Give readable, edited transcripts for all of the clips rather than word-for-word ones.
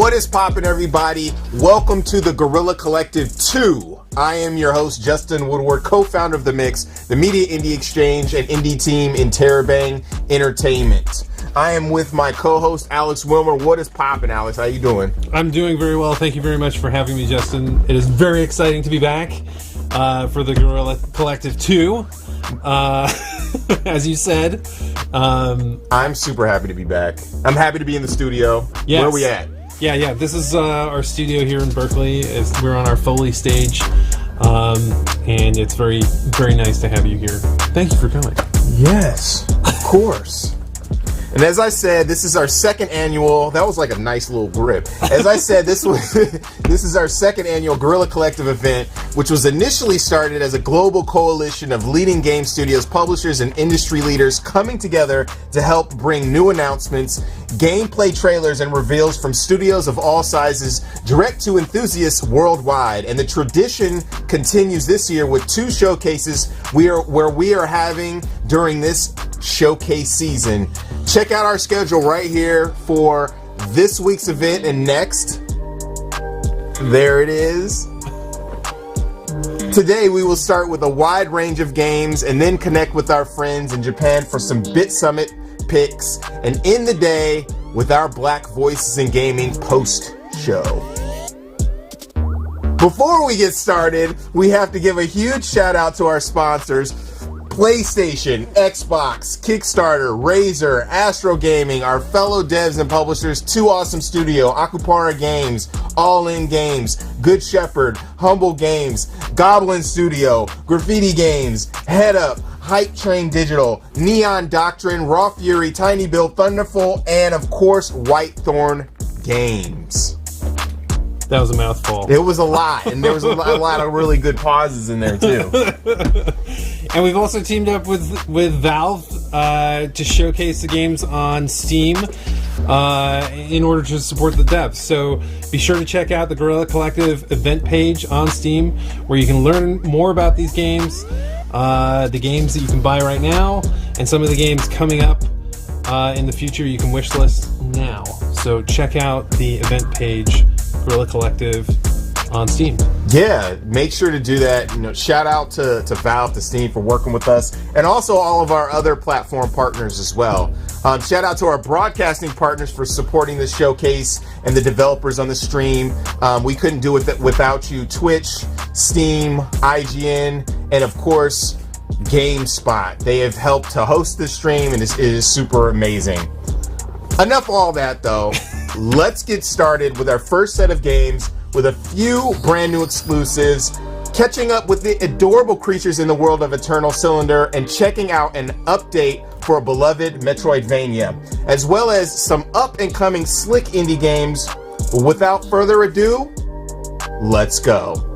What is poppin', everybody? Welcome to the Guerrilla Collective 2. I am your host, Justin Woodward, co-founder of The Mix, the media indie exchange and indie team in Terabang Entertainment. I am with my co-host, Alex Wilmer. What is poppin', Alex? How you doing? I'm doing very well. Thank you very much for having me, Justin. It is very exciting to be back for the Guerrilla Collective 2. As you said. I'm super happy to be back. I'm happy to be in the studio. Yes. Where are we at? Yeah. This is our studio here in Berkeley. We're on our Foley stage, and it's very, very nice to have you here. Thank you for coming. Yes, of course. And as I said, this is our second annual. That was like a nice little grip. As I said, this is our second annual Guerrilla Collective event, which was initially started as a global coalition of leading game studios, publishers, and industry leaders coming together to help bring new announcements, gameplay trailers, and reveals from studios of all sizes direct to enthusiasts worldwide. And the tradition continues this year with two showcases where we are having during this showcase season. Check out our schedule right here for this week's event and next. There it is. Today we will start with a wide range of games and then connect with our friends in Japan for some Bit Summit picks and end the day with our Black Voices in Gaming post-show. Before we get started, we have to give a huge shout out to our sponsors: PlayStation, Xbox, Kickstarter, Razer, Astro Gaming, our fellow devs and publishers, Two Awesome Studio, Akupara Games, All In Games, Good Shepherd, Humble Games, Goblin Studio, Graffiti Games, Head Up, Hype Train Digital, Neon Doctrine, Raw Fury, Tiny Build, Thunderful, and of course, Whitethorn Games. That was a mouthful. It was a lot, and there was a lot of really good pauses in there too. And we've also teamed up with Valve to showcase the games on Steam in order to support the devs. So be sure to check out the Guerrilla Collective event page on Steam, where you can learn more about these games, the games that you can buy right now, and some of the games coming up in the future you can wishlist now. So check out the event page, Guerrilla Collective, on Steam. Yeah, make sure to do that. Shout out to Valve, to Steam for working with us, and also all of our other platform partners as well. Shout out to our broadcasting partners for supporting the showcase and the developers on the stream. We couldn't do it without you. Twitch, Steam, IGN, and of course, GameSpot. They have helped to host the stream, and it is super amazing. Enough of all that, though. Let's get started with our first set of games, with a few brand new exclusives, catching up with the adorable creatures in the world of Eternal Cylinder, and checking out an update for a beloved Metroidvania, as well as some up-and-coming slick indie games. Without further ado, let's go.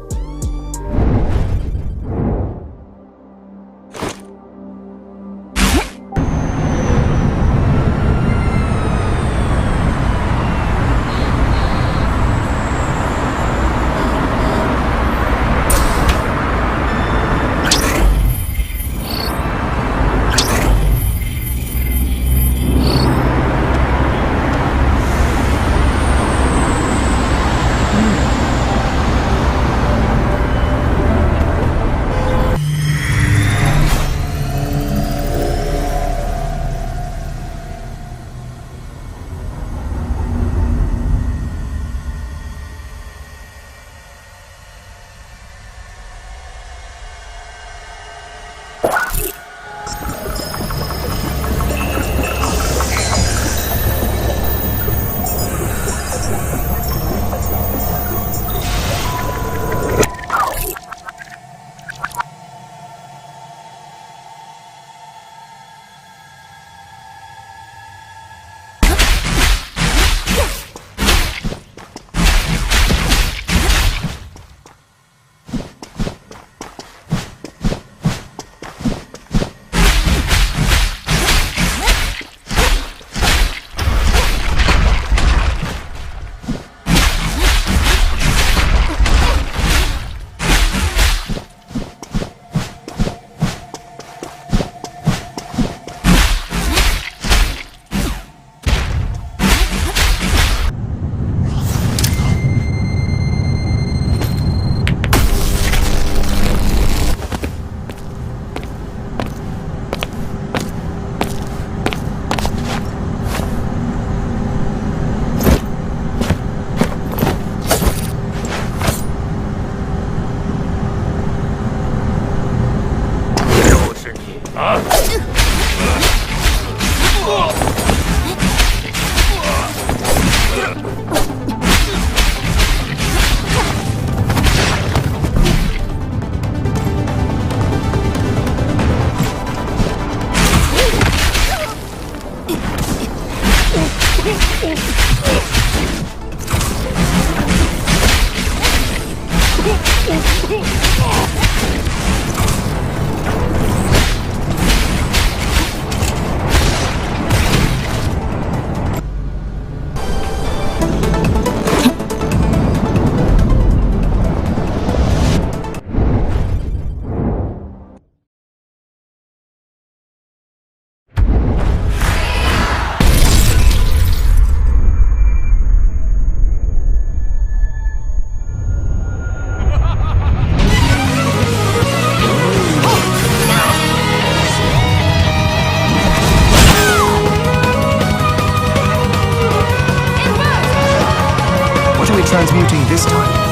Transmuting this time.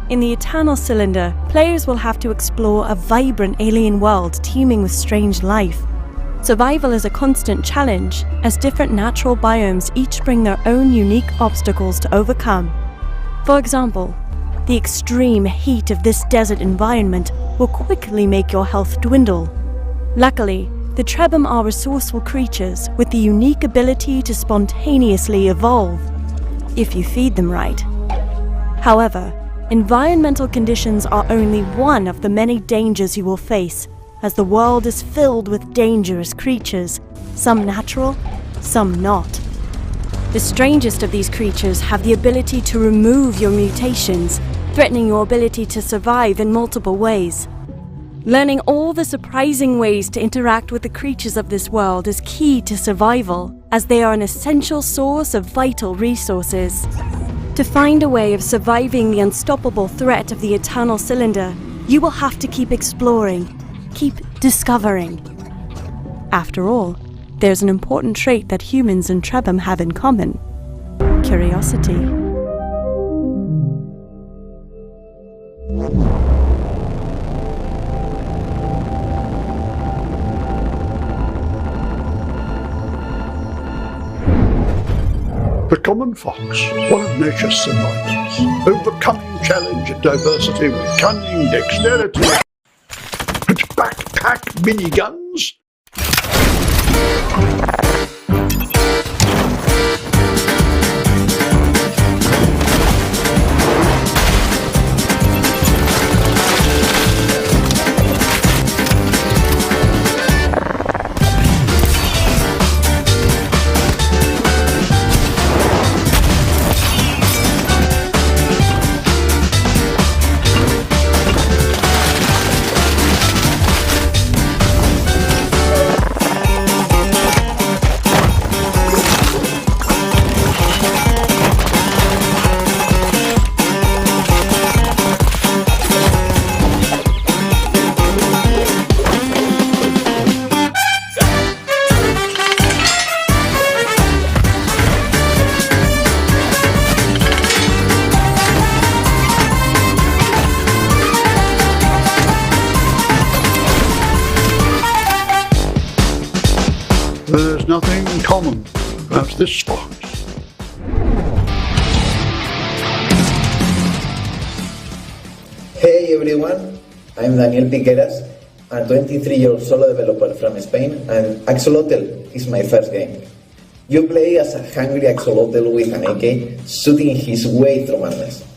In the Eternal Cylinder, players will have to explore a vibrant alien world teeming with strange life. Survival is a constant challenge, as different natural biomes each bring their own unique obstacles to overcome. For example, the extreme heat of this desert environment will quickly make your health dwindle. Luckily, the Trebhum are resourceful creatures with the unique ability to spontaneously evolve, if you feed them right. However, environmental conditions are only one of the many dangers you will face, as the world is filled with dangerous creatures, some natural, some not. The strangest of these creatures have the ability to remove your mutations, threatening your ability to survive in multiple ways. Learning all the surprising ways to interact with the creatures of this world is key to survival, as they are an essential source of vital resources. To find a way of surviving the unstoppable threat of the Eternal Cylinder, you will have to keep exploring, keep discovering. After all, there's an important trait that humans and Trebhum have in common: curiosity. The common fox, one of nature's survivors, overcoming challenge and diversity with cunning, dexterity, and backpack miniguns. There's nothing common about this fox. Hey everyone, I'm Daniel Piqueras, a 23-year-old solo developer from Spain, and Axolotl is my first game. You play as a hungry axolotl with an AK, shooting his way through madness.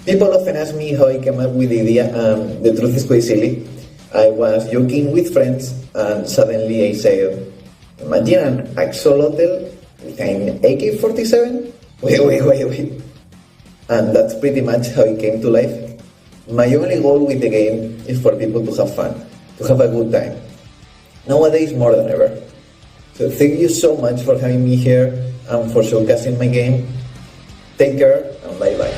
People often ask me how I came up with the idea, and the truth is quite silly. I was joking with friends, and suddenly I said, imagine an axolotl with an AK-47? Wait. And that's pretty much how it came to life. My only goal with the game is for people to have fun, to have a good time. Nowadays more than ever. So thank you so much for having me here and for showcasing my game. Take care and bye bye.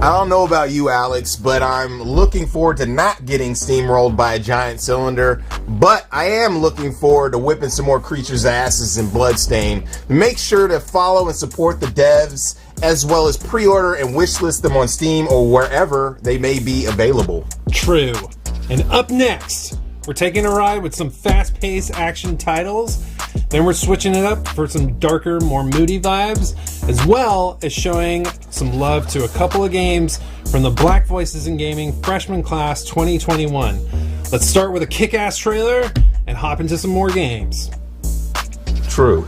I don't know about you, Alex, but I'm looking forward to not getting steamrolled by a giant cylinder, but I am looking forward to whipping some more creatures' asses in Bloodstain. Make sure to follow and support the devs, as well as pre-order and wishlist them on Steam or wherever they may be available. True. And up next, we're taking a ride with some fast-paced action titles. Then we're switching it up for some darker, more moody vibes, as well as showing some love to a couple of games from the Black Voices in Gaming Freshman Class 2021. Let's start with a kick-ass trailer and hop into some more games. True.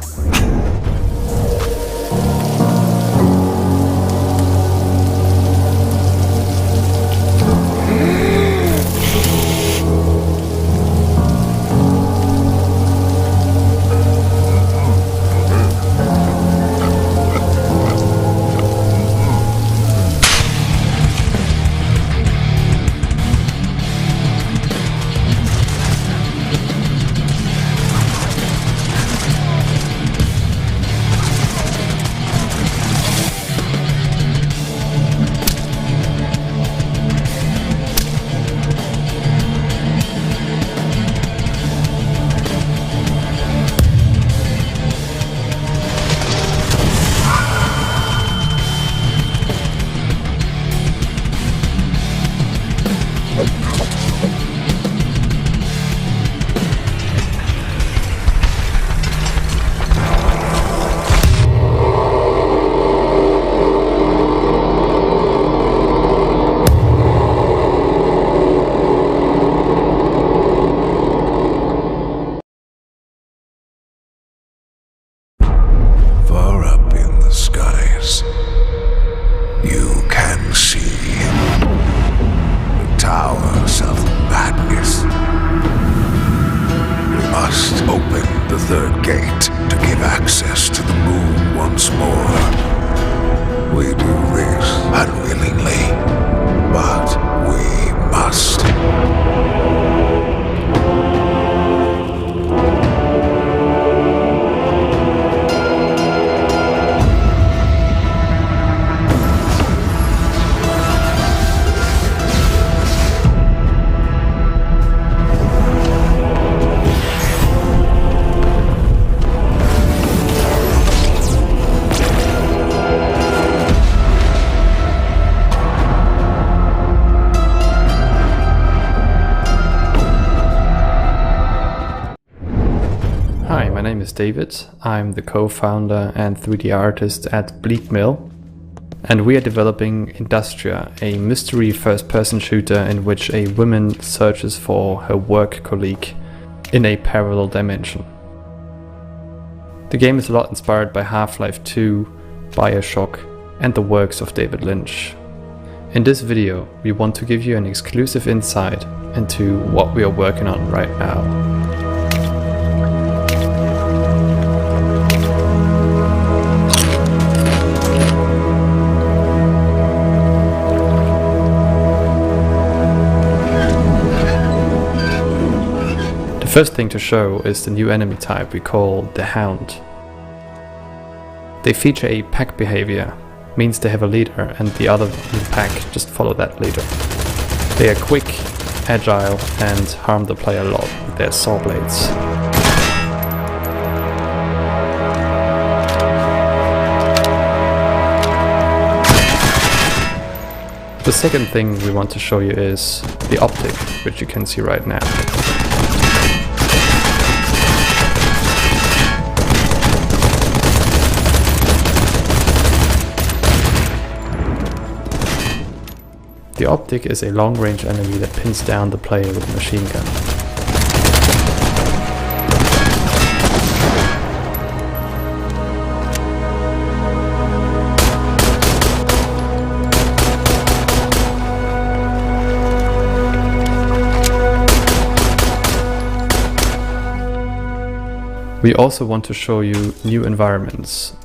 third gate to give access to the moon once more. We do this unwillingly, but we must. My name is David. I'm the co-founder and 3D artist at Bleak Mill, and we are developing Industria, a mystery first-person shooter in which a woman searches for her work colleague in a parallel dimension. The game is a lot inspired by Half-Life 2, BioShock, and the works of David Lynch. In this video, we want to give you an exclusive insight into what we are working on right now. The first thing to show is the new enemy type we call the Hound. They feature a pack behavior, means they have a leader and the others in the pack just follow that leader. They are quick, agile and harm the player a lot with their saw blades. The second thing we want to show you is the optic, which you can see right now. The optic is a long-range enemy that pins down the player with a machine gun. We also want to show you new environments,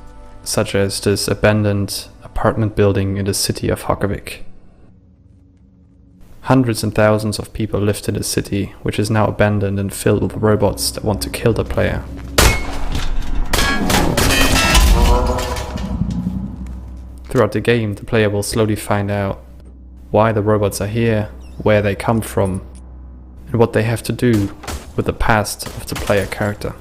such as this abandoned apartment building in the city of Hockavik. Hundreds and thousands of people lived in the city, which is now abandoned and filled with robots that want to kill the player. Throughout the game, the player will slowly find out why the robots are here, where they come from, and what they have to do with the past of the player character.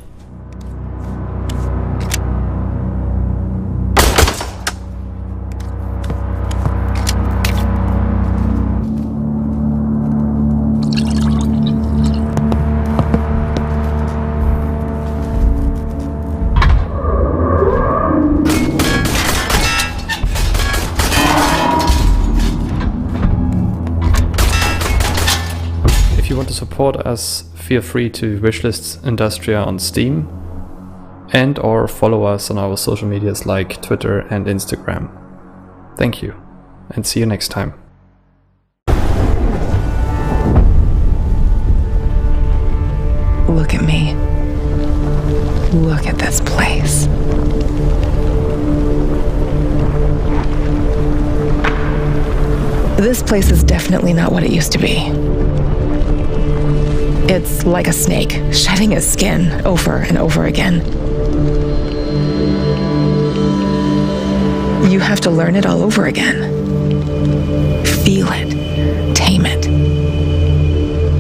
If you want to support us, feel free to wishlist Industria on Steam and or follow us on our social medias like Twitter and Instagram. Thank you, and see you next time. Look at me. Look at this place. This place is definitely not what it used to be. It's like a snake, shedding its skin over and over again. You have to learn it all over again. Feel it. Tame it.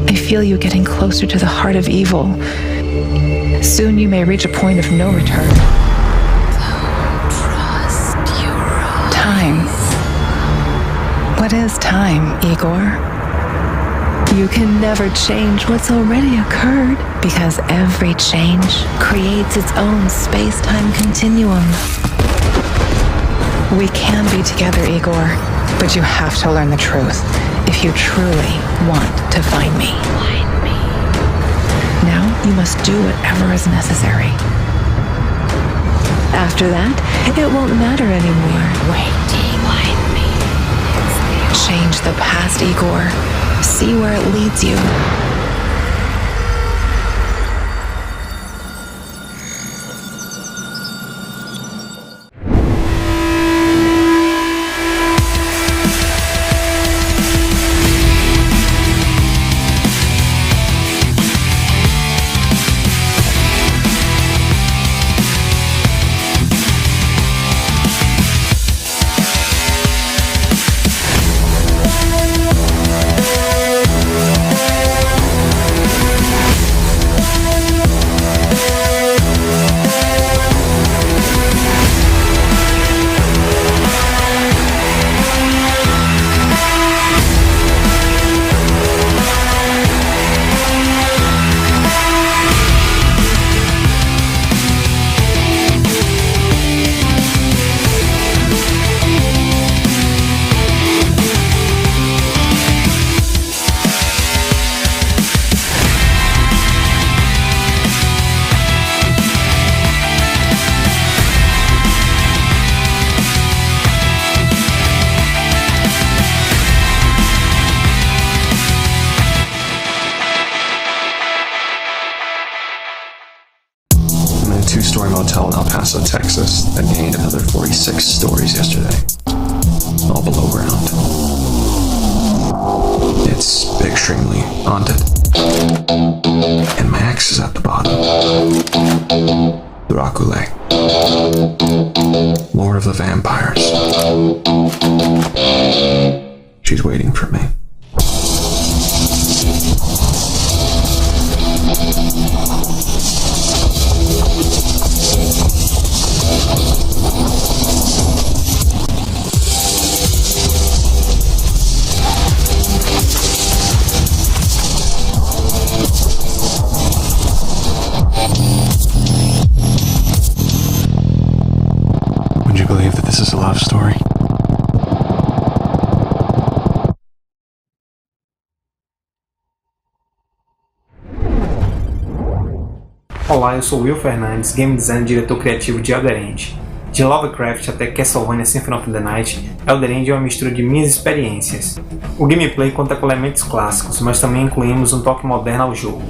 I feel you getting closer to the heart of evil. Soon you may reach a point of no return. Don't trust your own. Time. What is time, Igor? You can never change what's already occurred, because every change creates its own space-time continuum. We can be together, Igor, but you have to learn the truth if you truly want to find me. Now you must do whatever is necessary. After that, it won't matter anymore. Change the past, Igor. See where it leads you. hotel in El Paso, Texas that gained another 46 stories yesterday, all below ground. It's extremely haunted. And my ex is at the bottom. Dracula, Lord of the Vampires. She's waiting for me. Would you believe that this is a love story? Olá, eu sou Will Fernandes, game designer e diretor criativo de Elder End. De Lovecraft até Castlevania Symphony of the Night, Elder End é uma mistura de minhas experiências. O gameplay conta com elementos clássicos, mas também incluímos um toque moderno ao jogo.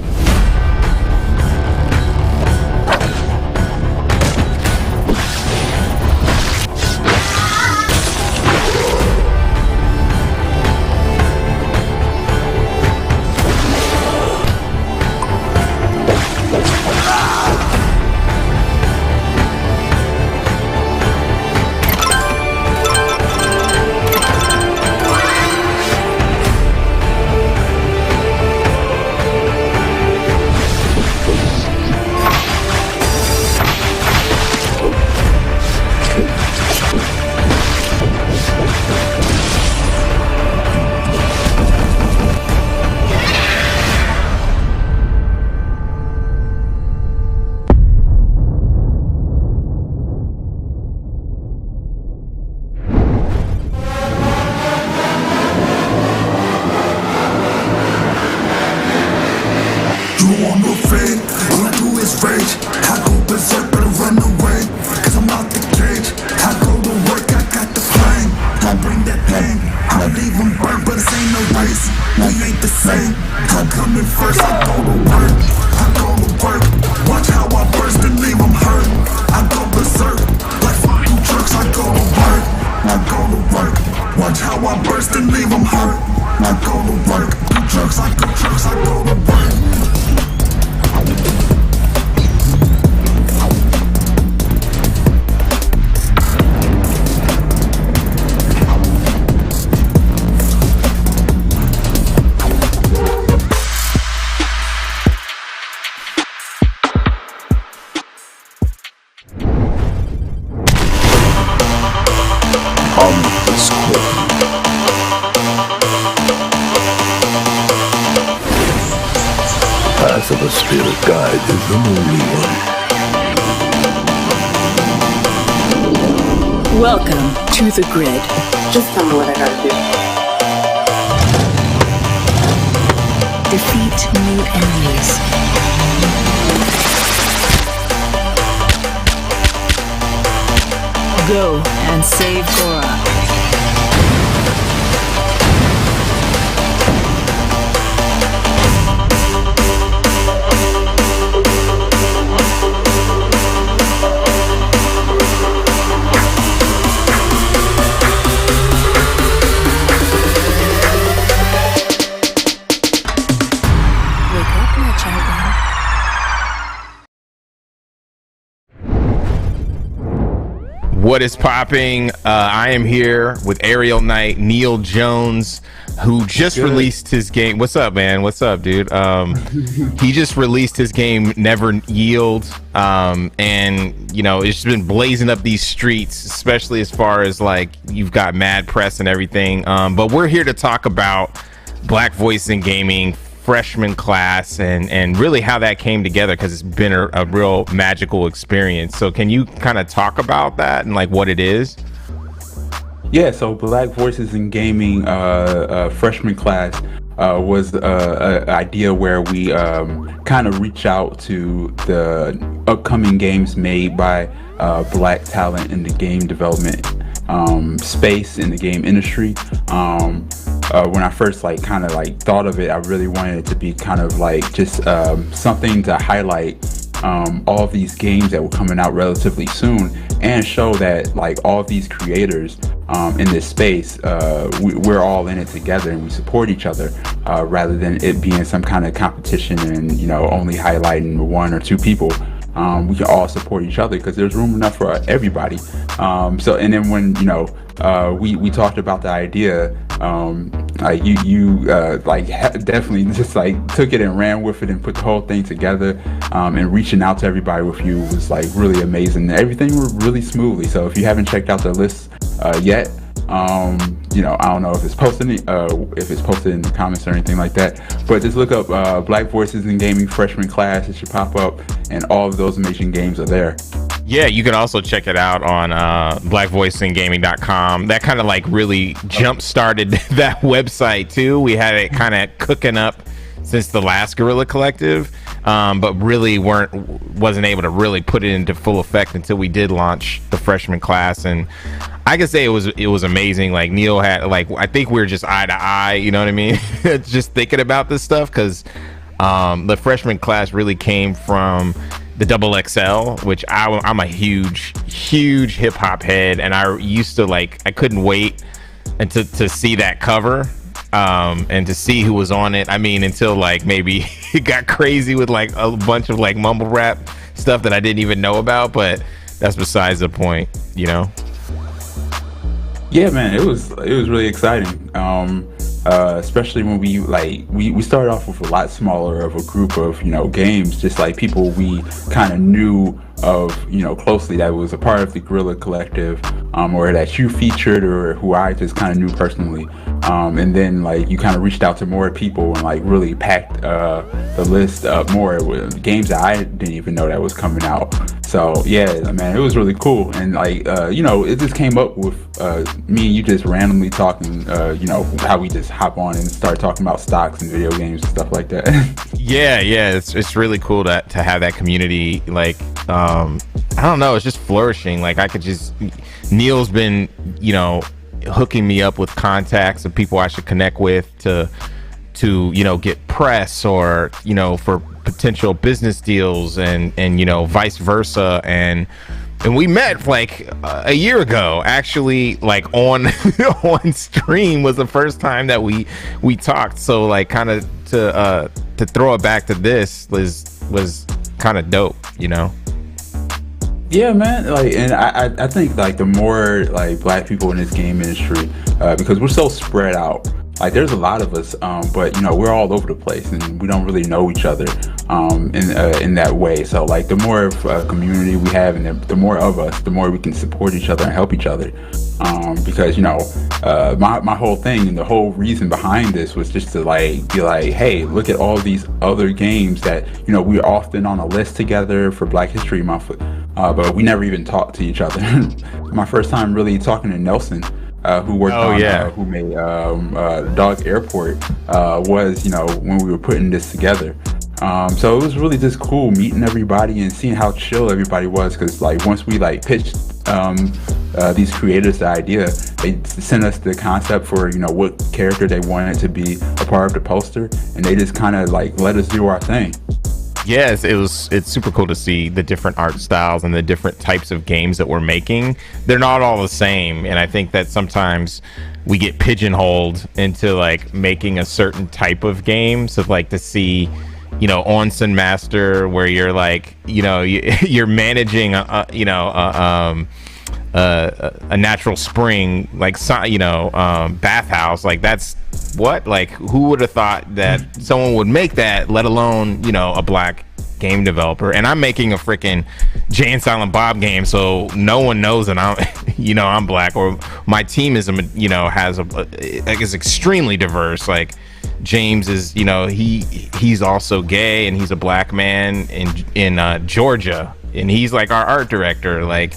Path of a spirit guide is the only one. Welcome to the grid. Just tell me what I gotta do. Defeat new enemies. Go and save Gora. What is popping? I am here with Ariel Knight, Neil Jones, who just released his game. What's up, man? What's up, dude? He just released his game, Never Yield, and you know it's been blazing up these streets, especially as far as like you've got mad press and everything. But we're here to talk about Black Voice in Gaming, freshman class, and really how that came together, because it's been a real magical experience. So can you kind of talk about that and like what it is? Yeah, so Black Voices in Gaming freshman class was an idea where we kind of reach out to the upcoming games made by black talent in the game development space, in the game industry. When I first thought of it, I really wanted it to be kind of like just something to highlight all of these games that were coming out relatively soon, and show that like all of these creators in this space, we're all in it together and we support each other, rather than it being some kind of competition and, you know, only highlighting one or two people. We can all support each other because there's room enough for everybody. So, and then when, you know, we talked about the idea, like you definitely just like took it and ran with it and put the whole thing together, and reaching out to everybody with you was like really amazing. Everything went really smoothly. So if you haven't checked out the list yet, you know, I don't know if it's posted in the comments or anything like that, but just look up Black Voices in Gaming Freshman Class. It should pop up, and all of those amazing games are there. Yeah, you can also check it out on blackvoiceingaming.com. That kind of like really jump started that website too. We had it kind of cooking up since the last Guerrilla Collective, but really wasn't able to really put it into full effect until we did launch the freshman class. And I can say it was amazing. Like Neil had, like, I think we were just eye to eye, you know what I mean? Just thinking about this stuff, because the freshman class really came from the XXL, which I'm a huge hip hop head, and I used to like, I couldn't wait and to see that cover, and to see who was on it. I mean, until like maybe it got crazy with like a bunch of like mumble rap stuff that I didn't even know about, but that's besides the point, you know. Yeah, man, it was really exciting. Especially when we started off with a lot smaller of a group of, you know, games, just like people we kind of knew of, you know, closely, that was a part of the Guerrilla Collective, or that you featured, or who I just kind of knew personally. And then like you kind of reached out to more people and like really packed the list up more with games that I didn't even know that was coming out. So yeah, man, it was really cool. And like, you know, it just came up with me and you just randomly talking, you know, how we just hop on and start talking about stocks and video games and stuff like that. yeah, it's really cool to have that community. Like, I don't know, it's just flourishing. Like I could just, Neil's been, you know, hooking me up with contacts of people I should connect with to you know, get press, or, you know, for potential business deals, and you know, vice versa. And we met like a year ago, actually, like on on stream was the first time that we talked. So like kind of to throw it back to this was kind of dope, you know. Yeah, man. Like, and I think like the more like Black people in this game industry, because we're so spread out. Like there's a lot of us, but you know, we're all over the place and we don't really know each other in that way. So like the more of a community we have, and the more of us, the more we can support each other and help each other. Because, you know, my whole thing and the whole reason behind this was just to like be like, hey, look at all these other games that, you know, we're often on a list together for Black History Month, but we never even talked to each other. My first time really talking to Nelson, who worked who made Dog Airport, was, you know, when we were putting this together. So it was really just cool meeting everybody and seeing how chill everybody was, because like once we like pitched these creators the idea, they sent us the concept for, you know, what character they wanted to be a part of the poster, and they just kind of like let us do our thing. Yes, it's super cool to see the different art styles and the different types of games that we're making. They're not all the same, and I think that sometimes we get pigeonholed into like making a certain type of game. So like to see, you know, Onsen Master, where you're like, you know, you're managing a natural spring, like, you know, bathhouse, like that's what, like who would have thought that someone would make that, let alone, you know, a Black game developer. And I'm making a freaking Jay and Silent Bob game, so no one knows that I'm you know, I'm Black, or my team is, you know, is extremely diverse. Like James is, you know, he's also gay, and he's a Black man in Georgia, and he's like our art director. Like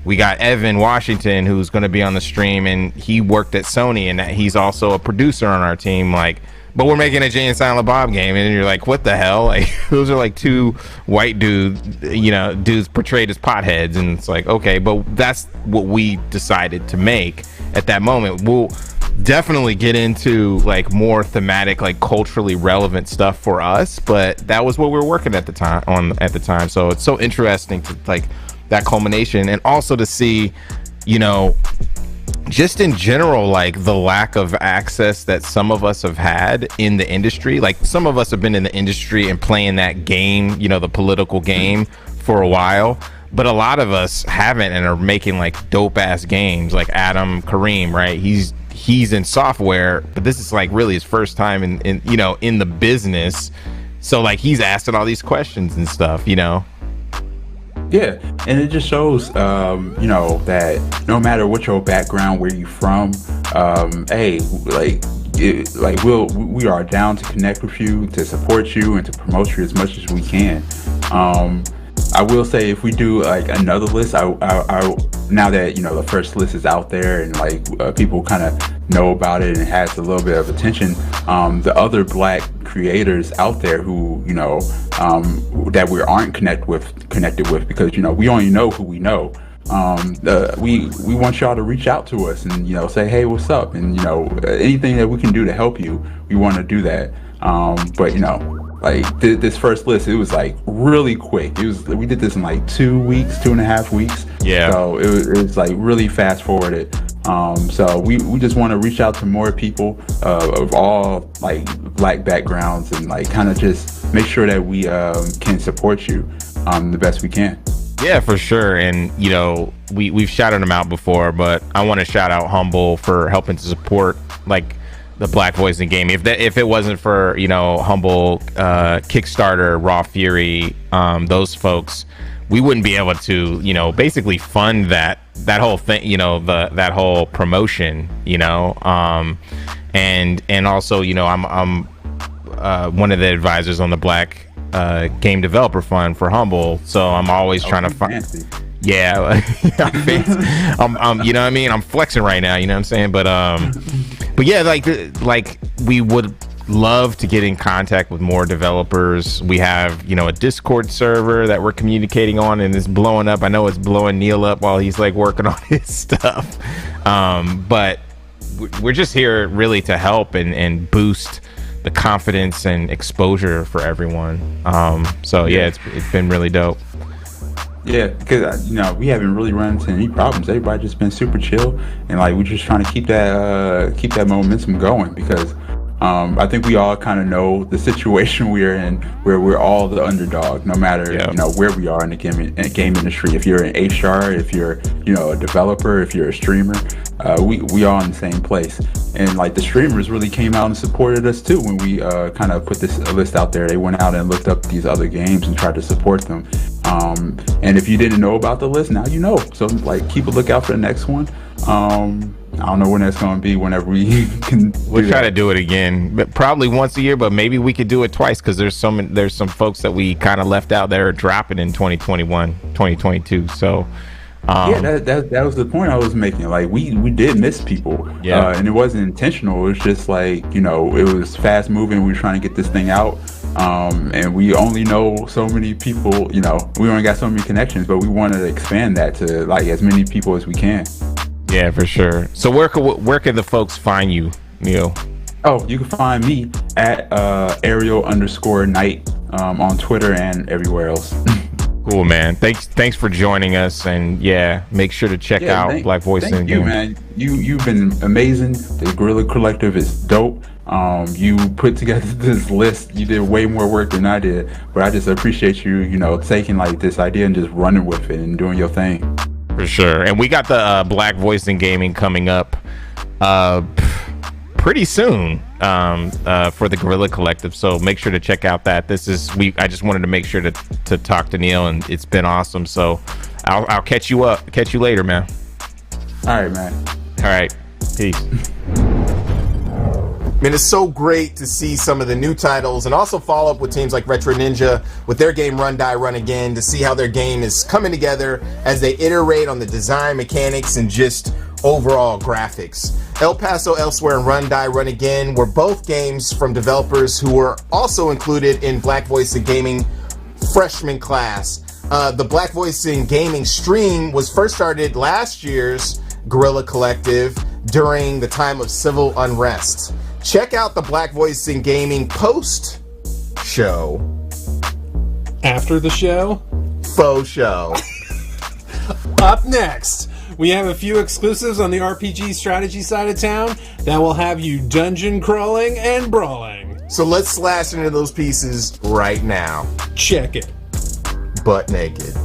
we got Evan Washington, who's going to be on the stream, and he worked at Sony, and he's also a producer on our team. Like, but we're making a Jay and Silent Bob game, and you're like, what the hell? Like, those are like two white dudes portrayed as potheads, and it's like, okay, but that's what we decided to make at that moment. definitely get into like more thematic, like culturally relevant stuff for us, but that was what we were working at the time. So it's so interesting to like that culmination, and also to see, you know, just in general, like the lack of access that some of us have had in the industry. Like some of us have been in the industry and playing that game, you know, the political game for a while, but a lot of us haven't and are making like dope ass games. Like Adam Kareem, right? He's in software, but this is like really his first time in you know, in the business. So like he's asking all these questions and stuff, you know. Yeah, and it just shows, you know, that no matter what your background, where you from, hey, we are down to connect with you, to support you, and to promote you as much as we can. I will say, if we do like another list, I now that, you know, the first list is out there and like people kind of know about it and it has a little bit of attention, the other Black creators out there who, you know, that we aren't connected with, because, you know, we only know who we know. We want y'all to reach out to us and, you know, say, hey, what's up? And, you know, anything that we can do to help you, we want to do that. But, you know, like this first list, it was like really quick. We did this in like 2.5 weeks. Yeah. So it was like really fast forwarded. So we just want to reach out to more people of all like Black backgrounds, and like kind of just make sure that we can support you the best we can. Yeah, for sure. And, you know, we've shouted them out before, but I want to shout out Humble for helping to support like the Black voice in gaming. If it wasn't for, you know, Humble, Kickstarter, Raw Fury, those folks, we wouldn't be able to, you know, basically fund that whole thing, you know, that whole promotion, you know. And also, you know, I'm one of the advisors on the Black Game Developer Fund for Humble, so I'm always trying to find. Yeah, I'm you know what I mean? I'm flexing right now, you know what I'm saying? But yeah, like we would love to get in contact with more developers. We have, you know, a Discord server that we're communicating on, and it's blowing up. I know it's blowing Neil up while he's like working on his stuff. But we're just here really to help and boost the confidence and exposure for everyone. So yeah, it's been really dope. Yeah, because, you know, we haven't really run into any problems. Everybody just been super chill, and like we're just trying to keep that momentum going, because I think we all kind of know the situation we're in, where we're all the underdog, no matter you know where we are in the game industry. If you're an HR, if you're, you know, a developer, if you're a streamer, we all in the same place. And like the streamers really came out and supported us too when we kind of put this list out there. They went out and looked up these other games and tried to support them. And if you didn't know about the list, now you know. So like keep a lookout for the next one. I don't know when that's going to be, whenever we can. We'll try to do it again, but probably once a year, but maybe we could do it twice, because there's some folks that we kind of left out that are dropping in 2021, 2022. So yeah, that was the point I was making. Like we did miss people, and it wasn't intentional. It was just like, you know, it was fast moving. We were trying to get this thing out, and we only know so many people. You know, we only got so many connections, but we wanted to expand that to like as many people as we can. Yeah, for sure. So where can the folks find you, Neil? Oh, you can find me at Ariel_Knight on Twitter and everywhere else. Cool, man. Thanks for joining us, and yeah, make sure to check out Black Voice in Gaming. Man. You've been amazing. The Guerrilla Collective is dope. You put together this list. You did way more work than I did, but I just appreciate you, you know, taking like this idea and just running with it and doing your thing. For sure. And we got the Black Voice in Gaming coming up pretty soon for the Guerrilla Collective, so make sure to check out that. I just wanted to make sure to talk to Neil, and it's been awesome. So I'll catch you later, man. All right, man. All right, peace. Man, it's so great to see some of the new titles, and also follow up with teams like Retro Ninja with their game Run Die Run Again, to see how their game is coming together as they iterate on the design, mechanics, and just overall graphics. El Paso Elsewhere and Run Die Run Again were both games from developers who were also included in Black Voice in Gaming freshman class. The Black Voice in Gaming stream was first started last year's Guerrilla Collective. during the time of civil unrest. Check out the Black Voices in Gaming post show. After the show? Faux show. Up next, we have a few exclusives on the RPG strategy side of town that will have you dungeon crawling and brawling. So let's slash into those pieces right now. Check it. Butt naked.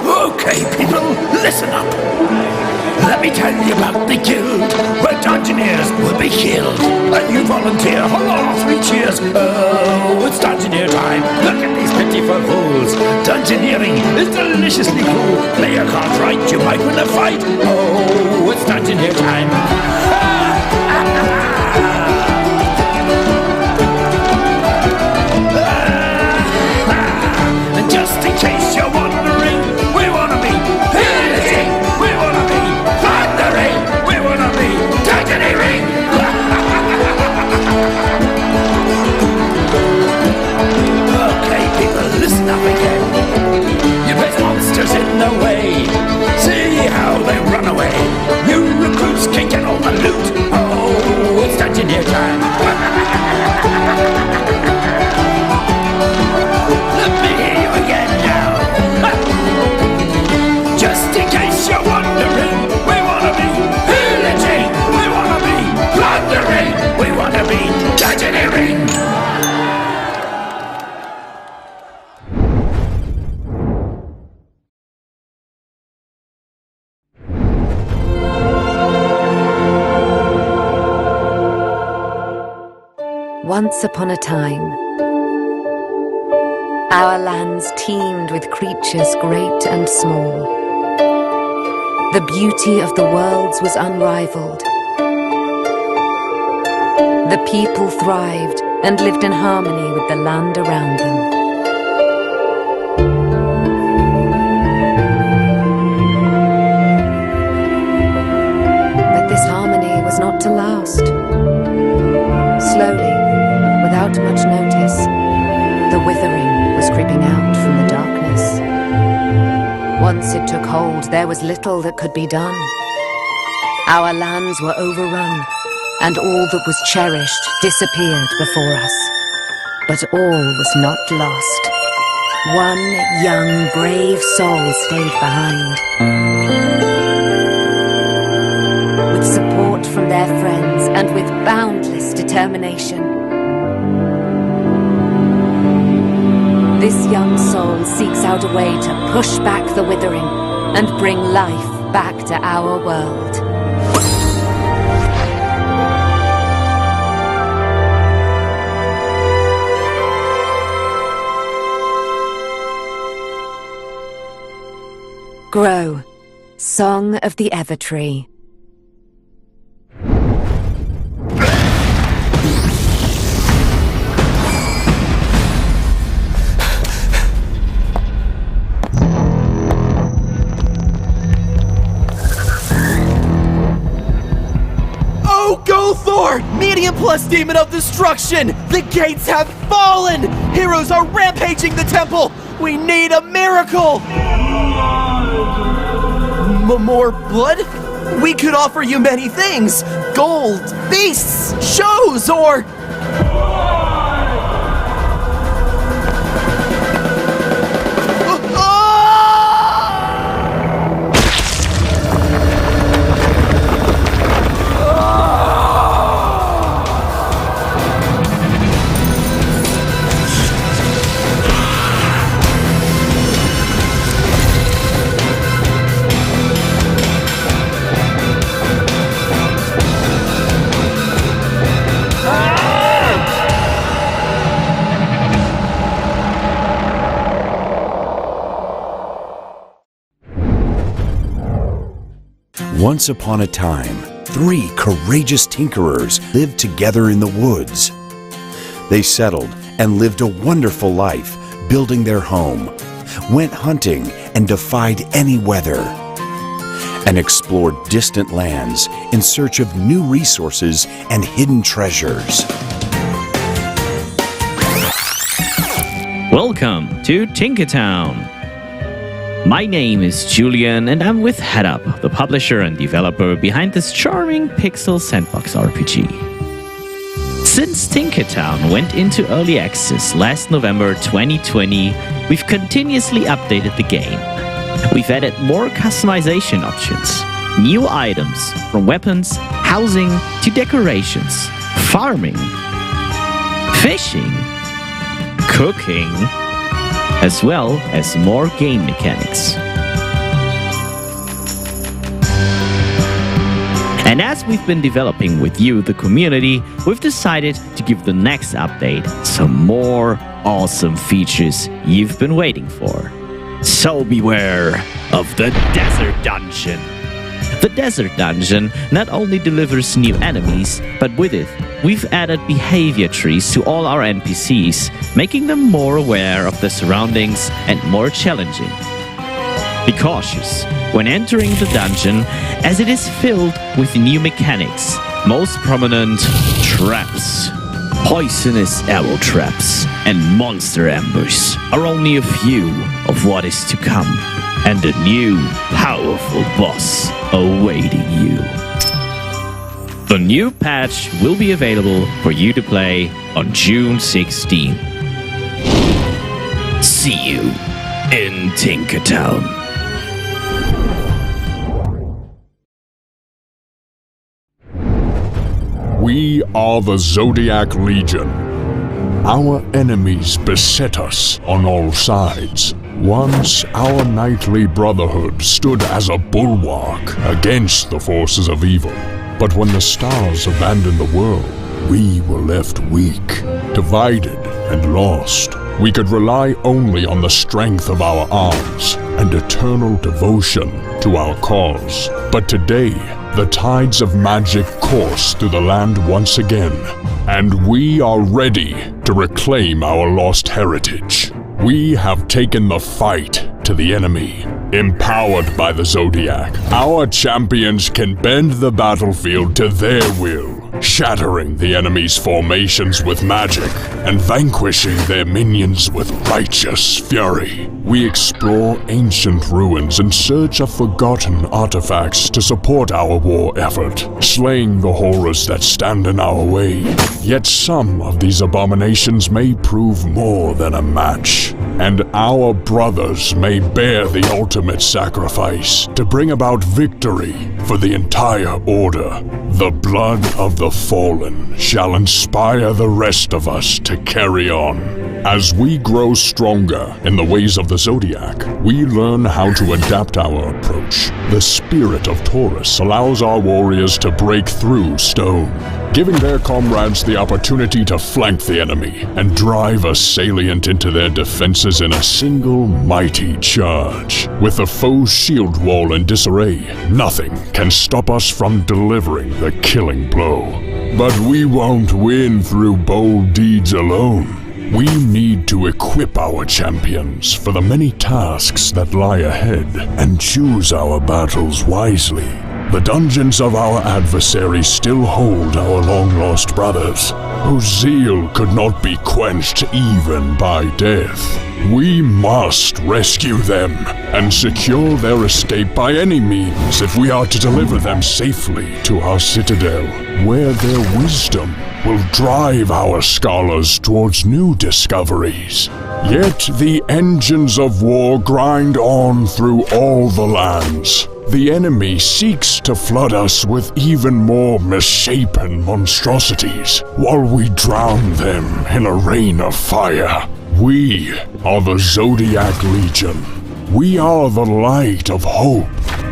Okay, people, listen up. Let me tell you about the guild where dungeoneers will be killed. A new volunteer, hurrah, 3 cheers. Oh, it's dungeoneer time. Look at these pitiful fools. Dungeoneering is deliciously cool. Play your cards right, you might win a fight. Oh, it's dungeoneer time. Just in case you're wondering, we wanna be pillaging, we wanna be plundering, we wanna be dungeoneering. Okay, people, listen up again. You place monsters in the way. See how they run away. New recruits can get all the loot. Oh, it's dungeoneer time. Let me hear you again now. Just in case you're wondering, we wanna be pillaging, we wanna be plundering, we wanna be dungeoneering. Once upon a time, our lands teemed with creatures great and small. The beauty of the worlds was unrivaled. The people thrived and lived in harmony with the land around them. But this harmony was not to last. Slowly, without much notice, the withering was creeping out from the darkness. Once it took hold, there was little that could be done. Our lands were overrun, and all that was cherished disappeared before us. But all was not lost. One young, brave soul stayed behind. With support from their friends and with boundless determination, this young soul seeks out a way to push back the withering and bring life back to our world. Grow, Song of the Evertree. Thor! Medium plus demon of destruction! The gates have fallen! Heroes are rampaging the temple! We need a miracle! More blood? We could offer you many things! Gold, beasts, shows, or... Once upon a time, 3 courageous tinkerers lived together in the woods. They settled and lived a wonderful life, building their home, went hunting and defied any weather, and explored distant lands in search of new resources and hidden treasures. Welcome to Tinkertown. My name is Julian, and I'm with HeadUp, the publisher and developer behind this charming pixel sandbox RPG. Since Tinkertown went into early access last November 2020, we've continuously updated the game. We've added more customization options, new items from weapons, housing to decorations, farming, fishing, cooking, as well as more game mechanics. And as we've been developing with you, the community, we've decided to give the next update some more awesome features you've been waiting for. So beware of the Desert Dungeon. The Desert Dungeon not only delivers new enemies, but with it, we've added behavior trees to all our NPCs, making them more aware of their surroundings and more challenging. Be cautious when entering the dungeon, as it is filled with new mechanics, most prominent traps. Poisonous arrow traps and monster ambers are only a few of what is to come, and a new, powerful boss awaiting you. The new patch will be available for you to play on June 16th. See you in Tinkertown. We are the Zodiac Legion. Our enemies beset us on all sides. Once, our knightly brotherhood stood as a bulwark against the forces of evil. But when the stars abandoned the world, we were left weak, divided, and lost. We could rely only on the strength of our arms and eternal devotion to our cause. But today, the tides of magic course through the land once again, and we are ready to reclaim our lost heritage. We have taken the fight to the enemy. Empowered by the Zodiac, our champions can bend the battlefield to their will, shattering the enemy's formations with magic and vanquishing their minions with righteous fury. We explore ancient ruins in search of forgotten artifacts to support our war effort, slaying the horrors that stand in our way. Yet some of these abominations may prove more than a match, and our brothers may bear the ultimate sacrifice to bring about victory for the entire Order. The blood of the fallen shall inspire the rest of us to carry on. As we grow stronger in the ways of the Zodiac, we learn how to adapt our approach. The spirit of Taurus allows our warriors to break through stone, giving their comrades the opportunity to flank the enemy and drive a salient into their defenses in a single mighty charge. With the foe's shield wall in disarray, nothing can stop us from delivering the killing blow. But we won't win through bold deeds alone. We need to equip our champions for the many tasks that lie ahead and choose our battles wisely. The dungeons of our adversaries still hold our long-lost brothers, whose zeal could not be quenched even by death. We must rescue them and secure their escape by any means if we are to deliver them safely to our citadel, where their wisdom will drive our scholars towards new discoveries. Yet the engines of war grind on through all the lands. The enemy seeks to flood us with even more misshapen monstrosities, while we drown them in a rain of fire. We are the Zodiac Legion. We are the light of hope,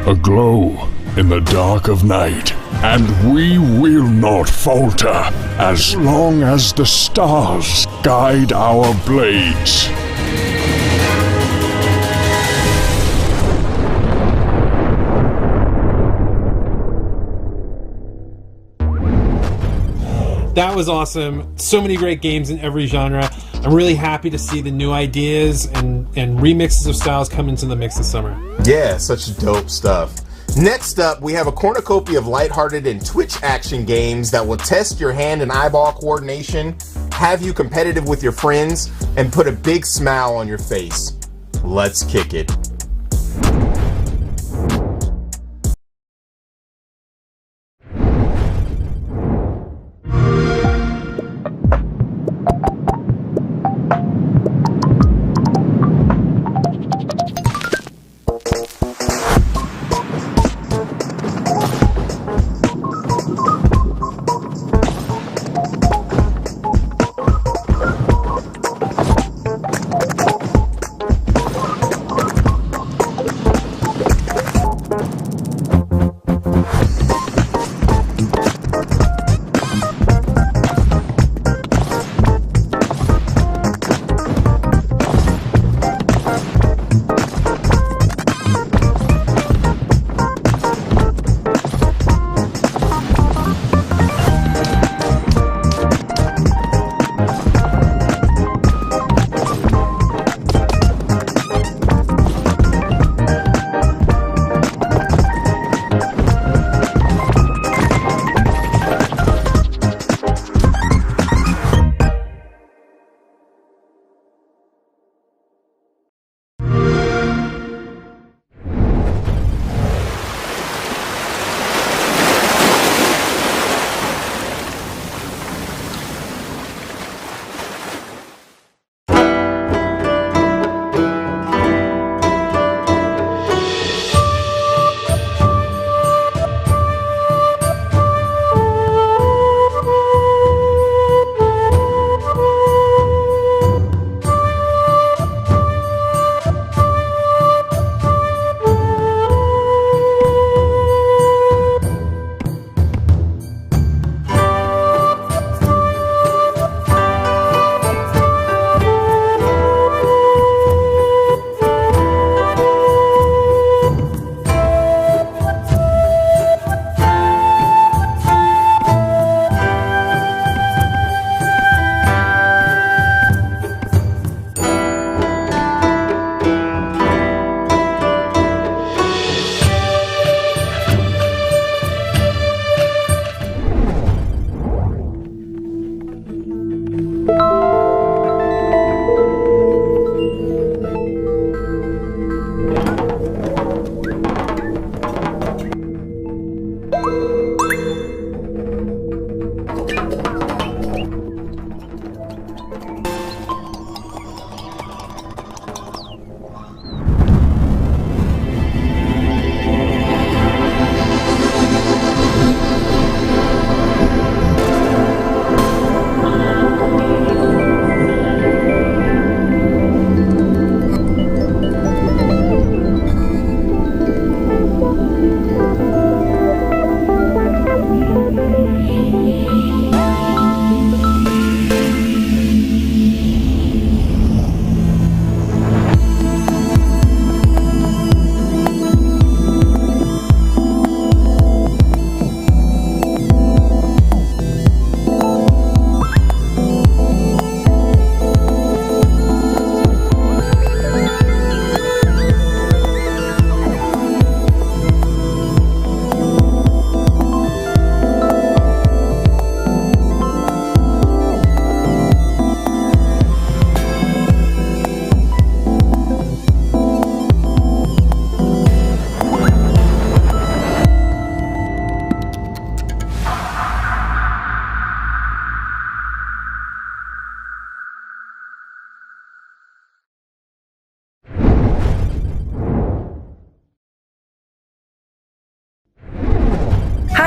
aglow in the dark of night. And we will not falter as long as the stars guide our blades. That was awesome. So many great games in every genre. I'm really happy to see the new ideas and remixes of styles come into the mix this summer. Yeah, such dope stuff. Next up, we have a cornucopia of lighthearted and Twitch action games that will test your hand and eyeball coordination, have you competitive with your friends, and put a big smile on your face. Let's kick it.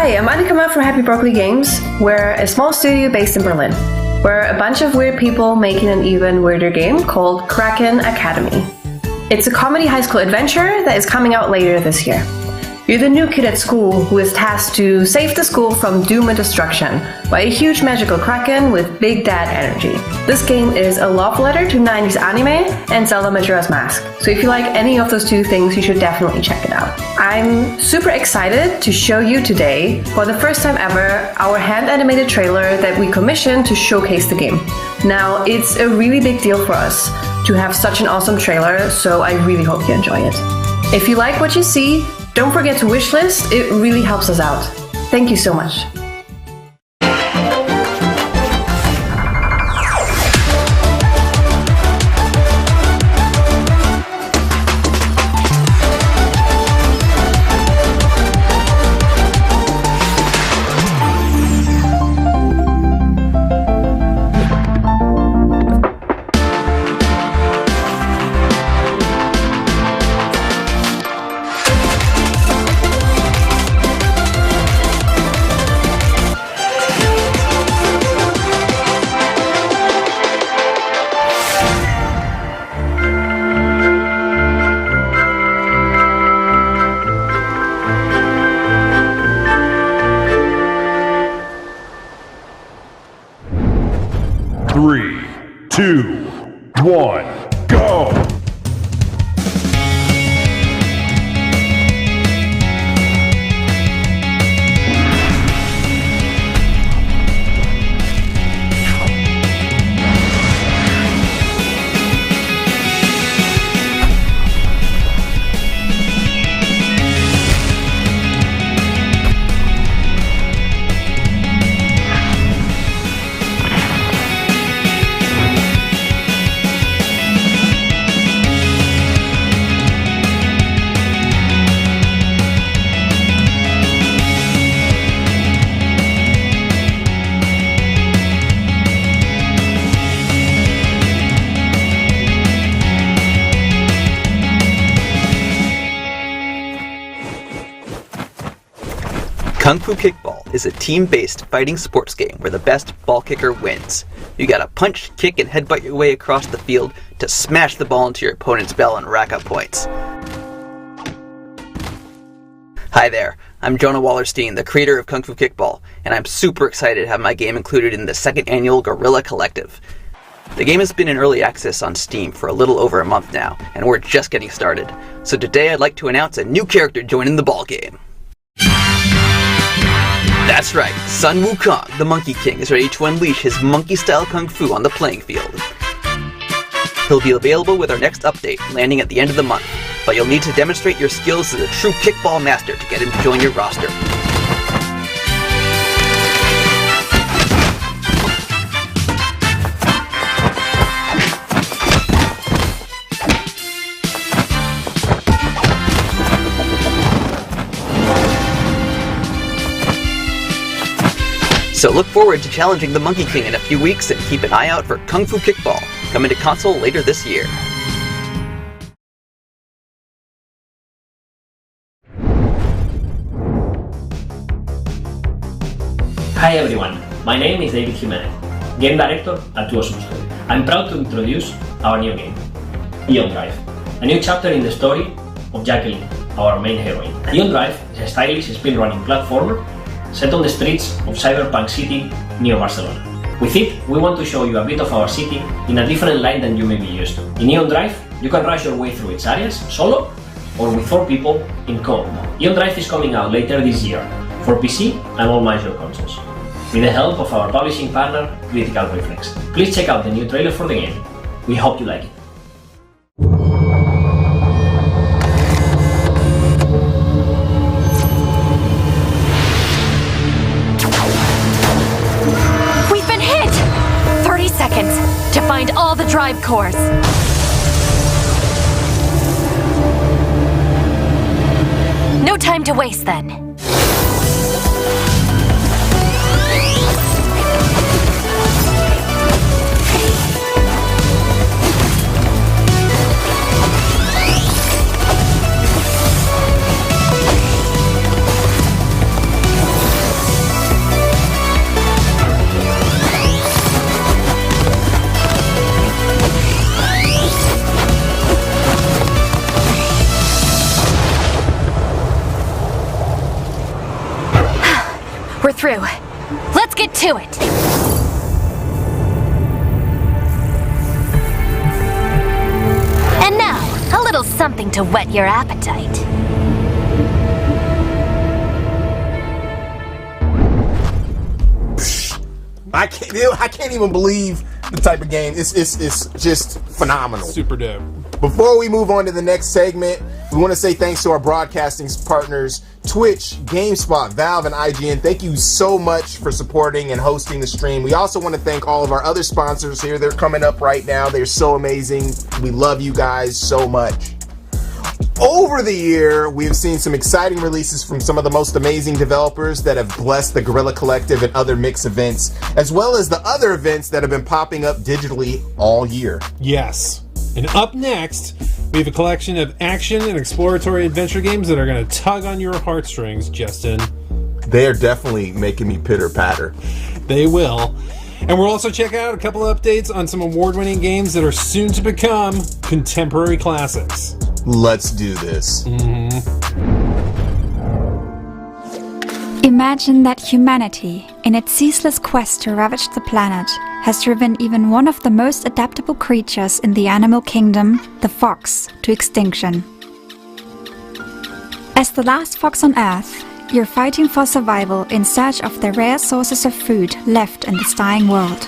Hi, I'm Annika from Happy Broccoli Games. We're a small studio based in Berlin. We're a bunch of weird people making an even weirder game called Kraken Academy. It's a comedy high school adventure that is coming out later this year. You're the new kid at school who is tasked to save the school from doom and destruction by a huge magical kraken with big dad energy. This game is a love letter to 90s anime and Zelda Majora's Mask. So if you like any of those two things, you should definitely check it out. I'm super excited to show you today, for the first time ever, our hand-animated trailer that we commissioned to showcase the game. Now, it's a really big deal for us to have such an awesome trailer, so I really hope you enjoy it. If you like what you see, don't forget to wishlist, it really helps us out. Thank you so much. Three, two, one, go! Kung Fu Kickball is a team-based fighting sports game where the best ball kicker wins. You gotta punch, kick, and headbutt your way across the field to smash the ball into your opponent's bell and rack up points. Hi there, I'm Jonah Wallerstein, the creator of Kung Fu Kickball, and I'm super excited to have my game included in the second annual Guerrilla Collective. The game has been in early access on Steam for a little over a month now, and we're just getting started. So today I'd like to announce a new character joining the ballgame. That's right, Sun Wukong, the Monkey King, is ready to unleash his monkey-style kung fu on the playing field. He'll be available with our next update, landing at the end of the month, but you'll need to demonstrate your skills as a true kickball master to get him to join your roster. So look forward to challenging the Monkey King in a few weeks and keep an eye out for Kung Fu Kickball, coming to console later this year. Hi everyone, my name is David Jimenez, Game Director at Two Awesome Studios. I'm proud to introduce our new game, Eon Drive, a new chapter in the story of Jacqueline, our main heroine. Eon Drive is a stylish speedrunning platformer set on the streets of Cyberpunk City near Barcelona. With it, we want to show you a bit of our city in a different light than you may be used to. In Eon Drive, you can rush your way through its areas solo or with 4 people in co-op mode. Eon Drive is coming out later this year for PC and all major consoles, with the help of our publishing partner, Critical Reflex. Please check out the new trailer for the game. We hope you like it. We've been hit! 30 seconds to find all the drive cores. No time to waste then. We're through. Let's get to it! And now, a little something to whet your appetite. I can't even believe the type of game. It's just phenomenal. Super dope. Before we move on to the next segment, we want to say thanks to our broadcasting partners, Twitch, GameSpot, Valve, and IGN. Thank you so much for supporting and hosting the stream. We also want to thank all of our other sponsors here. They're coming up right now. They're so amazing. We love you guys so much. Over the year, we've seen some exciting releases from some of the most amazing developers that have blessed the Guerrilla Collective and other mix events, as well as the other events that have been popping up digitally all year. Yes. And up next, we have a collection of action and exploratory adventure games that are going to tug on your heartstrings, Justin. They are definitely making me pitter-patter. They will. And we'll also check out a couple of updates on some award-winning games that are soon to become contemporary classics. Let's do this. Imagine that humanity, in its ceaseless quest to ravage the planet, has driven even one of the most adaptable creatures in the animal kingdom, the fox, to extinction. As the last fox on Earth, you're fighting for survival in search of the rare sources of food left in this dying world.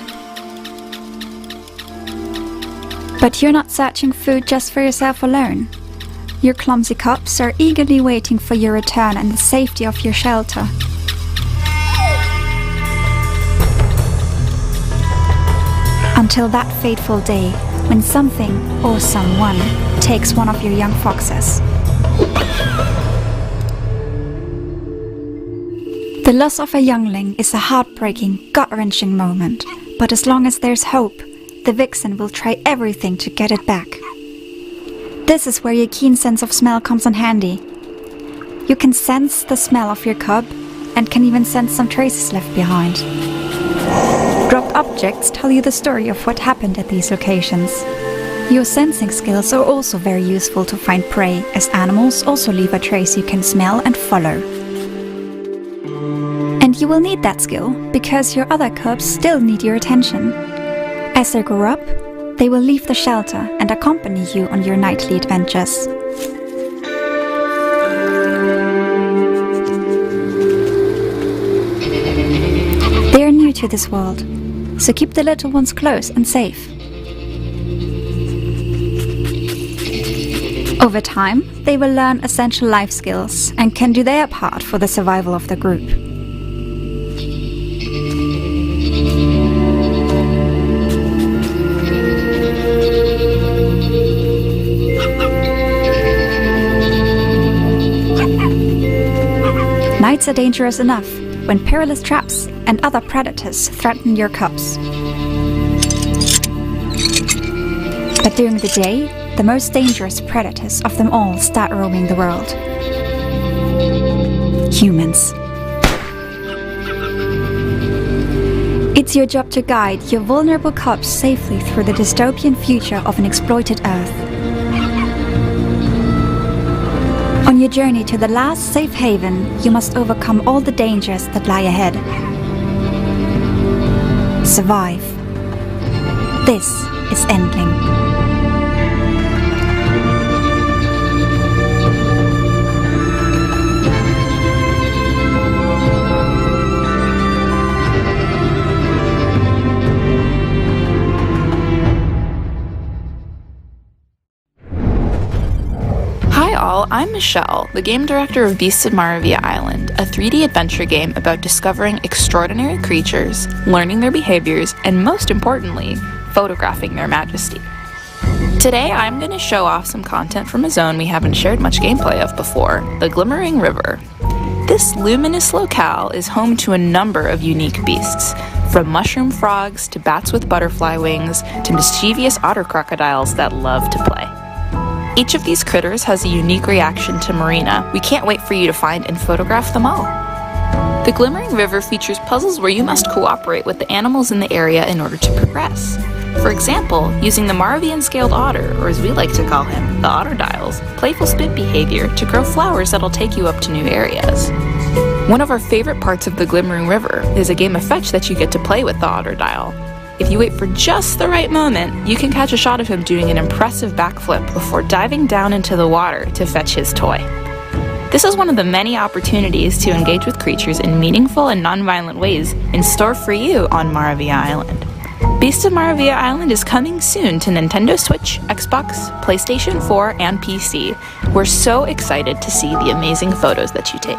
But you're not searching food just for yourself alone. Your clumsy cubs are eagerly waiting for your return and the safety of your shelter. Until that fateful day, when something or someone takes one of your young foxes. The loss of a youngling is a heartbreaking, gut-wrenching moment, but as long as there's hope, the vixen will try everything to get it back. This is where your keen sense of smell comes in handy. You can sense the smell of your cub and can even sense some traces left behind. Dropped objects tell you the story of what happened at these locations. Your sensing skills are also very useful to find prey, as animals also leave a trace you can smell and follow. And you will need that skill, because your other cubs still need your attention. As they grow up, they will leave the shelter and accompany you on your nightly adventures. They are new to this world, so keep the little ones close and safe. Over time, they will learn essential life skills and can do their part for the survival of the group. Nights are dangerous enough when perilous traps and other predators threaten your cubs. But during the day, the most dangerous predators of them all start roaming the world. Humans. It's your job to guide your vulnerable cubs safely through the dystopian future of an exploited Earth. On your journey to the last safe haven, you must overcome all the dangers that lie ahead. Survive. This is Endling. Hi all, I'm Michelle, the game director of Beasts of Maravilla Island, a 3D adventure game about discovering extraordinary creatures, learning their behaviors, and most importantly, photographing their majesty. Today I'm going to show off some content from a zone we haven't shared much gameplay of before, the Glimmering River. This luminous locale is home to a number of unique beasts, from mushroom frogs to bats with butterfly wings to mischievous otter crocodiles that love to play. Each of these critters has a unique reaction to Marina. We can't wait for you to find and photograph them all. The Glimmering River features puzzles where you must cooperate with the animals in the area in order to progress. For example, using the Maravian scaled otter, or as we like to call him, the Otterdial's playful spit behavior to grow flowers that'll take you up to new areas. One of our favorite parts of the Glimmering River is a game of fetch that you get to play with the Otterdial. If you wait for just the right moment, you can catch a shot of him doing an impressive backflip before diving down into the water to fetch his toy. This is one of the many opportunities to engage with creatures in meaningful and non-violent ways in store for you on Maravilla Island. Beasts of Maravilla Island is coming soon to Nintendo Switch, Xbox, PlayStation 4, and PC. We're so excited to see the amazing photos that you take.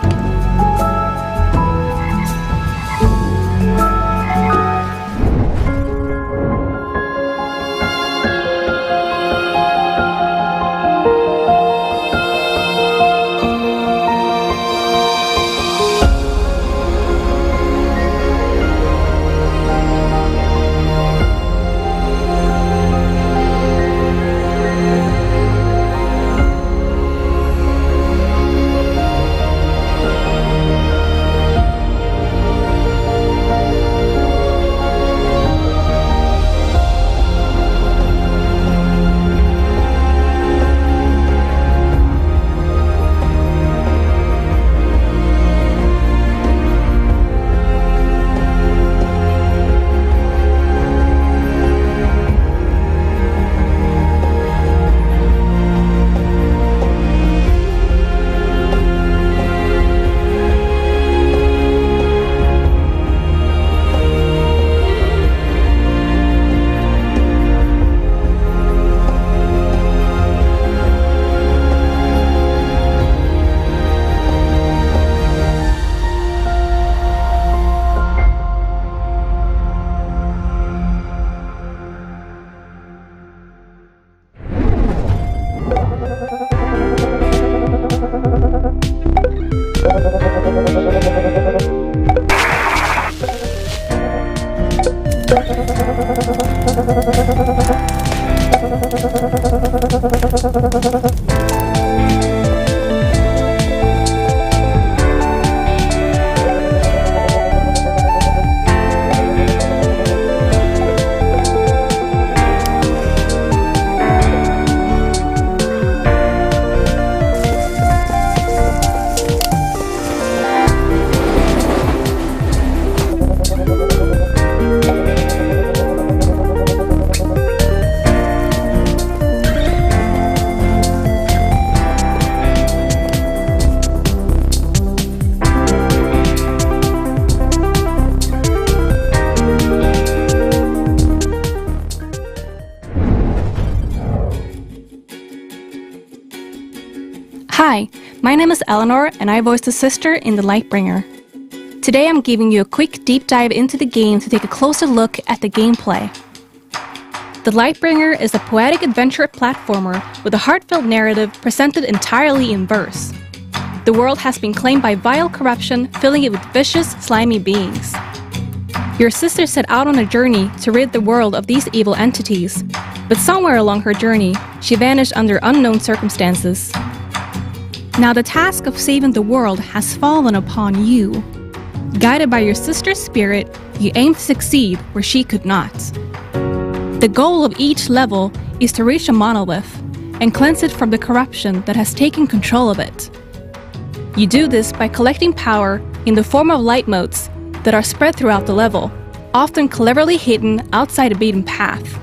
Hi, my name is Eleanor and I voice the sister in The Lightbringer. Today I'm giving you a quick deep dive into the game to take a closer look at the gameplay. The Lightbringer is a poetic adventure platformer with a heartfelt narrative presented entirely in verse. The world has been claimed by vile corruption, filling it with vicious, slimy beings. Your sister set out on a journey to rid the world of these evil entities, but somewhere along her journey, she vanished under unknown circumstances. Now the task of saving the world has fallen upon you. Guided by your sister's spirit, you aim to succeed where she could not. The goal of each level is to reach a monolith and cleanse it from the corruption that has taken control of it. You do this by collecting power in the form of light motes that are spread throughout the level, often cleverly hidden outside a beaten path.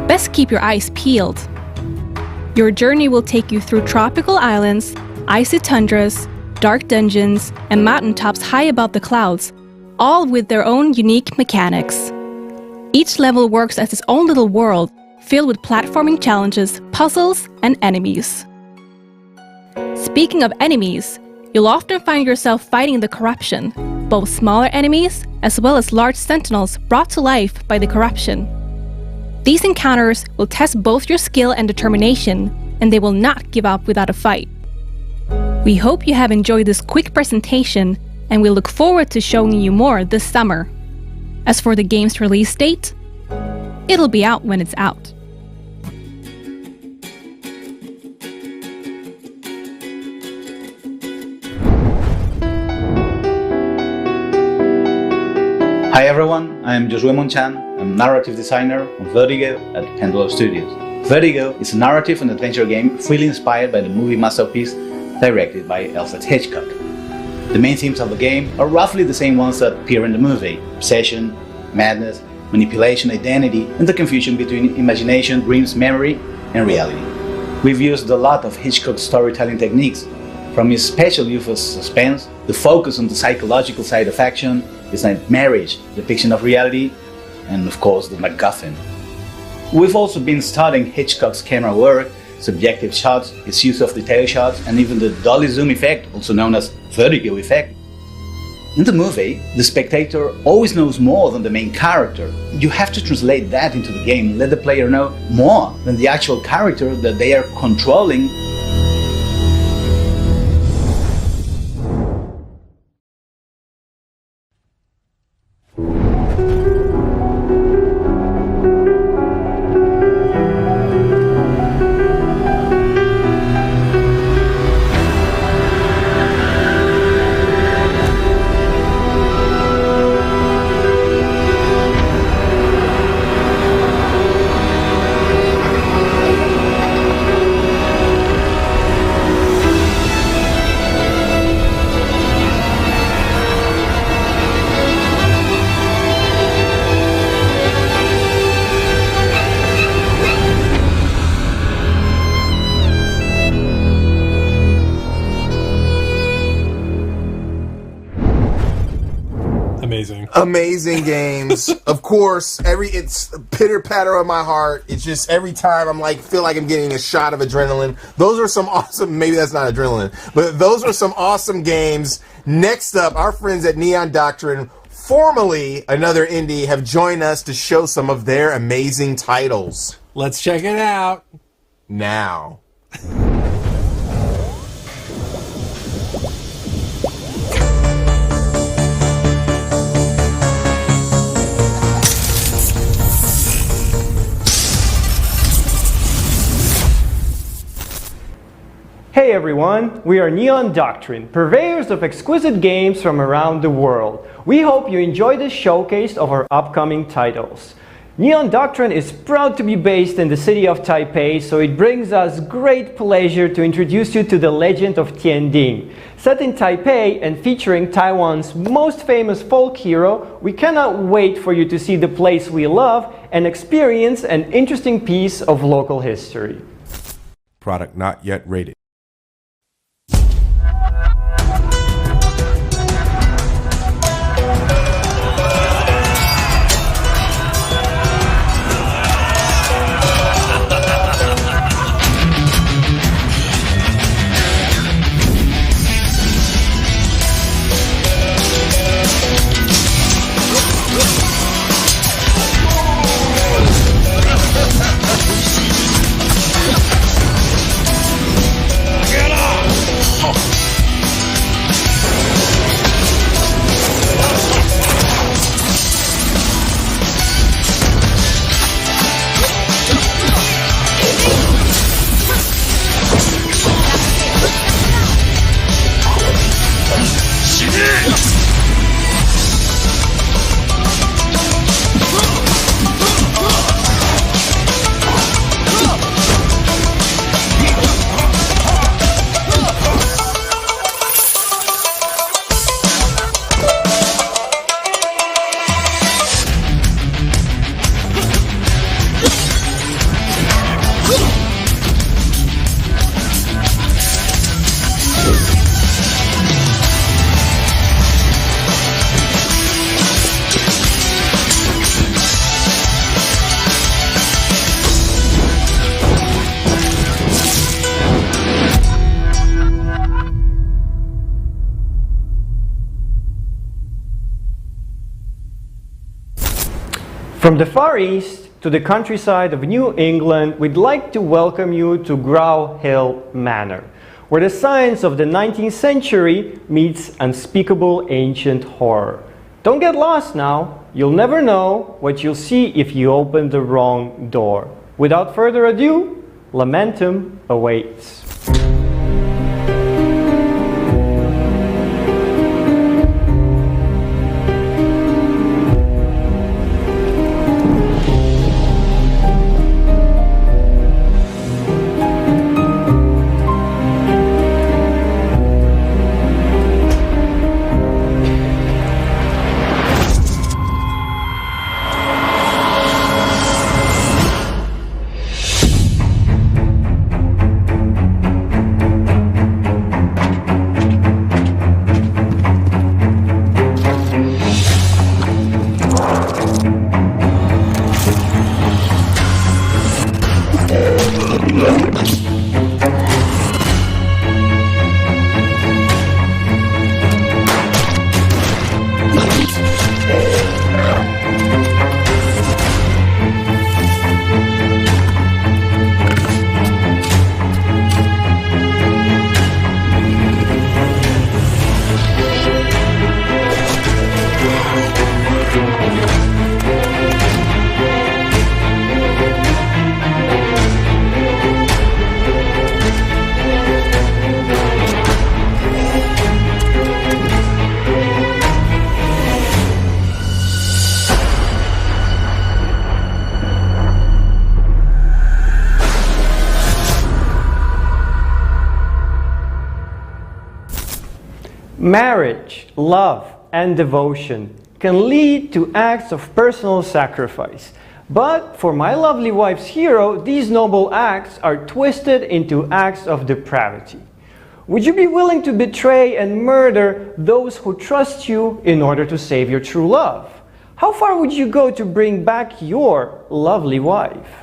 Best keep your eyes peeled. Your journey will take you through tropical islands, icy tundras, dark dungeons, and mountaintops high above the clouds, all with their own unique mechanics. Each level works as its own little world, filled with platforming challenges, puzzles, and enemies. Speaking of enemies, you'll often find yourself fighting the corruption, both smaller enemies as well as large sentinels brought to life by the corruption. These encounters will test both your skill and determination, and they will not give up without a fight. We hope you have enjoyed this quick presentation, and we look forward to showing you more this summer. As for the game's release date, it'll be out when it's out. Hi everyone, I'm Josué Monchan. I'm narrative designer on Vertigo at Pendulum Studios. Vertigo is a narrative and adventure game freely inspired by the movie masterpiece directed by Alfred Hitchcock. The main themes of the game are roughly the same ones that appear in the movie: obsession, madness, manipulation, identity, and the confusion between imagination, dreams, memory, and reality. We've used a lot of Hitchcock's storytelling techniques, from his special use of suspense, the focus on the psychological side of action, his marriage, depiction of reality, and of course the MacGuffin. We've also been studying Hitchcock's camera work, subjective shots, his use of detail shots, and even the dolly zoom effect, also known as vertigo effect. In the movie, the spectator always knows more than the main character. You have to translate that into the game and let the player know more than the actual character that they are controlling. Amazing games. Of course, it's pitter patter on my heart. It's just every time I'm feel like I'm getting a shot of adrenaline. Those are some awesome, maybe that's not adrenaline, but those are some awesome games. Next up, our friends at Neon Doctrine, formerly Another Indie, have joined us to show some of their amazing titles. Let's check it out now. Hey everyone, we are Neon Doctrine, purveyors of exquisite games from around the world. We hope you enjoy this showcase of our upcoming titles. Neon Doctrine is proud to be based in the city of Taipei, so it brings us great pleasure to introduce you to the legend of Tianding. Set in Taipei and featuring Taiwan's most famous folk hero, we cannot wait for you to see the place we love and experience an interesting piece of local history. Product not yet rated. From the Far East to the countryside of New England, we'd like to welcome you to Grow Hill Manor, where the science of the 19th century meets unspeakable ancient horror. Don't get lost now. You'll never know what you'll see if you open the wrong door. Without further ado, Lamentum awaits. Marriage, love, and devotion can lead to acts of personal sacrifice. But for my lovely wife's hero, these noble acts are twisted into acts of depravity. Would you be willing to betray and murder those who trust you in order to save your true love? How far would you go to bring back your lovely wife?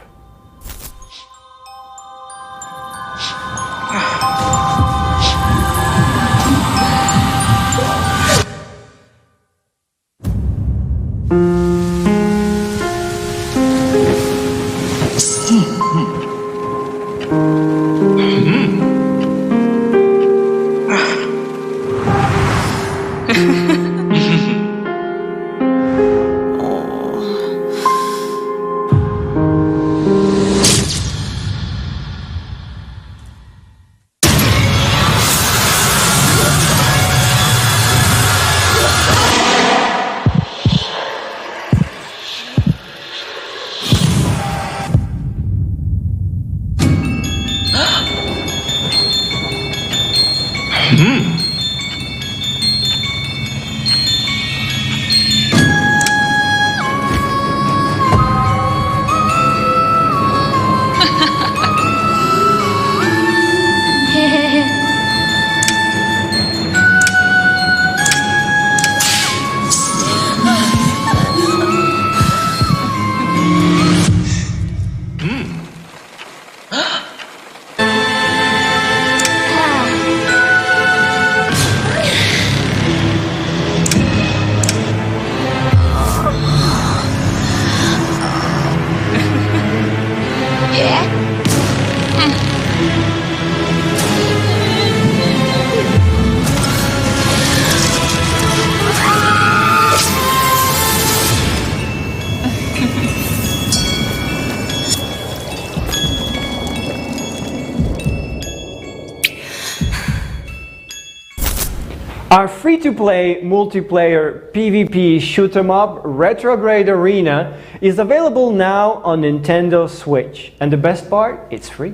Our free-to-play multiplayer PvP shoot-'em-up Retrograde Arena is available now on Nintendo Switch. And the best part, it's free.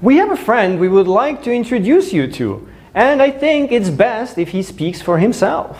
We have a friend we would like to introduce you to. And I think it's best if he speaks for himself.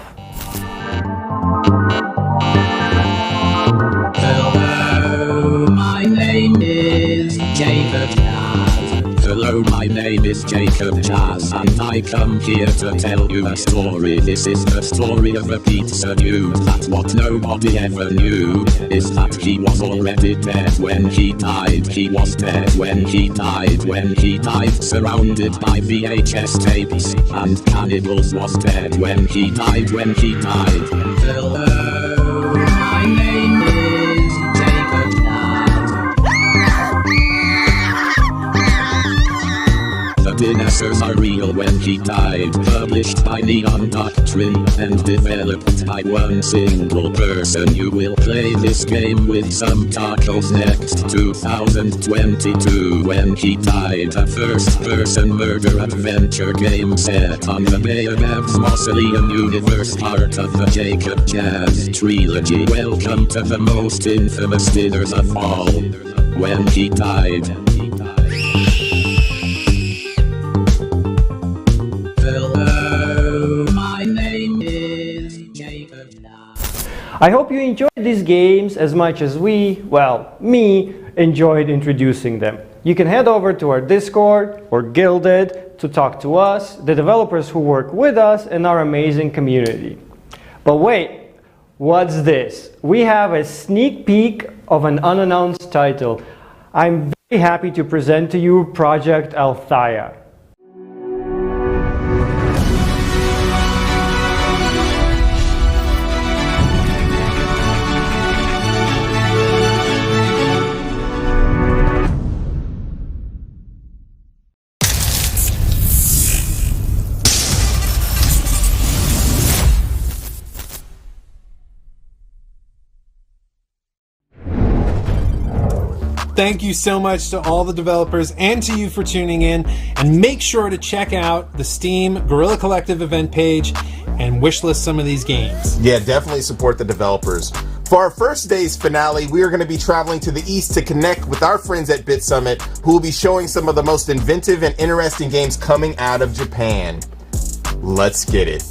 Hello, my name is David Cat. Hello, my name is Jacob Jazz, and I come here to tell you a story. This is the story of a pizza dude. That what nobody ever knew is that he was already dead when he died. He was dead when he died. When he died, surrounded by VHS tapes, and cannibals, was dead when he died. When he died. Hello, my name is Jacob Jazz. The dinosaurs are real when he died. Published by Neon Doctrine and developed by one single person. You will play this game with some tacos next 2022. When he died, a first-person murder adventure game set on the Bayonets Mausoleum universe, part of the Jacob Jazz trilogy. Welcome to the most infamous dinners of all. When he died. Hello, my name is Jacob. I hope you enjoyed these games as much as me, enjoyed introducing them. You can head over to our Discord or Guilded to talk to us, the developers who work with us, and our amazing community. But wait, what's this? We have a sneak peek of an unannounced title. I'm very happy to present to you Project Althea. Thank you so much to all the developers and to you for tuning in. And make sure to check out the Steam Guerrilla Collective event page and wishlist some of these games. Yeah, definitely support the developers. For our first day's finale, we are going to be traveling to the east to connect with our friends at Bit Summit, who will be showing some of the most inventive and interesting games coming out of Japan. Let's get it.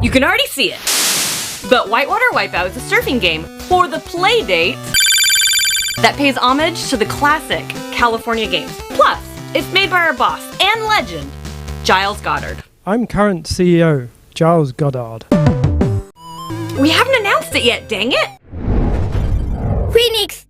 You can already see it. But Whitewater Wipeout is a surfing game for the Playdate that pays homage to the classic California games. Plus, it's made by our boss and legend, Giles Goddard. I'm current CEO, Giles Goddard. We haven't announced it yet, dang it! Phoenix!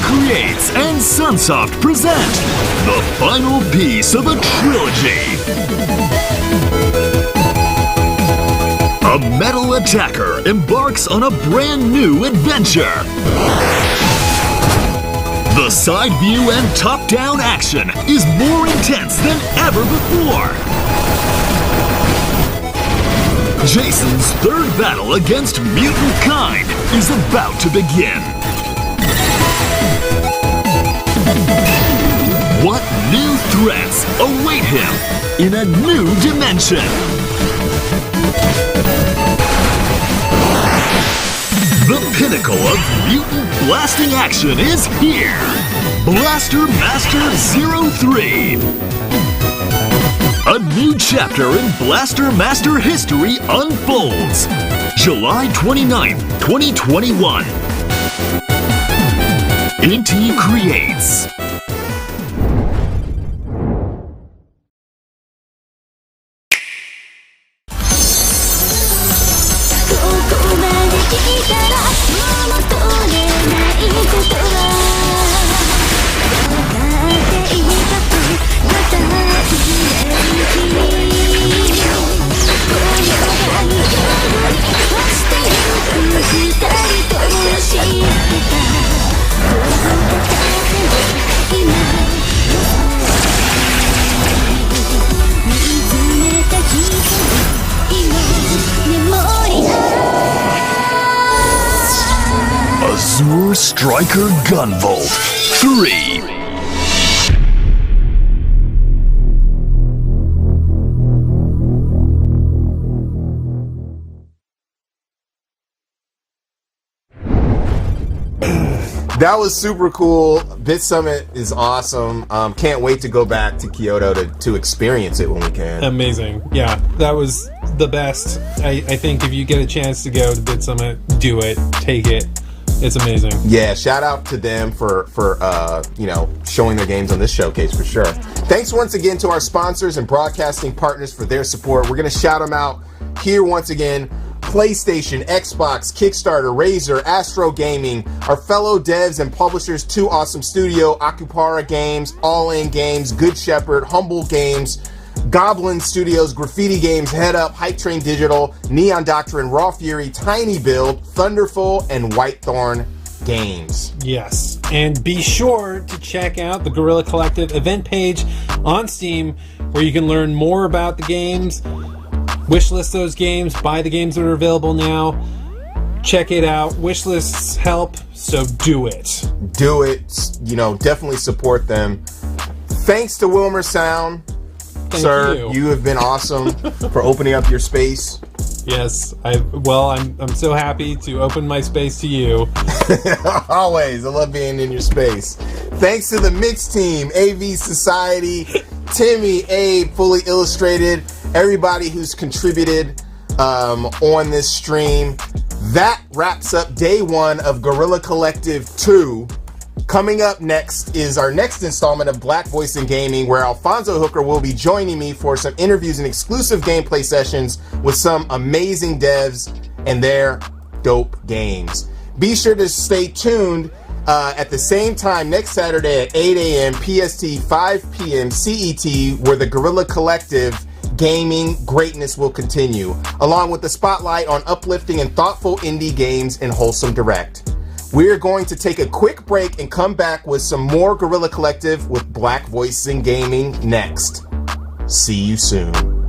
Creates and Sunsoft present the final piece of a trilogy. A metal attacker embarks on a brand new adventure. The side view and top-down action is more intense than ever before. Jason's third battle against mutant kind is about to begin. What new threats await him in a new dimension? The pinnacle of mutant blasting action is here! Blaster Master 03! A new chapter in Blaster Master history unfolds! July 29th, 2021. Inti Creates. Azure Striker Gunvolt 3. That was super cool. Bit Summit is awesome. Can't wait to go back to Kyoto to experience it when we can. Amazing. Yeah, that was the best. I think if you get a chance to go to Bit Summit, do it. Take it. It's amazing. Yeah, shout out to them for showing their games on this showcase for sure. Thanks once again to our sponsors and broadcasting partners for their support. We're going to shout them out here once again. PlayStation, Xbox, Kickstarter, Razer, Astro Gaming, our fellow devs and publishers, Two Awesome Studio, Akupara Games, All In Games, Good Shepherd, Humble Games, Goblin Studios, Graffiti Games, Head Up, Hype Train Digital, Neon Doctrine, Raw Fury, Tiny Build, Thunderful, and Whitethorn Games. Yes, and be sure to check out the Guerrilla Collective event page on Steam, where you can learn more about the games, wishlist those games, buy the games that are available now, check it out. Wishlists help, so do it. Do it. Definitely support them. Thanks to Wilmer Sound. Sir, you have been awesome for opening up your space. Yes, I'm so happy to open my space to you. Always, I love being in your space. Thanks to the Mix Team, AV Society, Timmy, Abe, Fully Illustrated, everybody who's contributed on this stream. That wraps up day one of Guerrilla Collective 2. Coming up next is our next installment of Black Voice in Gaming, where Alfonso Hooker will be joining me for some interviews and exclusive gameplay sessions with some amazing devs and their dope games. Be sure to stay tuned at the same time next Saturday at 8 a.m. PST, 5 p.m. CET, where the Guerrilla Collective gaming greatness will continue, along with the spotlight on uplifting and thoughtful indie games in Wholesome Direct. We're going to take a quick break and come back with some more Guerrilla Collective with Black Voices in Gaming next. See you soon.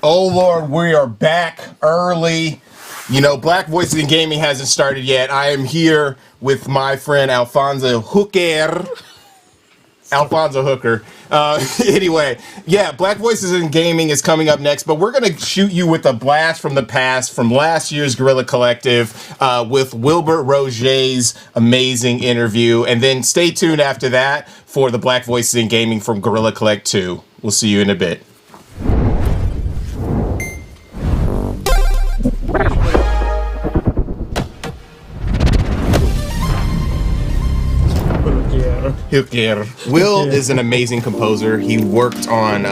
Oh Lord, we are back early. Black Voices in Gaming hasn't started yet. I am here with my friend Alfonso Hooker. Anyway, yeah, Black Voices in Gaming is coming up next, but we're going to shoot you with a blast from the past from last year's Guerrilla Collective with Wilbert Roget's amazing interview. And then stay tuned after that for the Black Voices in Gaming from Guerrilla Collect 2. We'll see you in a bit. Hooker. Will is an amazing composer. He worked on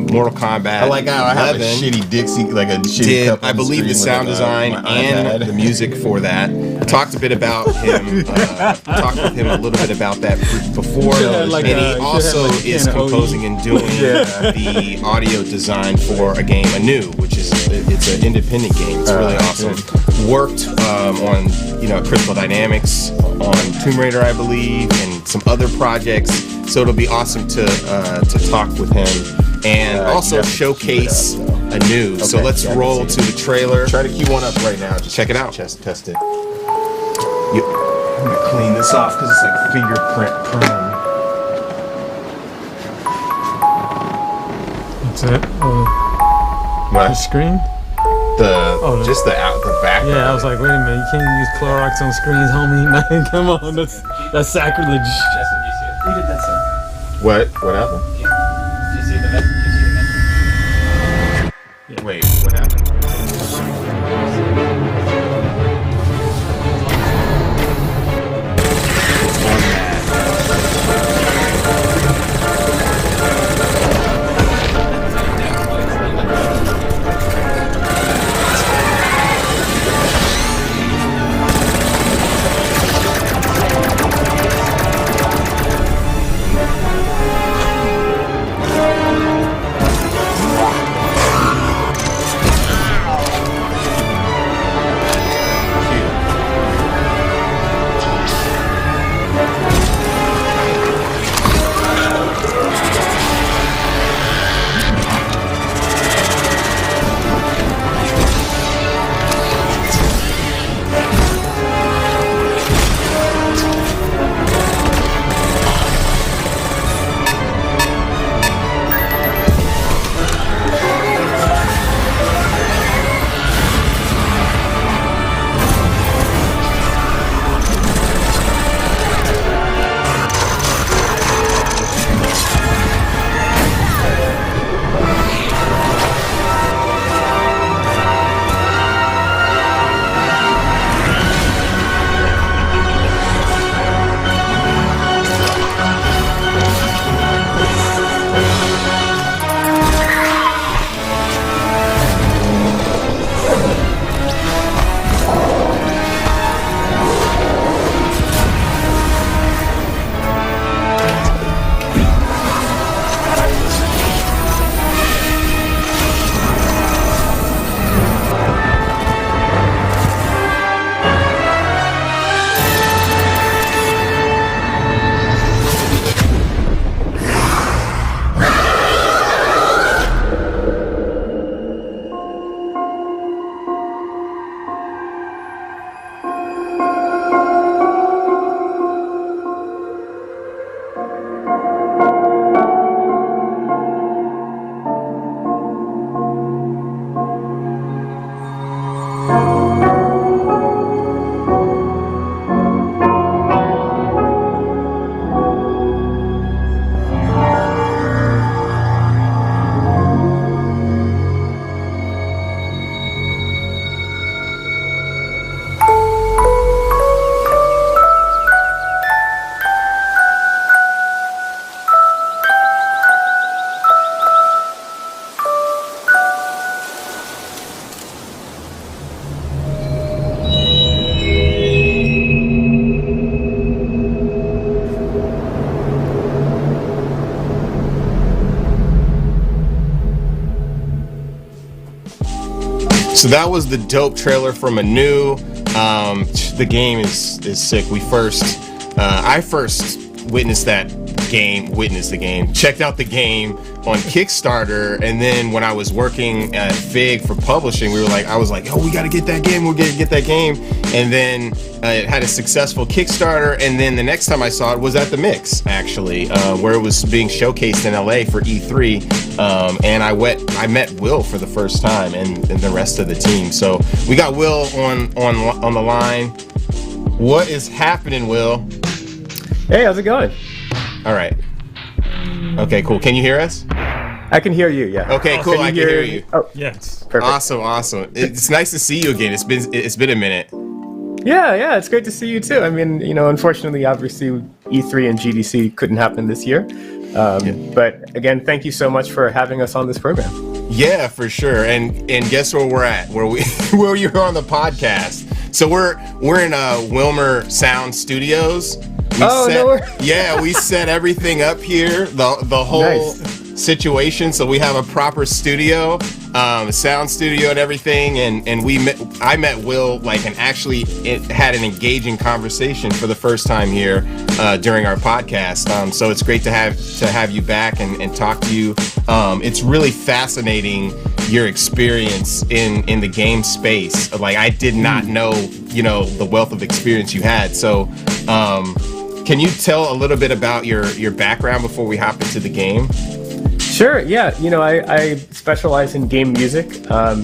Mortal Kombat. I like how I have a shitty Dixie, like a shitty cup. I believe the sound design and the music for that. Talked a bit about him. Talked with him a little bit about that before. And he also is composing and doing the audio design for a game, Anew, which is it's an independent game. It's really awesome. Worked on Crystal Dynamics, on Tomb Raider, I believe, and some other projects. So it'll be awesome to talk with him and also showcase Anew. Okay, so let's roll to the trailer. Try to cue one up right now. Just check it out. Just test it. I'm gonna clean this off because it's like fingerprint prone. That's it. What? The screen? Just the back. Yeah, I was like, wait a minute, you can't use Clorox on screens, homie. Man, come on, that's sacrilege. Justin, do you see it? We did that song. What happened? Do you see the message? Wait, what happened? So that was the dope trailer from Anu. The game is sick. I first witnessed the game, checked out the game on Kickstarter, and then when I was working at Fig for publishing, I was like, oh, we gotta get that game, and then it had a successful Kickstarter, and then the next time I saw it was at the Mix, actually, where it was being showcased in LA for E3, and I met Will for the first time, and the rest of the team. So we got Will on the line. What is happening, Will? Hey, how's it going? All right. Okay, cool. Can you hear us? I can hear you, yeah. Okay, cool. I can hear you. Oh, yes. Perfect. Awesome. It's nice to see you again. It's been a minute. Yeah, it's great to see you too. I mean, unfortunately, obviously, E3 and GDC couldn't happen this year. But again, thank you so much for having us on this program. Yeah, for sure. And guess where we're at? Where you're on the podcast. So we're in Wilmer Sound Studios. We set everything up here, the whole situation. So we have a proper studio, sound studio and everything. And I met Will and actually had an engaging conversation for the first time here during our podcast. So it's great to have you back and talk to you. It's really fascinating your experience in the game space. I did not know, the wealth of experience you had. So, can you tell a little bit about your background before we hop into the game? Sure, yeah. I specialize in game music.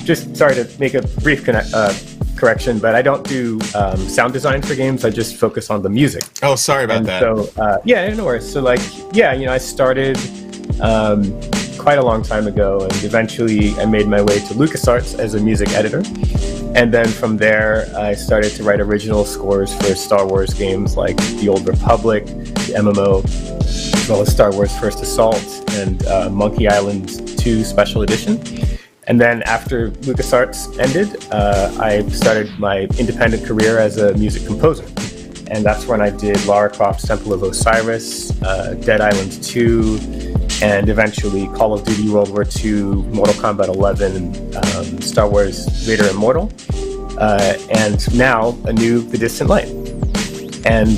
Just sorry to make a brief correction, but I don't do sound design for games. I just focus on the music. Oh, sorry about that. So, no worries. So, I started quite a long time ago, and eventually I made my way to LucasArts as a music editor. And then from there, I started to write original scores for Star Wars games like The Old Republic, the MMO, as well as Star Wars First Assault and Monkey Island 2 Special Edition. And then after LucasArts ended, I started my independent career as a music composer. And that's when I did Lara Croft's Temple of Osiris, Dead Island 2, and eventually Call of Duty World War II, Mortal Kombat 11, Star Wars Vader Immortal, and now Anu The Distant Light. And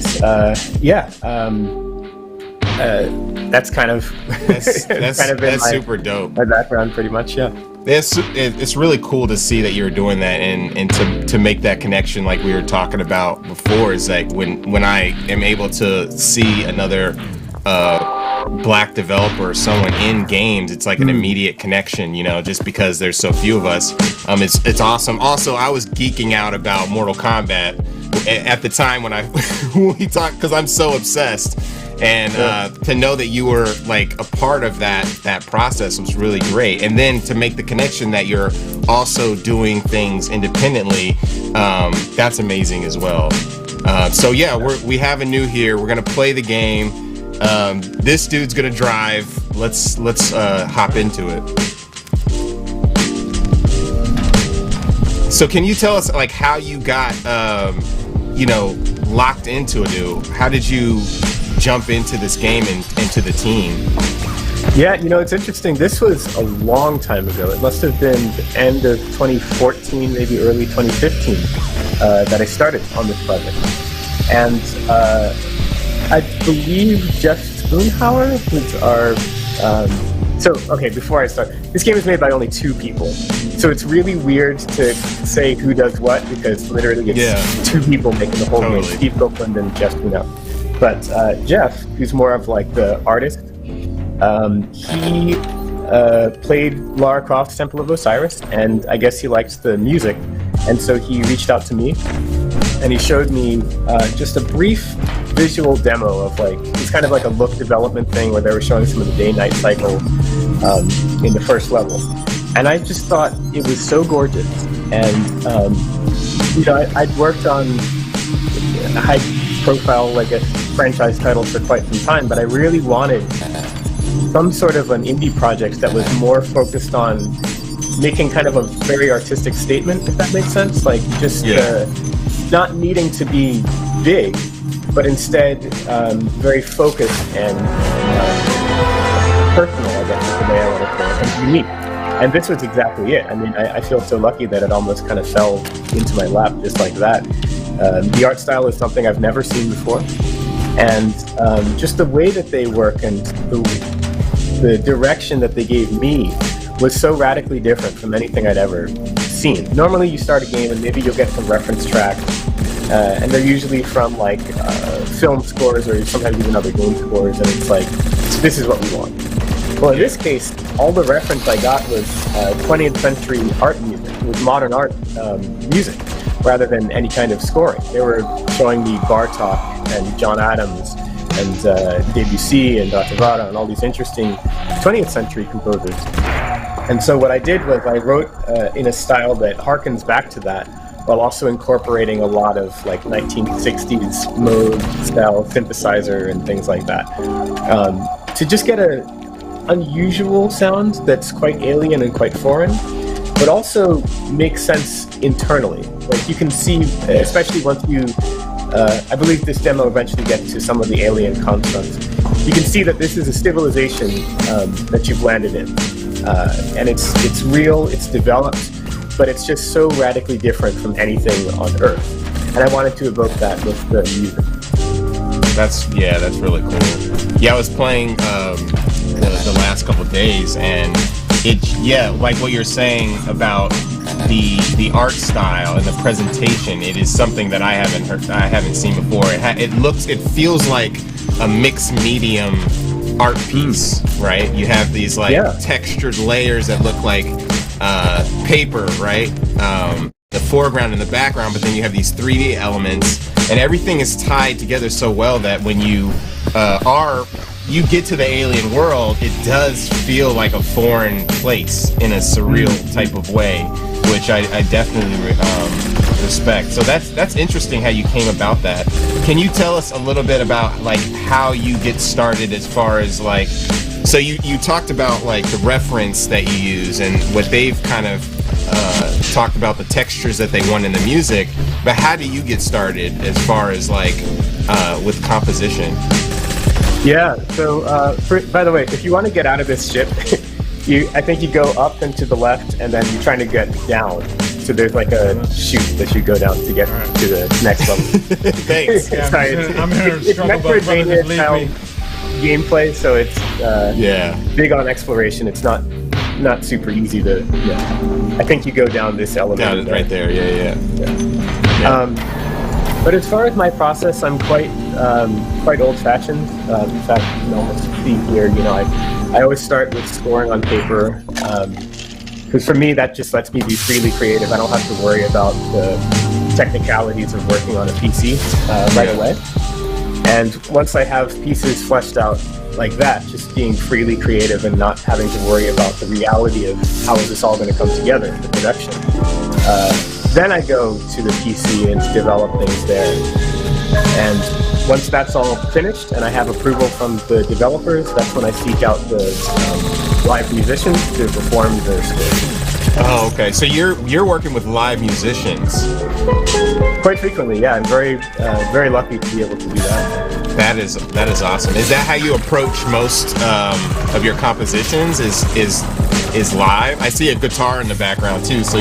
that's kind of that's super dope. My background, pretty much, yeah. It's really cool to see that you're doing that and to make that connection like we were talking about before. Is like when I am able to see another black developer or someone in games, it's like an immediate connection, just because there's so few of us. It's awesome. Also, I was geeking out about Mortal Kombat at the time when we talked, because I'm so obsessed. And to know that you were a part of that process was really great. And then to make the connection that you're also doing things independently, that's amazing as well. So yeah, we have Anu here. We're gonna play the game. This dude's gonna drive. Let's hop into it. So can you tell us how you got locked into Anu? How did you jump into this game and into the team? Yeah, it's interesting. This was a long time ago. It must have been the end of 2014, maybe early 2015, that I started on this project. And I believe Jeff Spoonhauer, who's our... before I start, this game is made by only 2 people. So it's really weird to say who does what, because literally it's 2 people making the whole game, Steve Copeland and Jeff Spoonhauer. But Jeff, who's more of the artist, he played Lara Croft's Temple of Osiris, and I guess he liked the music, and so he reached out to me, and he showed me just a brief visual demo of it's kind of a look development thing where they were showing some of the day-night cycle in the first level, and I just thought it was so gorgeous, and I'd worked on high-profile franchise titles for quite some time, but I really wanted some sort of an indie project that was more focused on making kind of a very artistic statement, if that makes sense. Not needing to be big, but instead very focused and personal, I guess is the way I want to put it, and unique. And this was exactly it. I mean, I feel so lucky that it almost kind of fell into my lap just like that. The art style is something I've never seen before. And just the way that they work and the direction that they gave me was so radically different from anything I'd ever seen. Normally you start a game and maybe you'll get some reference tracks, and they're usually from like film scores or sometimes even other game scores, and it's like, this is what we want. Well, in this case, all the reference I got was 20th century art music. It was modern art music rather than any kind of scoring. They were showing me Bartok and John Adams and Debussy and Datavara and all these interesting 20th century composers. And so what I did was I wrote in a style that harkens back to that, while also incorporating a lot of like 1960s mode style synthesizer and things like that, to just get a unusual sound that's quite alien and quite foreign, but also makes sense internally. Like you can see, especially once you, I believe this demo eventually gets to some of the alien constructs, you can see that this is a civilization that you've landed in. And it's real, it's developed, but it's just so radically different from anything on Earth. And I wanted to evoke that with the music. That's really cool. Yeah, I was playing the last couple of days, and like what you're saying about the art style and the presentation, it is something that I haven't seen before. It feels like a mixed medium art piece, right? You have these textured layers that look like paper, right? The foreground and the background, but then you have these 3D elements, and everything is tied together so well that when you you get to the alien world, it does feel like a foreign place in a surreal type of way, which I definitely respect. So that's interesting how you came about that. Can you tell us a little bit about like how you get started as far as like, so you talked about like the reference that you use and what they've kind of talked about the textures that they want in the music, but how do you get started as far as like with composition? Yeah, so by the way, if you want to get out of this ship, I think you go up and to the left, and then you're trying to get down. So there's like a chute that you go down to get to the next level. Thanks. I'm here to it's struggle, but brothers, believe me. Gameplay, so it's big on exploration. It's not super easy to. I think you go down this elevator. Down right there. Yeah. But as far as my process, I'm quite old-fashioned. In fact, you can almost see here. I always start with scoring on paper, because for me that just lets me be freely creative. I don't have to worry about the technicalities of working on a PC right away. And once I have pieces fleshed out like that, just being freely creative and not having to worry about the reality of how is this all going to come together, the production. Then I go to the PC and develop things there. And once that's all finished and I have approval from the developers, that's when I seek out the live musicians to perform their scores. Oh, okay. So you're working with live musicians? Quite frequently, yeah. I'm very lucky to be able to do that. That is awesome. Is that how you approach most of your compositions? Is live? I see a guitar in the background too. So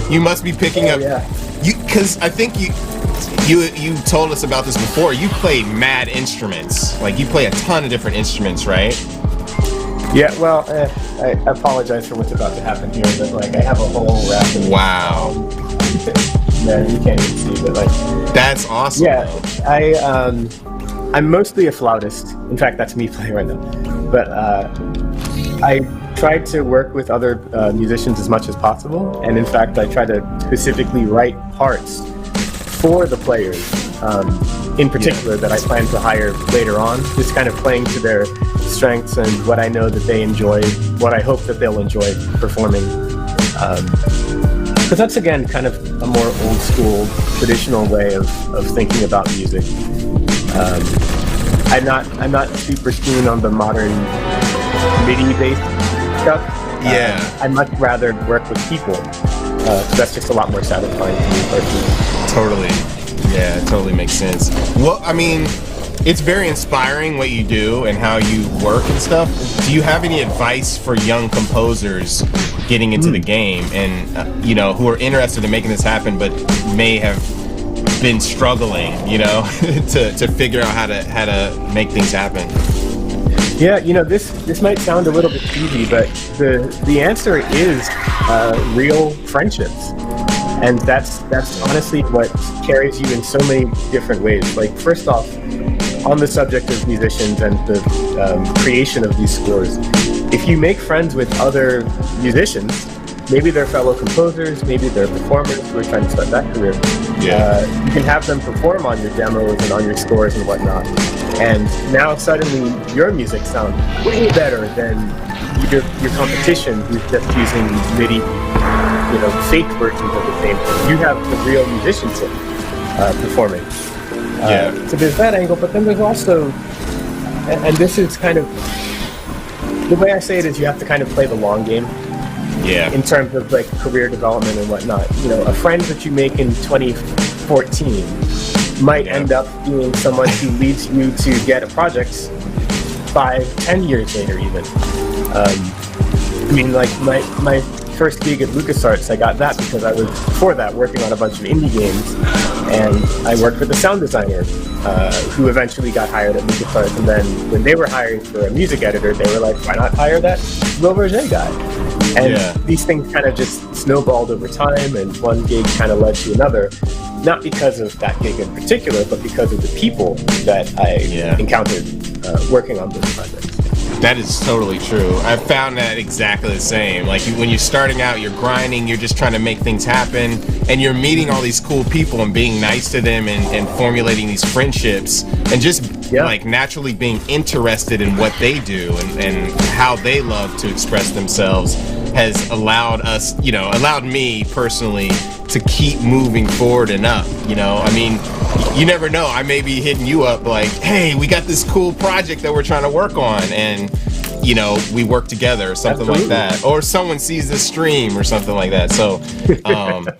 you must be picking up. Yeah. Because I think you told us about this before. You play mad instruments. Like you play a ton of different instruments, right? Yeah, well, I apologize for what's about to happen here, but like I have a whole rack of wow. Yeah, you can't even see, but like that's awesome. Yeah, I'm mostly a flautist. In fact, that's me playing right now. But I tried to work with other musicians as much as possible, and in fact, I try to specifically write parts for the players, in particular, that I plan to hire later on, just kind of playing to their strengths and what I know that they enjoy, what I hope that they'll enjoy performing. Because that's, again, kind of a more old school, traditional way of thinking about music. I'm not super keen on the modern MIDI-based stuff. I'd much rather work with people. So that's just a lot more satisfying to me personally. Totally. Yeah, it totally makes sense. Well, I mean, it's very inspiring what you do and how you work and stuff. Do you have any advice for young composers getting into the game and who are interested in making this happen but may have been struggling, to figure out how to make things happen? Yeah, this might sound a little bit cheesy, but the answer is real friendships. And that's honestly what carries you in so many different ways. Like, first off, on the subject of musicians and the creation of these scores, if you make friends with other musicians, maybe they're fellow composers, maybe they're performers who are trying to start that career, you can have them perform on your demos and on your scores and whatnot. And now suddenly your music sounds way better than your competition who's just using MIDI, fake versions of the same thing. You have the real musicians performing. So there's that angle, but then there's also, and this is kind of, the way I say it is you have to kind of play the long game. Yeah. In terms of like career development and whatnot. A friend that you make in 2014 might end up being someone who leads you to get a project 5-10 years later even. Like my first gig at LucasArts, I got that because I was, before that, working on a bunch of indie games, and I worked with a sound designer who eventually got hired at LucasArts, and then when they were hiring for a music editor, they were like, why not hire that Will Verget guy? And these things kind of just snowballed over time, and one gig kind of led to another, not because of that gig in particular, but because of the people that I encountered working on those projects. That is totally true. I've found that exactly the same. Like, when you're starting out, you're grinding, you're just trying to make things happen, and you're meeting all these cool people and being nice to them and formulating these friendships and just like naturally being interested in what they do and how they love to express themselves has allowed us, allowed me personally to keep moving forward and up. You never know. I may be hitting you up like, hey, we got this cool project that we're trying to work on, and we work together or something like that. Or someone sees the stream or something like that. So, but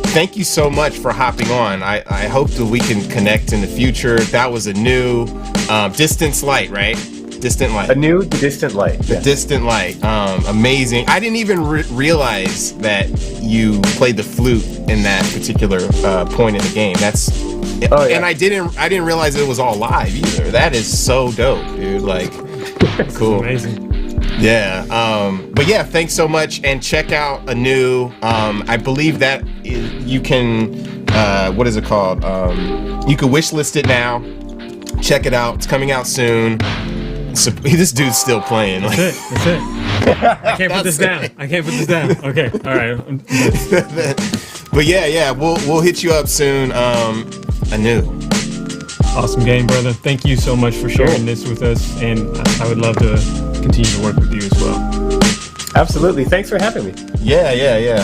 thank you so much for hopping on. I hope that we can connect in the future. That was a new Distance Light, right? Distant Light. A new Distant Light. The Distant Light. Amazing. I didn't even realize that you played the flute in that particular point in the game. And I didn't realize it was all live either. That is so dope, dude. Like, cool. Amazing. Yeah. But yeah, thanks so much. And check out Anu. I believe that you can, what is it called? You can wishlist it now. Check it out. It's coming out soon. So, this dude's still playing. That's it. I can't put this down. Okay, all right. But yeah, we'll hit you up soon. Anu. Awesome game, brother. Thank you so much for sharing this with us, and I would love to continue to work with you as well. Absolutely. Thanks for having me. Yeah.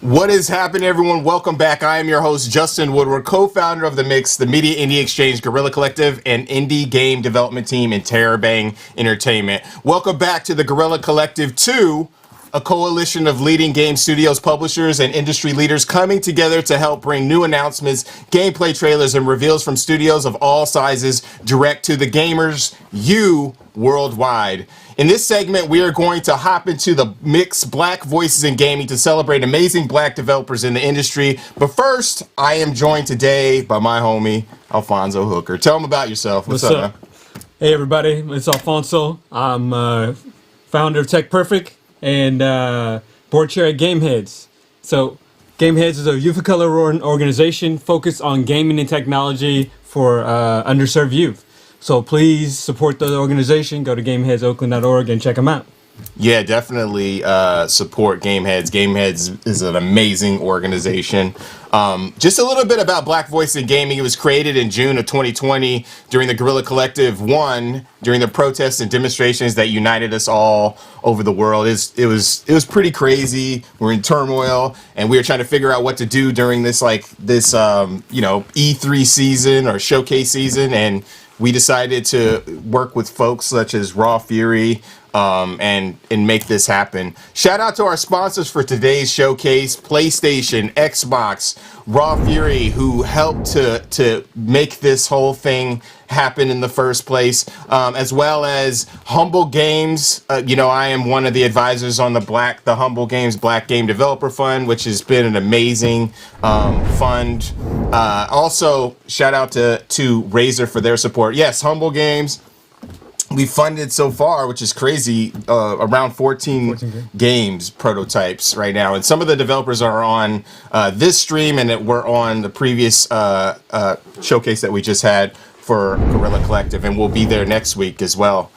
What is happening, everyone? Welcome back. I am your host, Justin Woodward, co-founder of The Mix, the media indie exchange, Guerrilla Collective, and indie game development team in Terabang Entertainment. Welcome back to the Guerrilla Collective 2, a coalition of leading game studios, publishers, and industry leaders coming together to help bring new announcements, gameplay trailers, and reveals from studios of all sizes direct to the gamers, you, worldwide. In this segment, we are going to hop into the Mix Black Voices in Gaming to celebrate amazing black developers in the industry. But first, I am joined today by my homie, Alfonso Hooker. Tell them about yourself. What's up, man? Hey, everybody. It's Alfonso. I'm founder of Tech Perfect and board chair at Gameheads. So, Gameheads is a youth of color organization focused on gaming and technology for underserved youth. So please support the organization. Go to GameheadsOakland.org and check them out. Yeah, definitely support Gameheads. Gameheads is an amazing organization. Just a little bit about Black Voice in Gaming. It was created in June of 2020 during the Guerrilla Collective 1, during the protests and demonstrations that united us all over the world. It was pretty crazy. We're in turmoil, and we were trying to figure out what to do during this E3 season or showcase season, and we decided to work with folks such as Raw Fury and make this happen. Shout out to our sponsors for today's showcase: PlayStation, Xbox, Raw Fury, who helped to make this whole thing happen in the first place, as well as Humble Games. I am one of the advisors on the Humble Games Black Game Developer Fund, which has been an amazing fund. Also, shout out to Razer for their support. Yes, Humble Games. We funded so far, which is crazy, around 14 games prototypes right now. And some of the developers are on this stream, and that were on the previous showcase that we just had for Guerrilla Collective, and we'll be there next week as well.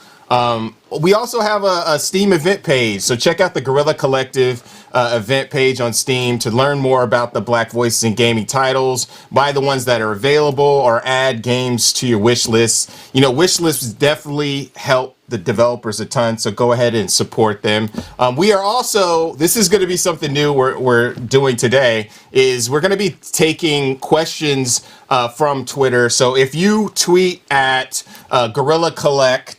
We also have a Steam event page, so check out the Guerrilla Collective event page on Steam to learn more about the Black Voices in Gaming titles, buy the ones that are available, or add games to your wish list. Wish lists definitely help the developers a ton, so go ahead and support them. We are also, this is going to be something new we're doing today, is we're going to be taking questions from Twitter. So if you tweet at Guerrilla Collect,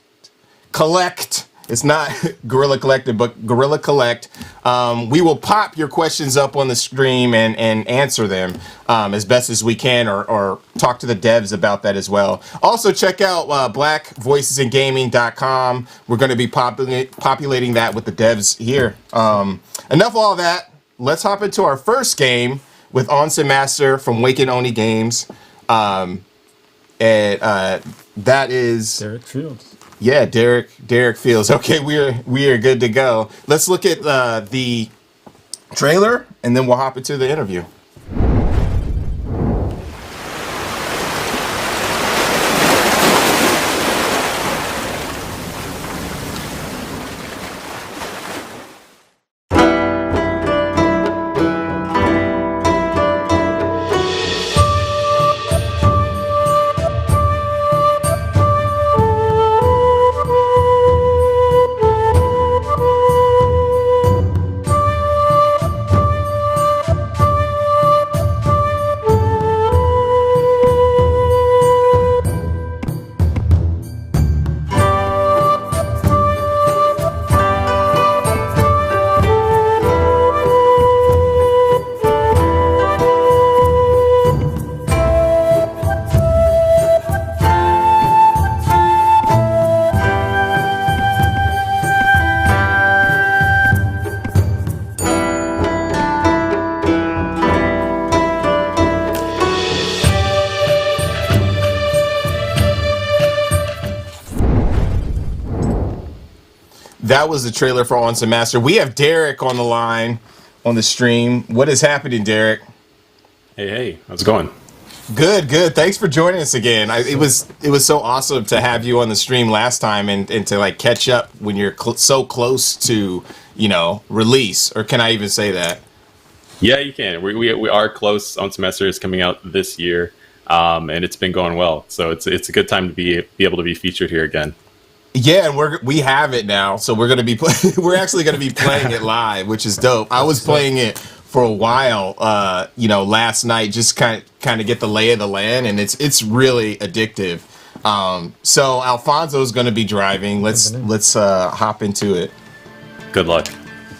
it's not Guerrilla Collective, but Guerrilla Collect, we will pop your questions up on the stream and answer them as best as we can, or talk to the devs about that as well. Also, check out blackvoicesingaming.com. We're going to be populating that with the devs here. Enough of all that. Let's hop into our first game with Onsen Master from Waken Oni Games. And that is Derek Fields. Yeah, Derek Fields. Okay, we are good to go. Let's look at the trailer, and then we'll hop into the interview. That was the trailer for Onsen Master. We have Derek on the line on the stream. What is happening, Derek? Hey, how's it going? Good. Thanks for joining us again. It was so awesome to have you on the stream last time and to catch up when you're so close to release. Or can I even say that? Yeah, you can. We are close. Onsen Master is coming out this year, and it's been going well. So it's a good time to be able to be featured here again. Yeah, and we have it now, so we're actually gonna be playing it live, which is dope. I was playing it for a while, last night, just kind of get the lay of the land, and it's really addictive. So Alfonso's going to be driving. Let's hop into it. Good luck.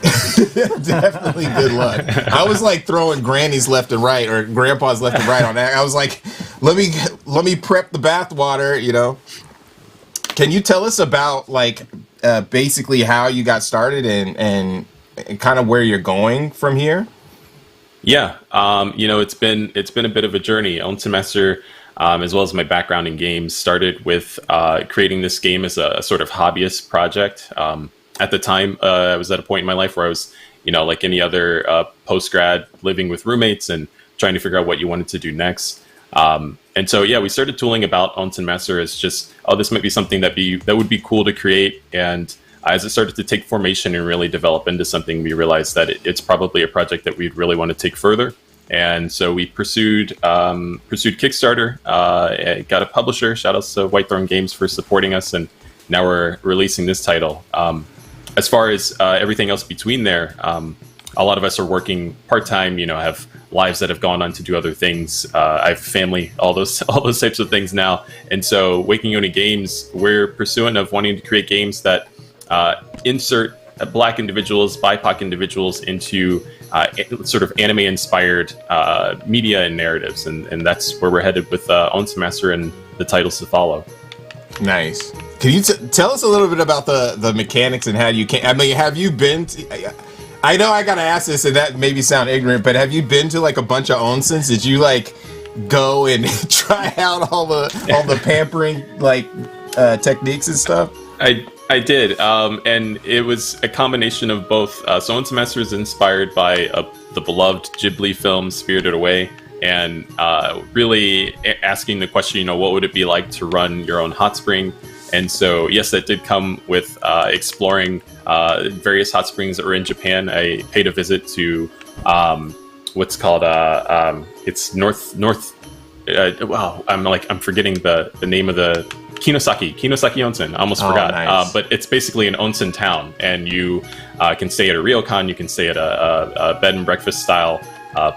Definitely good luck. I was like throwing grannies left and right, or grandpas left and right on that. I was like, let me prep the bathwater, Can you tell us about basically how you got started and kind of where you're going from here? Yeah, it's been a bit of a journey. Own semester, as well as my background in games, started with creating this game as a sort of hobbyist project. At the time, I was at a point in my life where I was, like any other post-grad, living with roommates and trying to figure out what you wanted to do next. And so, we started tooling about Own semester as just, this might be something that would be cool to create. And as it started to take formation and really develop into something, we realized that it's probably a project that we'd really want to take further. And so we pursued Kickstarter, got a publisher. Shout outs to Whitethorn Games for supporting us, and now we're releasing this title. As far as everything else between there, a lot of us are working part-time, have lives that have gone on to do other things. I have family, all those types of things now. And so Waking Yoni Games, we're pursuant of wanting to create games that insert Black individuals, BIPOC individuals into sort of anime-inspired media and narratives. And that's where we're headed with Own semester and the titles to follow. Nice. Can you tell us a little bit about the mechanics and how you can? I mean, have you been? I know I gotta ask this, and that maybe sound ignorant, but have you been to a bunch of onsens? Did you go and try out all the pampering techniques and stuff? I did, and it was a combination of both. So Own semester is inspired by the beloved Ghibli film Spirited Away. And really asking the question, what would it be like to run your own hot spring? And so, yes, that did come with exploring various hot springs that were in Japan. I paid a visit to what's called it's north. Wow, I'm forgetting the name of the Kinosaki Onsen. I almost forgot. Nice. But it's basically an onsen town, and you can stay at a ryokan, you can stay at a bed and breakfast style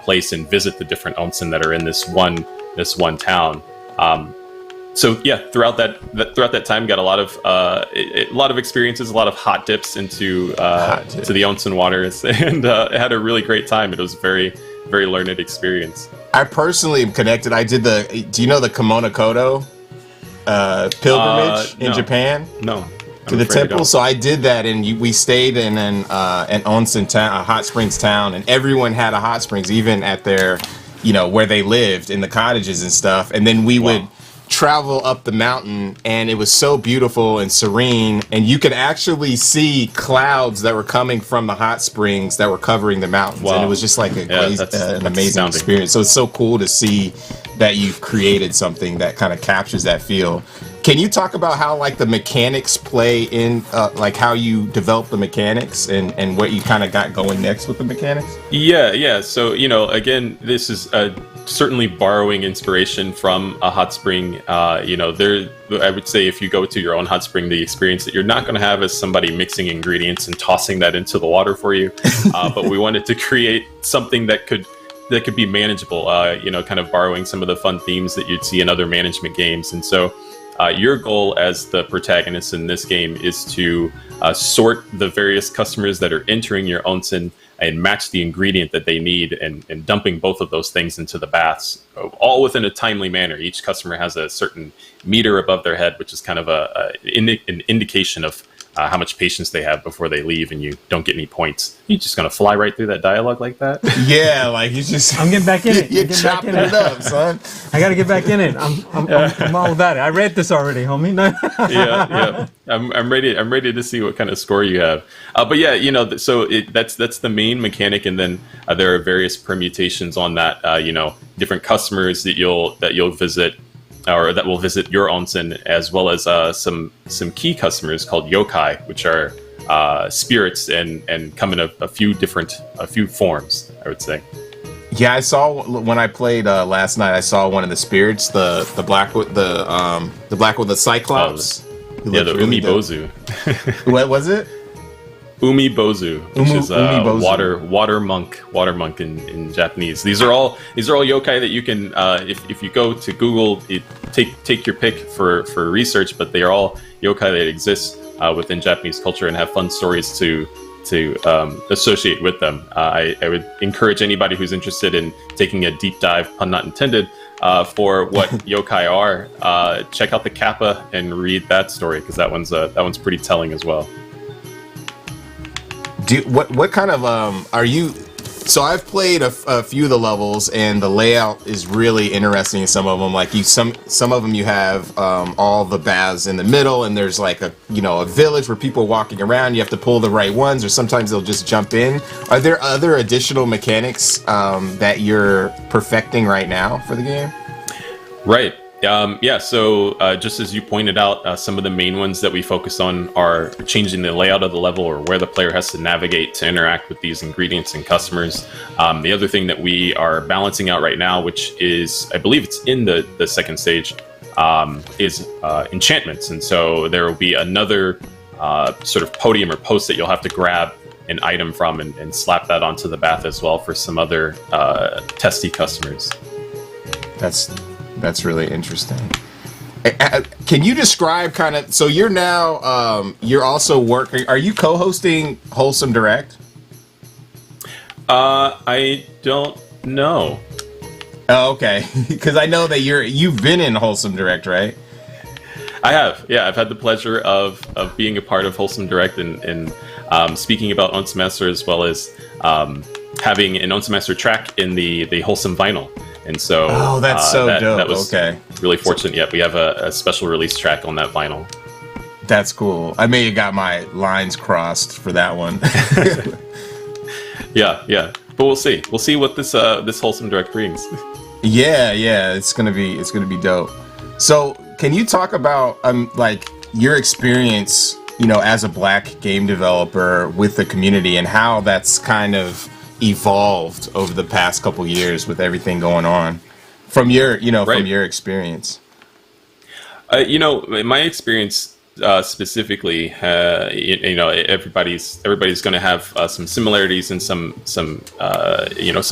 place and visit the different onsen that are in this one town. So yeah, throughout that time, got a lot of experiences, a lot of hot dips into to the onsen waters, and had a really great time. It was a very, very learned experience. I personally am connected. I did do you know the Kimono Kodo pilgrimage in Japan? No. To the temple, so I did that, and we stayed in an onsen town, a hot springs town, and everyone had a hot springs, even at their, where they lived in the cottages and stuff. And then we would travel up the mountain, and it was so beautiful and serene, and you could actually see clouds that were coming from the hot springs that were covering the mountains, and it was just like an amazing experience. So it's so cool to see that you've created something that kind of captures that feel. Can you talk about how the mechanics play in, how you develop the mechanics and what you kind of got going next with the mechanics? Yeah. So, again, this is certainly borrowing inspiration from a hot spring. I would say if you go to your own hot spring, the experience that you're not going to have is somebody mixing ingredients and tossing that into the water for you. But we wanted to create something that could be manageable, kind of borrowing some of the fun themes that you'd see in other management games. And so your goal as the protagonist in this game is to sort the various customers that are entering your onsen and match the ingredient that they need, and dumping both of those things into the baths, all within a timely manner. Each customer has a certain meter above their head, which is kind of an indication of how much patience they have before they leave, and you don't get any points. You're just gonna fly right through that dialogue like that? Yeah, you just... I'm getting back in it. You're chopping it up, son. I gotta get back in it. I'm all about it. I read this already, homie. No. Yeah. I'm ready to see what kind of score you have. But yeah, so that's the main mechanic, and then there are various permutations on that. Different customers that you'll visit, or that will visit your onsen, as well as some key customers called yokai, which are spirits and come in a few forms, I would say. Yeah, I saw when I played last night. I saw one of the spirits, the black with the Cyclops. The Umibozu. What was it? Umibozu, which is Umibozu. water monk in Japanese. These are all yokai that you can if you go to Google, take your pick for research, but they are all yokai that exist within Japanese culture and have fun stories to associate with them. I would encourage anybody who's interested in taking a deep dive, pun not intended, for what yokai are. Check out the Kappa and read that story, because that one's pretty telling as well. What kind of are you? So I've played a few of the levels, and the layout is really interesting in some of them. Like some of them you have all the baths in the middle, and there's like a village where people are walking around. You have to pull the right ones, or sometimes they'll just jump in. Are there other additional mechanics that you're perfecting right now for the game? Right. So just as you pointed out, some of the main ones that we focus on are changing the layout of the level, or where the player has to navigate to interact with these ingredients and customers. The other thing that we are balancing out right now, which is, I believe it's in the second stage, is enchantments. And so there will be another sort of podium or post that you'll have to grab an item from and slap that onto the bath as well for some other testy customers. That's really interesting. Can you describe kind of, so you're now, you're also working, are you co-hosting Wholesome Direct? I don't know. Oh, okay. Because I know that you've been in Wholesome Direct, right? I have, yeah. I've had the pleasure of being a part of Wholesome Direct and speaking about Onsemester, as well as having an Onsemester track in the Wholesome vinyl. And so, that's so dope. That was really fortunate. Yeah, we have a special release track on that vinyl. That's cool. I may have got my lines crossed for that one. Yeah. But we'll see. We'll see what this Wholesome Direct brings. Yeah. It's gonna be dope. So, can you talk about like your experience, as a Black game developer with the community, and how that's kind of evolved over the past couple years with everything going on from your from your experience? My experience specifically, everybody's going to have some similarities and some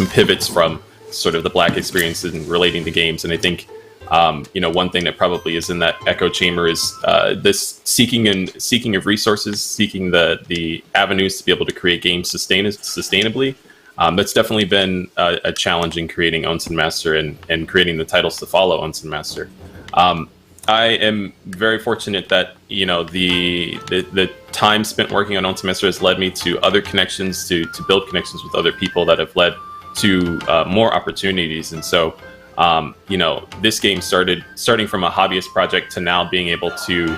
pivots from sort of the Black experience in relating to games. And I think one thing that probably is in that echo chamber is this seeking of resources, seeking the avenues to be able to create games sustainably. That's definitely been a challenge in creating Onsenmaster and creating the titles to follow Onsenmaster. I am very fortunate that the time spent working on Onsenmaster has led me to other connections, to build connections with other people that have led to more opportunities. And so this game starting from a hobbyist project to now being able to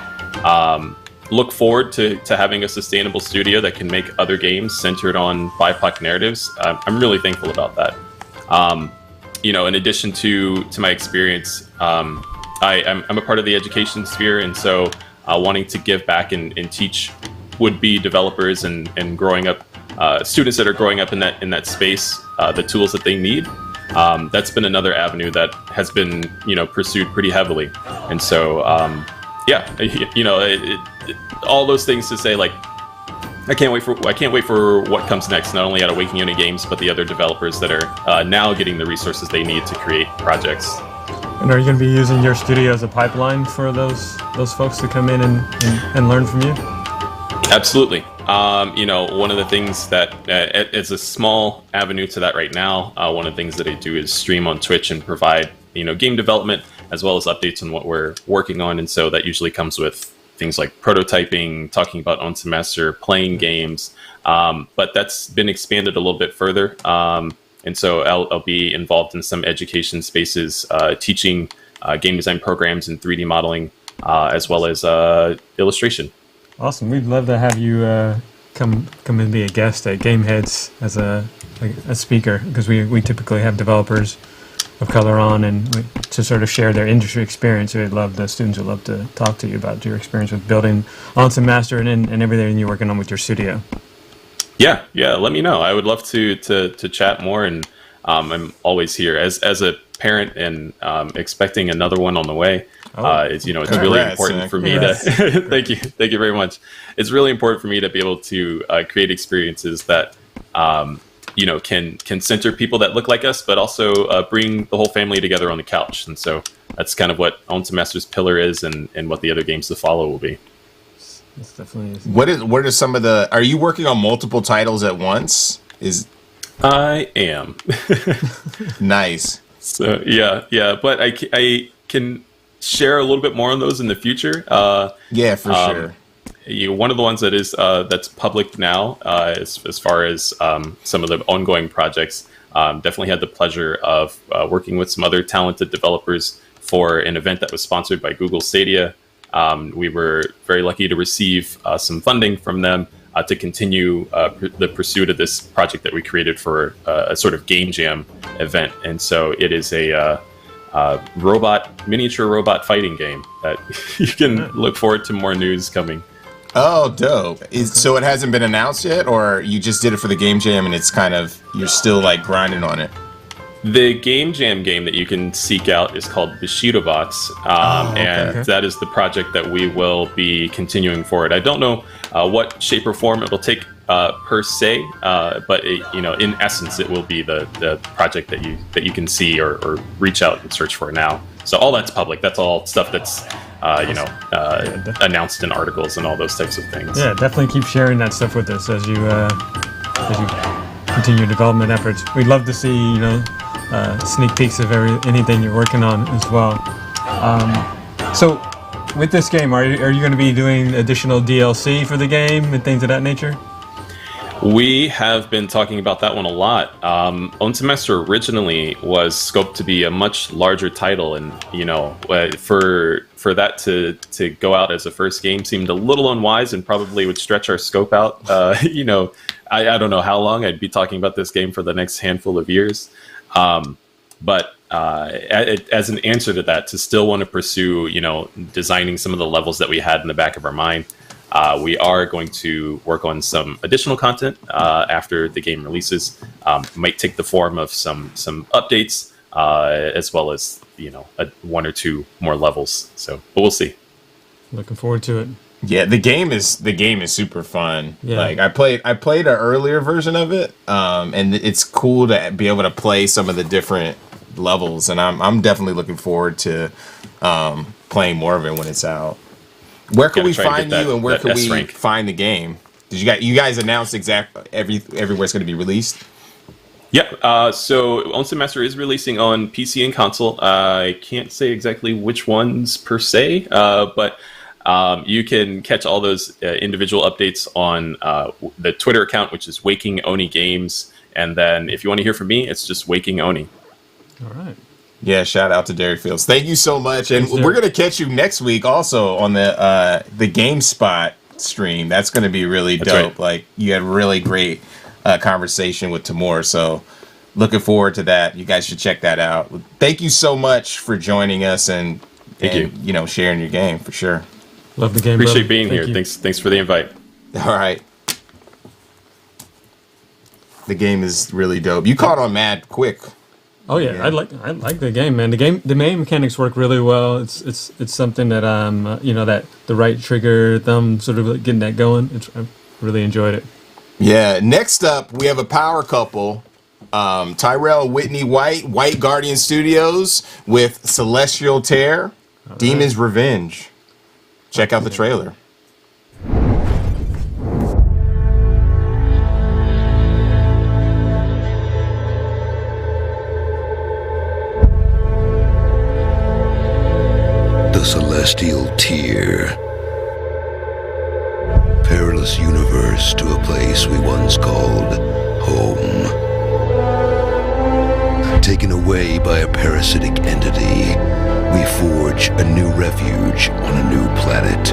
look forward to having a sustainable studio that can make other games centered on BIPOC narratives. I'm really thankful about that. In addition to my experience, I'm a part of the education sphere, and so wanting to give back and teach would-be developers and growing up students that are growing up in that space the tools that they need. That's been another avenue that has been pursued pretty heavily, and so all those things to say, like, I can't wait for what comes next, not only at Awakening Unity Games, but the other developers that are now getting the resources they need to create projects. And are you going to be using your studio as a pipeline for those folks to come in and learn from you? Absolutely. One of the things that is a small avenue to that right now, one of the things that I do is stream on Twitch and provide game development as well as updates on what we're working on. And so that usually comes with things like prototyping, talking about Onsenmaster, playing games. But that's been expanded a little bit further. And so I'll be involved in some education spaces, teaching game design programs and 3D modeling, as well as illustration. Awesome. We'd love to have you come and be a guest at Gameheads as a speaker, because we typically have developers of color on, and to sort of share their industry experience. The students would love to talk to you about your experience with building Onsenmaster and everything you're working on with your studio. Yeah, let me know. I would love to chat more, and I'm always here as a parent and expecting another one on the way. It's really important for me to thank you very much. It's really important for me to be able to create experiences that can center people that look like us, but also bring the whole family together on the couch. And so that's kind of what Own Semester's pillar is, and what the other games to follow will be. It's definitely. What are some of the? Are you working on multiple titles at once? I am. Nice. So yeah, but I can share a little bit more on those in the future. Yeah, for sure. One of the ones that is that's public now, as far as some of the ongoing projects, definitely had the pleasure of working with some other talented developers for an event that was sponsored by Google Stadia. We were very lucky to receive some funding from them to continue the pursuit of this project that we created for a sort of game jam event. And so it is a miniature robot fighting game that you can look forward to more news coming. Oh, dope. So it hasn't been announced yet, or you just did it for the game jam and it's kind of, you're still like grinding on it? The game jam game that you can seek out is called Bushido Box, and that is the project that we will be continuing forward. I don't know what shape or form it will take per se, but in essence, it will be the project that you can see or reach out and search for now. So all that's public. That's all stuff that's announced in articles and all those types of things. Yeah, definitely keep sharing that stuff with us as you continue your development efforts. We'd love to see sneak peeks of anything you're working on as well. So with this game, are you going to be doing additional DLC for the game and things of that nature? We have been talking about that one a lot. Own Semester originally was scoped to be a much larger title, and for that to go out as a first game seemed a little unwise and probably would stretch our scope out. I don't know how long I'd be talking about this game for the next handful of years. But as an answer to that, to still want to pursue, designing some of the levels that we had in the back of our mind, we are going to work on some additional content after the game releases. Might take the form of some updates, as well as one or two more levels. So, but we'll see. Looking forward to it. Yeah, the game is super fun. Yeah. Like I played an earlier version of it, and it's cool to be able to play some of the different levels, and I'm definitely looking forward to playing more of it when it's out. Where can we find you, and where can we find the game? Did you guys announce exactly everywhere it's going to be released? Yeah, so Own Semester is releasing on PC and console. I can't say exactly which ones per se, but you can catch all those individual updates on the Twitter account, which is Waking Oni Games. And then if you want to hear from me, it's just Waking Oni. All right. Yeah, shout out to Derek Fields. Thank you so much. And we're going to catch you next week also on the GameSpot stream. That's going to be really dope. Right. Like, you had a really great conversation with Timur. So looking forward to that. You guys should check that out. Thank you so much for joining us and sharing your game for sure. Love the game. Appreciate being here. Thanks for the invite. All right. The game is really dope. You caught on mad quick. Oh yeah, I like the game, man. The main mechanics work really well. It's something that that the right trigger thumb sort of getting that going. I really enjoyed it. Yeah. Next up, we have a power couple. Tyrell Whitney White Guardian Studios with Celestial Tear, Demon's Revenge. Check out the trailer. The Celestial Tear. Perilous universe to a place we once called home. Taken away by a parasitic entity, we forge a new refuge on a new planet.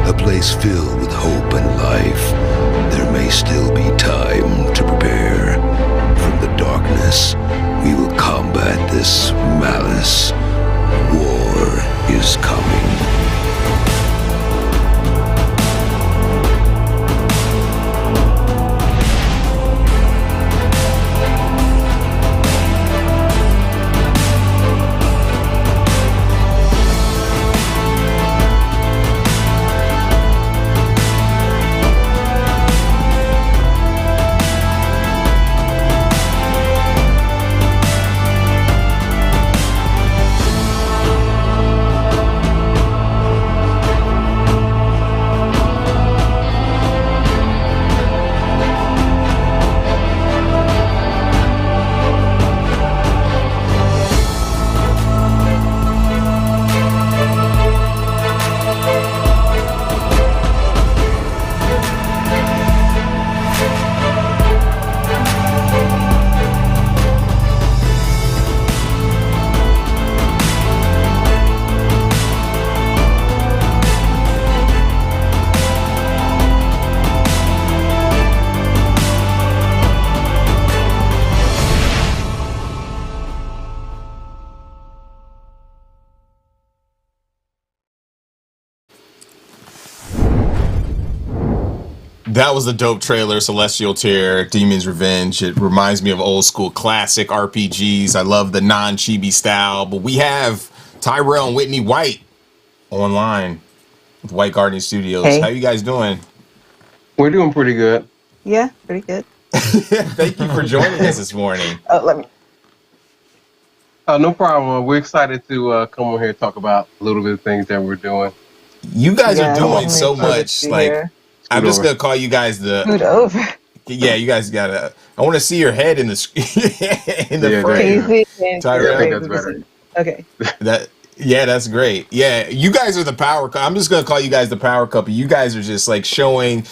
A place filled with hope and life. There may still be time to prepare. From the darkness, we will combat this malice. War is coming. That was a dope trailer, Celestial Tier, Demon's Revenge. It reminds me of old school classic RPGs. I love the non-chibi style. But we have Tyrell and Whitney White online with White Guardian Studios. Hey. How you guys doing? We're doing pretty good. Yeah, pretty good. Thank you for joining us this morning. Let me. No problem. We're excited to come on here and talk about a little bit of things that we're doing. You guys are doing so much. Like, I'm just gonna call you guys the. Scoot over. Yeah, you guys gotta. I want to see your head in the in the frame. Tyrell. I think that's better. Okay. That's great. Yeah, you guys are the power couple. I'm just gonna call you guys the power couple. You guys are just like showing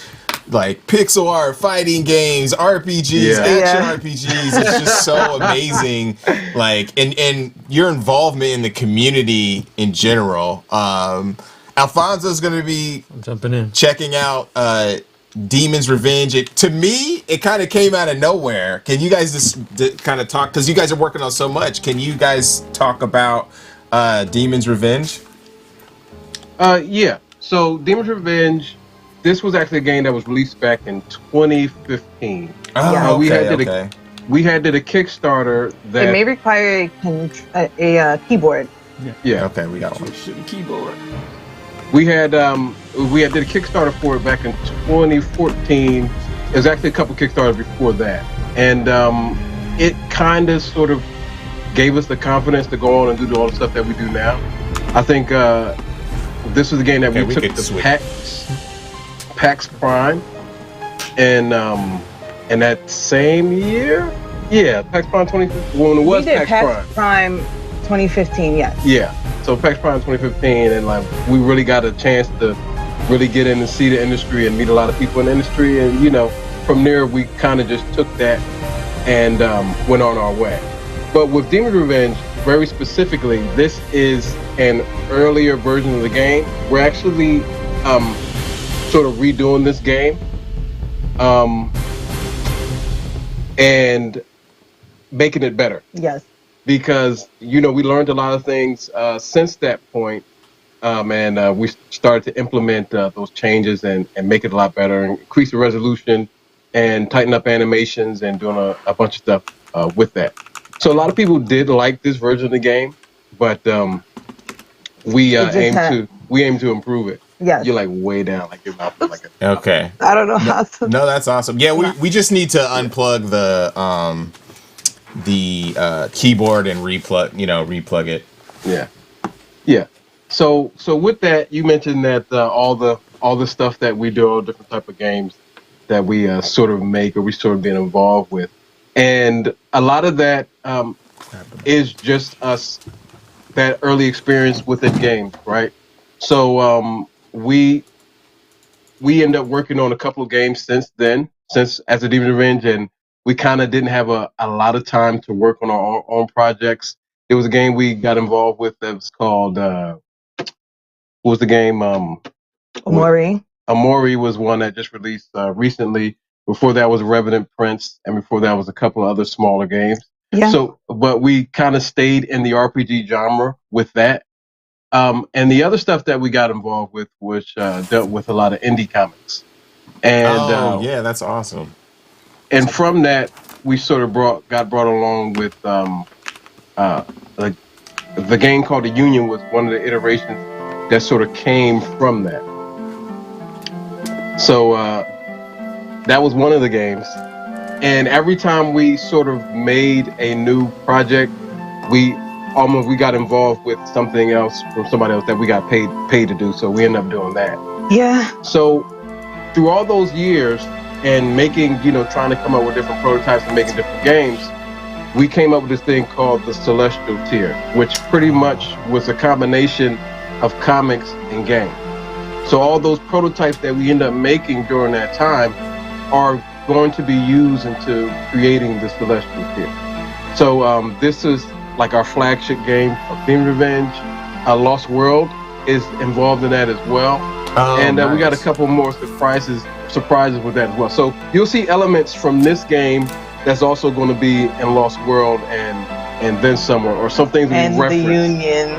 like pixel art, fighting games, RPGs, action RPGs. It's just so amazing. Like, and your involvement in the community in general. Alfonso's gonna be jumping in, checking out Demon's Revenge. To me, it kind of came out of nowhere. Can you guys just kind of talk, because you guys are working on so much? Can you guys talk about Demon's Revenge? Yeah. So Demon's Revenge, this was actually a game that was released back in 2015. We did a Kickstarter that It may require a keyboard. Yeah. Okay, we got one. Keyboard. We did a Kickstarter for it back in 2014. There's actually a couple Kickstarters before that, and it kind of sort of gave us the confidence to go on and do all the stuff that we do now. I think this was a game that we took to PAX Prime, and that same year, PAX Prime 2015. When it was we did PAX Prime 2015, yes. Yeah. So PAX Prime 2015, and like we really got a chance to really get in and see the industry and meet a lot of people in the industry, and from there we kind of just took that and went on our way. But with Demon's Revenge, very specifically, this is an earlier version of the game. We're actually sort of redoing this game and making it better. Yes. Because we learned a lot of things since that point, and we started to implement those changes and make it a lot better, and increase the resolution, and tighten up animations, and doing a bunch of stuff with that. So a lot of people did like this version of the game, but we aim to improve it. Yes. You're like way down, like your mouth is like a. Okay. I don't know how to. No, that's awesome. Yeah, we just need to unplug the keyboard and replug it. Yeah. So with that, you mentioned that all the stuff that we do, all different type of games that we sort of make or we sort of been involved with, and a lot of that is just us, that early experience within games, right? So we end up working on a couple of games since as a Demon's Revenge, and we kind of didn't have a lot of time to work on our own projects. There was a game we got involved with that was called, what was the game? Amori. Amori was one that just released recently. Before that was Revenant Prince, and before that was a couple of other smaller games. Yeah. So, but we kind of stayed in the RPG genre with that. And the other stuff that we got involved with was dealt with a lot of indie comics. And that's awesome. And from that, we sort of got brought along with the game called The Union was one of the iterations that sort of came from that. So that was one of the games. And every time we sort of made a new project, we got involved with something else from somebody else that we got paid to do. So we ended up doing that. Yeah. So through all those years and making, trying to come up with different prototypes and making different games, we came up with this thing called the Celestial Tier, which pretty much was a combination of comics and games. So all those prototypes that we end up making during that time are going to be used into creating the Celestial Tier. So this is like our flagship game of Demon's Revenge. Lost World is involved in that as well. And we got a couple more surprises with that as well. So you'll see elements from this game that's also going to be in Lost World and then somewhere, or some things we reference. And the Union.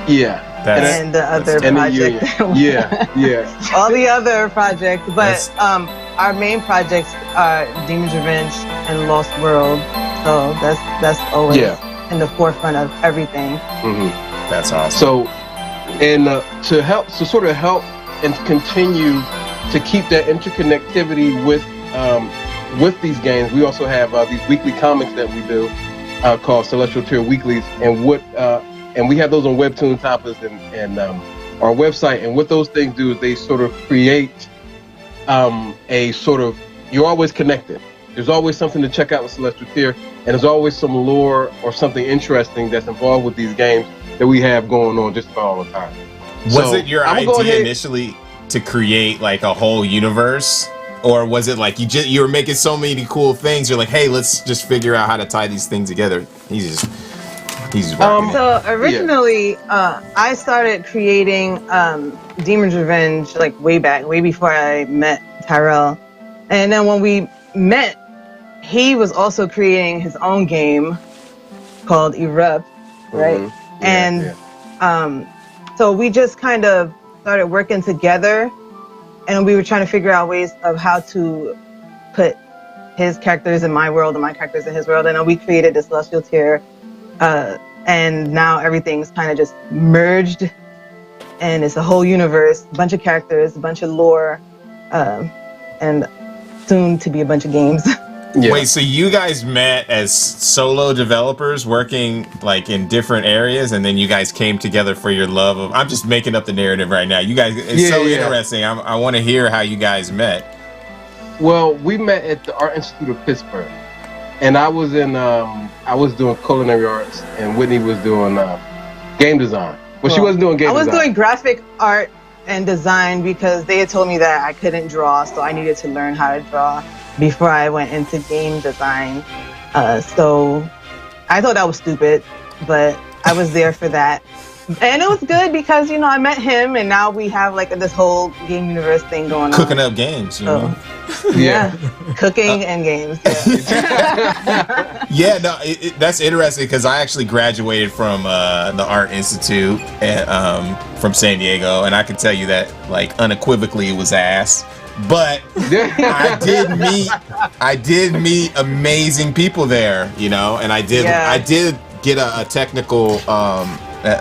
Yeah. And the other project. Yeah. All the other projects. But our main projects are Demon's Revenge and Lost World. So that's always in the forefront of everything. That's awesome. So, and to sort of help and continue to keep that interconnectivity with these games, we also have these weekly comics that we do called Celestial Tier Weeklies, and we have those on Webtoon, Tapas, and our website. And what those things do is they sort of create a sort of, you're always connected. There's always something to check out with Celestial Tier, and there's always some lore or something interesting that's involved with these games that we have going on just about all the time. Was it your idea initially to create like a whole universe, or was it like you were making so many cool things? You're like, hey, let's just figure out how to tie these things together. He's rocking it. So originally, I started creating Demon's Revenge like way before I met Tyrell, and then when we met, he was also creating his own game called Erupt, right? So we just kind of started working together, and we were trying to figure out ways of how to put his characters in my world and my characters in his world. And then we created the Celestial Tier, and now everything's kind of just merged, and it's a whole universe, a bunch of characters, a bunch of lore, and soon to be a bunch of games. Wait, so you guys met as solo developers working like in different areas, and then you guys came together for your love of, I'm just making up the narrative right now. You guys, it's interesting. I want to hear how you guys met. Well, we met at the Art Institute of Pittsburgh, and I was doing culinary arts, and Whitney was doing game design. Well, she wasn't doing game design. I was doing graphic art and design because they had told me that I couldn't draw, so I needed to learn how to draw before I went into game design. So I thought that was stupid, but I was there for that. And it was good because, you know, I met him, and now we have like this whole game universe thing going on. Cooking up games, you know? Yeah. Cooking and games. Yeah, no, that's interesting because I actually graduated from the Art Institute from San Diego, and I can tell you that like unequivocally it was ass. But I did meet amazing people there, you know, and I did get a technical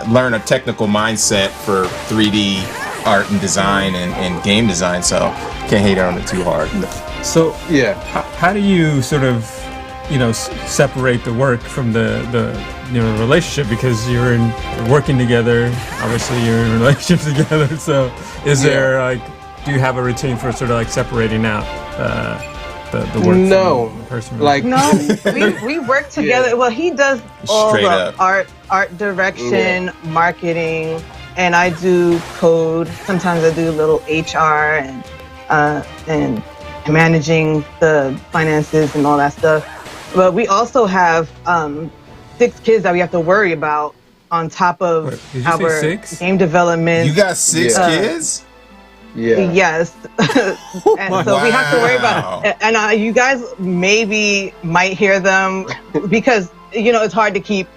learn a technical mindset for 3D art and design and game design, so can't hate on it too hard. So how do you sort of, you know, separate the work from the you know, relationship, because you're working together, obviously you're in a relationship together, so is there like, do you have a routine for sort of like separating out the work from the personal? Like we work together. Well, he does all Straight the up. art direction, marketing, and I do code. Sometimes I do a little HR and managing the finances and all that stuff. But we also have 6 kids that we have to worry about on top of our game development. You got 6 kids? Yeah. Yes. And so we have to worry about, and you guys might hear them because, you know, it's hard to keep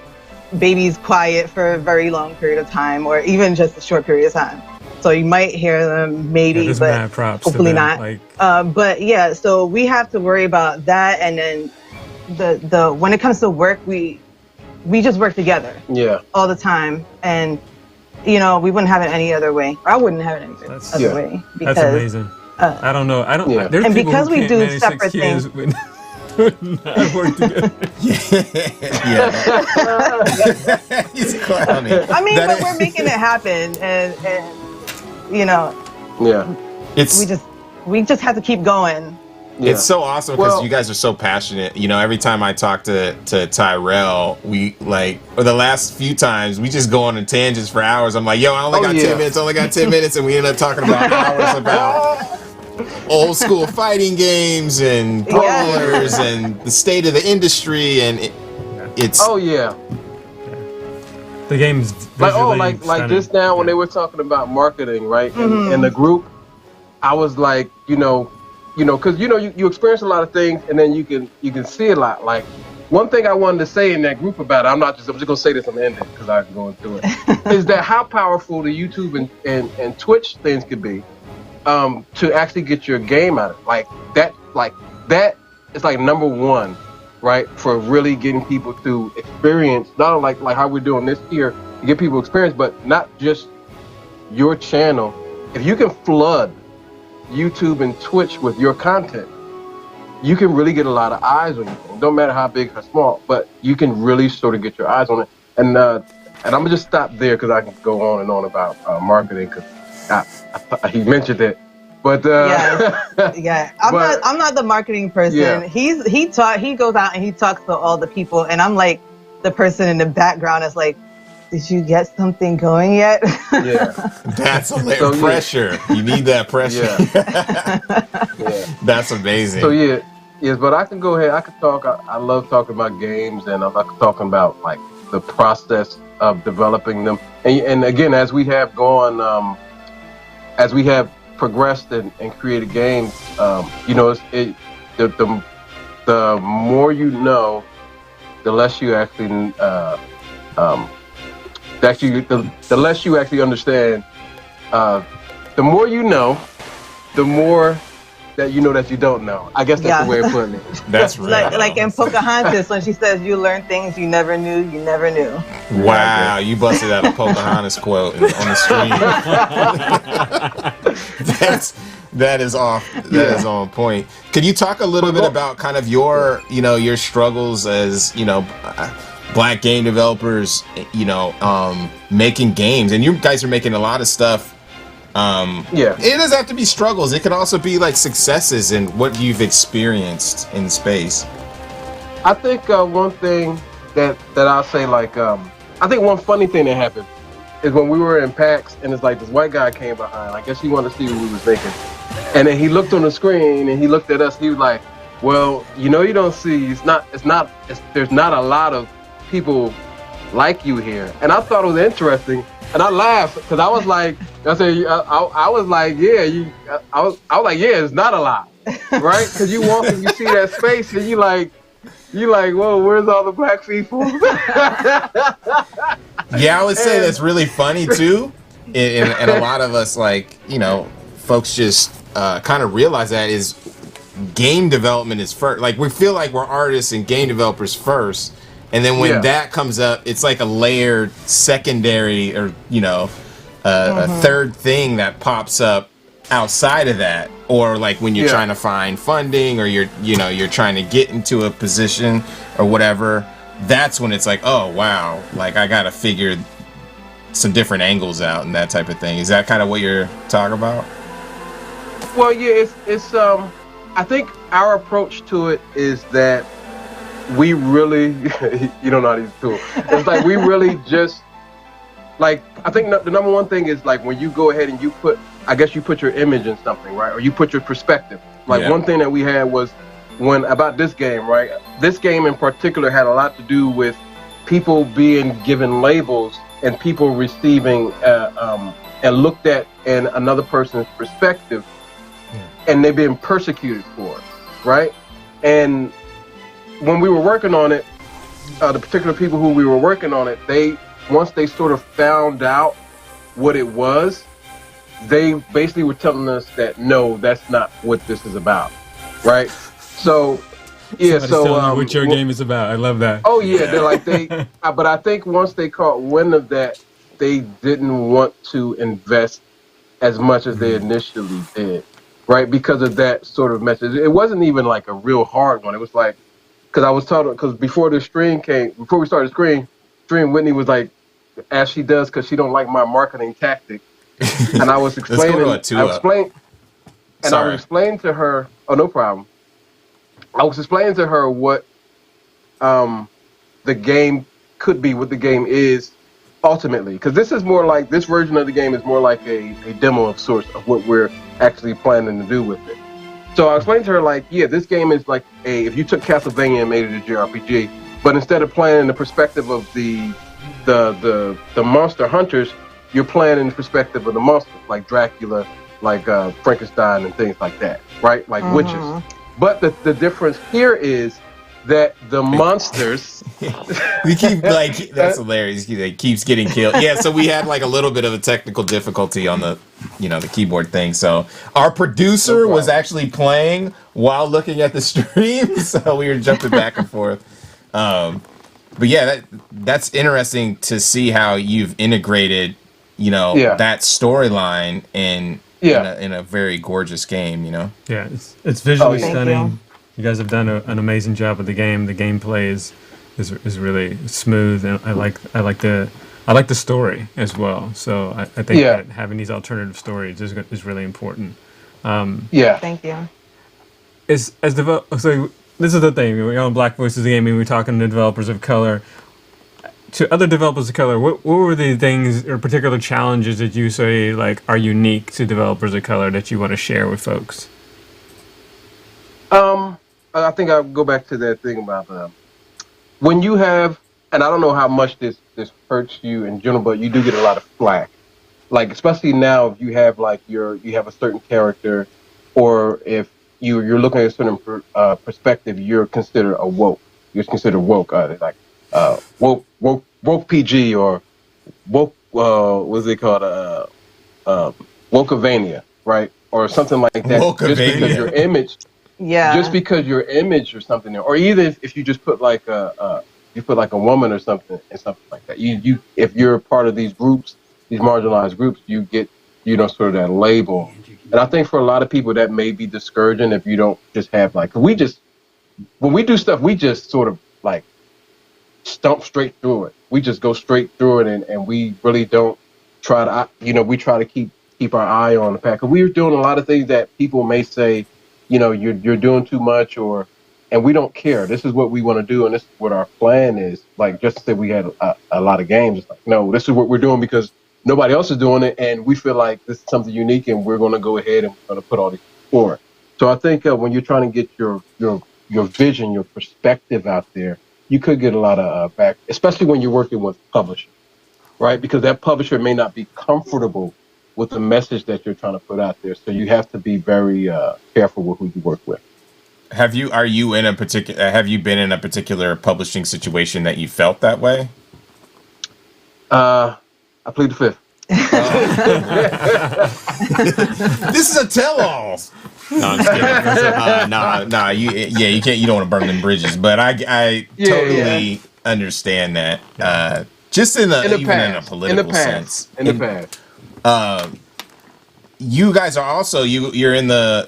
babies quiet for a very long period of time, or even just a short period of time. So you might hear them but hopefully not. But yeah, so we have to worry about that. And then the when it comes to work, we just work together all the time. And you know, we wouldn't have it any other way. Or I wouldn't have it any other way. Because, that's amazing. I don't know. There's and people because who we can't do manage separate 6 kids things. not work together. He's clowning. I mean, but we're making it happen, and you know, we just have to keep going. It's so awesome because you guys are so passionate. You know, every time I talk to Tyrell, we like, or the last few times, we just go on tangents for hours. I'm like, yo, I only got 10 minutes, and we end up talking about hours about old school fighting games and brawlers and the state of the industry, and it's the game's like just now when they were talking about marketing, right? In the group, I was like, because you experience a lot of things, and then you can see a lot. Like one thing I wanted to say in that group about it, I'm just gonna say this on the end because I can go into it, is that how powerful the YouTube and Twitch things could be. to actually get your game out of it. Like that is like number one, right? For really getting people to experience, not only like how we're doing this here, to get people experience, but not just your channel. If you can flood YouTube and Twitch with your content, you can really get a lot of eyes on your thing. Don't matter how big or small, but you can really sort of get your eyes on it. And I'm gonna just stop there because I can go on and on about marketing because he mentioned it. But yeah, I'm not the marketing person. Yeah. He goes out and he talks to all the people, and I'm like the person in the background is like, did you get something going yet? Yeah, that's pressure. You need that pressure. Yeah. That's amazing. So yes, but I can go ahead. I can talk. I love talking about games, and I like talking about like the process of developing them. And again, as we have gone, as we have progressed and created games, you know, the more you know, the less you actually the less you actually understand. The more you know, the more that you know that you don't know. I guess that's the way of putting it. That's right. Like in Pocahontas when she says, "You learn things you never knew, you never knew." Wow, you busted out a Pocahontas quote on the screen. That is on point. Could you talk a little bit about kind of your struggles as, Black game developers, making games, and you guys are making a lot of stuff. It doesn't have to be struggles. It could also be like successes and what you've experienced in space. I think one thing that I'll say, I think one funny thing that happened is when we were in PAX, and it's like this white guy came behind. I guess he wanted to see what we was making, and then he looked on the screen and he looked at us. He was like, "Well, you don't see. There's not a lot of people like you here." And I thought it was interesting. And I laughed because I was like, I was like, it's not a lot, right? Because you walk and you see that space and you like, whoa, where's all the black people? Yeah, I would say that's really funny too, and a lot of us folks just kind of realize that is game development is first. Like we feel like we're artists and game developers first. And then when that comes up, it's like a layered secondary or, a third thing that pops up outside of that. Or like when you're trying to find funding or you're trying to get into a position or whatever, that's when it's like, oh, wow, like I got to figure some different angles out and that type of thing. Is that kind of what you're talking about? Well, yeah, it's I think our approach to it is that we really, you don't know how to use the tool. It's like we really just, I think the number one thing is like when you go ahead and you put your image in something, right? Or you put your perspective. One thing that we had was about this game, right? This game in particular had a lot to do with people being given labels and people receiving and looked at in another person's perspective, and they've been persecuted for it, right? And when we were working on it, the particular people who we were working on it, once they sort of found out what it was, they basically were telling us that no, that's not what this is about, right? So, yeah. Somebody's telling you what your game is about. I love that. Oh yeah, they're like but I think once they caught wind of that, they didn't want to invest as much as they initially did, right? Because of that sort of message. It wasn't even like a real hard one. It was like, because I was talking, because before we started the stream, Whitney was like, as she does, because she don't like my marketing tactic. And I was explaining, I was explaining to her, oh, no problem. I was explaining to her what the game could be, what the game is ultimately. Because this version of the game is more like a demo of sorts of what we're actually planning to do with it. So I explained to her, this game is like if you took Castlevania and made it a JRPG, but instead of playing in the perspective of the monster hunters, you're playing in the perspective of the monsters, like Dracula, like Frankenstein and things like that, right? Like witches. But the difference here is that the monsters. We keep that's hilarious. He keeps getting killed. Yeah, so we had like a little bit of a technical difficulty on the the keyboard thing. So our producer was actually playing while looking at the stream, so we were jumping back and forth. But yeah, that's interesting to see how you've integrated, that storyline in a very gorgeous game. Yeah, it's visually Thank stunning. You guys have done an amazing job with the game. The gameplay is really smooth, and I like the story as well. So I think that having these alternative stories is really important. Thank you. So this is the thing. We're on Black Voices Gaming. We're talking to developers of color. To other developers of color, what were the things or particular challenges that you say are unique to developers of color that you want to share with folks? I think I'll go back to that thing about when you have, and I don't know how much this hurts you in general, but you do get a lot of flack. Like especially now, if you have you have a certain character, or if you're looking at a certain perspective, you're considered a woke. You're considered woke, woke PG or woke. What's it called? Wokeavania, right? Or something like that. Wokeavania. Just because your image. Yeah. Just because your image or something, or either if you just put like a woman or something and something like that. You if you're part of these groups, these marginalized groups, you get sort of that label. And I think for a lot of people that may be discouraging if you don't just have when we do stuff, we just sort of stump straight through it. We just go straight through it, and we really don't try to we try to keep our eye on the pack. 'Cause we're doing a lot of things that people may say, you're doing too much, and we don't care. This is what we want to do, and this is what our plan is. Like just to say we had a lot of games. It's no, this is what we're doing because nobody else is doing it, and we feel like this is something unique, and we're going to go ahead and we're going to put all these forward. So I think when you're trying to get your vision, your perspective out there, you could get a lot of back, especially when you're working with publishers, right? Because that publisher may not be comfortable with the message that you're trying to put out there. So you have to be very careful with who you work with. Have you been in a particular publishing situation that you felt that way? I plead the fifth. This is a tell-all. No, I'm just kidding. You can't. You don't want to burn them bridges, but I totally understand that. Just in a political sense. In the past. You guys are also you're in the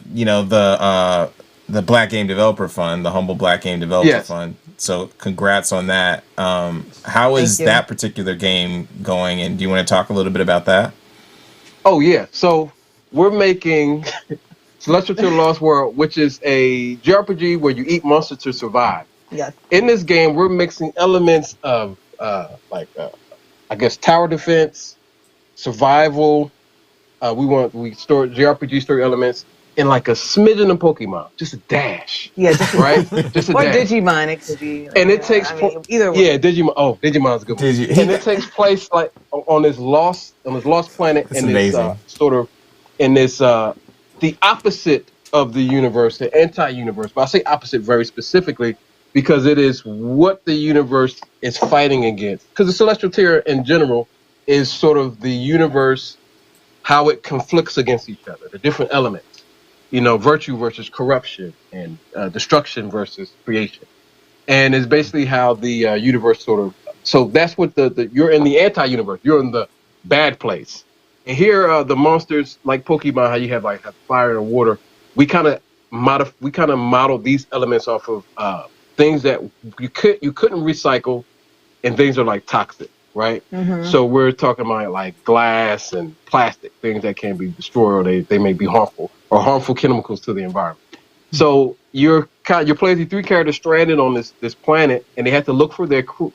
the Black Game Developer Fund, the Humble Black Game Developer Fund. So congrats on that. How is that particular game going? And do you want to talk a little bit about that? Oh yeah. So we're making Celestial to the Lost World, which is a JRPG where you eat monsters to survive. Yes. In this game, we're mixing elements of I guess tower defense, survival. We store JRPG story elements in like a smidgen of Pokemon, just a dash. Yeah, just right. Just a or dash. Digimon, it could be. And it takes either way. Yeah, Digimon. Oh, Digimon's a good one. And it takes place like on this lost planet. That's in amazing. This sort of in this the opposite of the universe, the anti-universe. But I say opposite very specifically because it is what the universe is fighting against. Because the Celestial Tier in general is sort of the universe, how it conflicts against each other, the different elements. Virtue versus corruption and destruction versus creation. And it's basically how the universe sort of, so that's what you're in the anti-universe, you're in the bad place. And here the monsters, like Pokemon, how you have have fire and water, we kind of model these elements off of things that you couldn't recycle, and things are like toxic, right? Mm-hmm. So we're talking about like glass and plastic, things that can be destroyed or they may be harmful, or harmful chemicals to the environment. So you're playing these three characters stranded on this planet, and they have to look for their crew.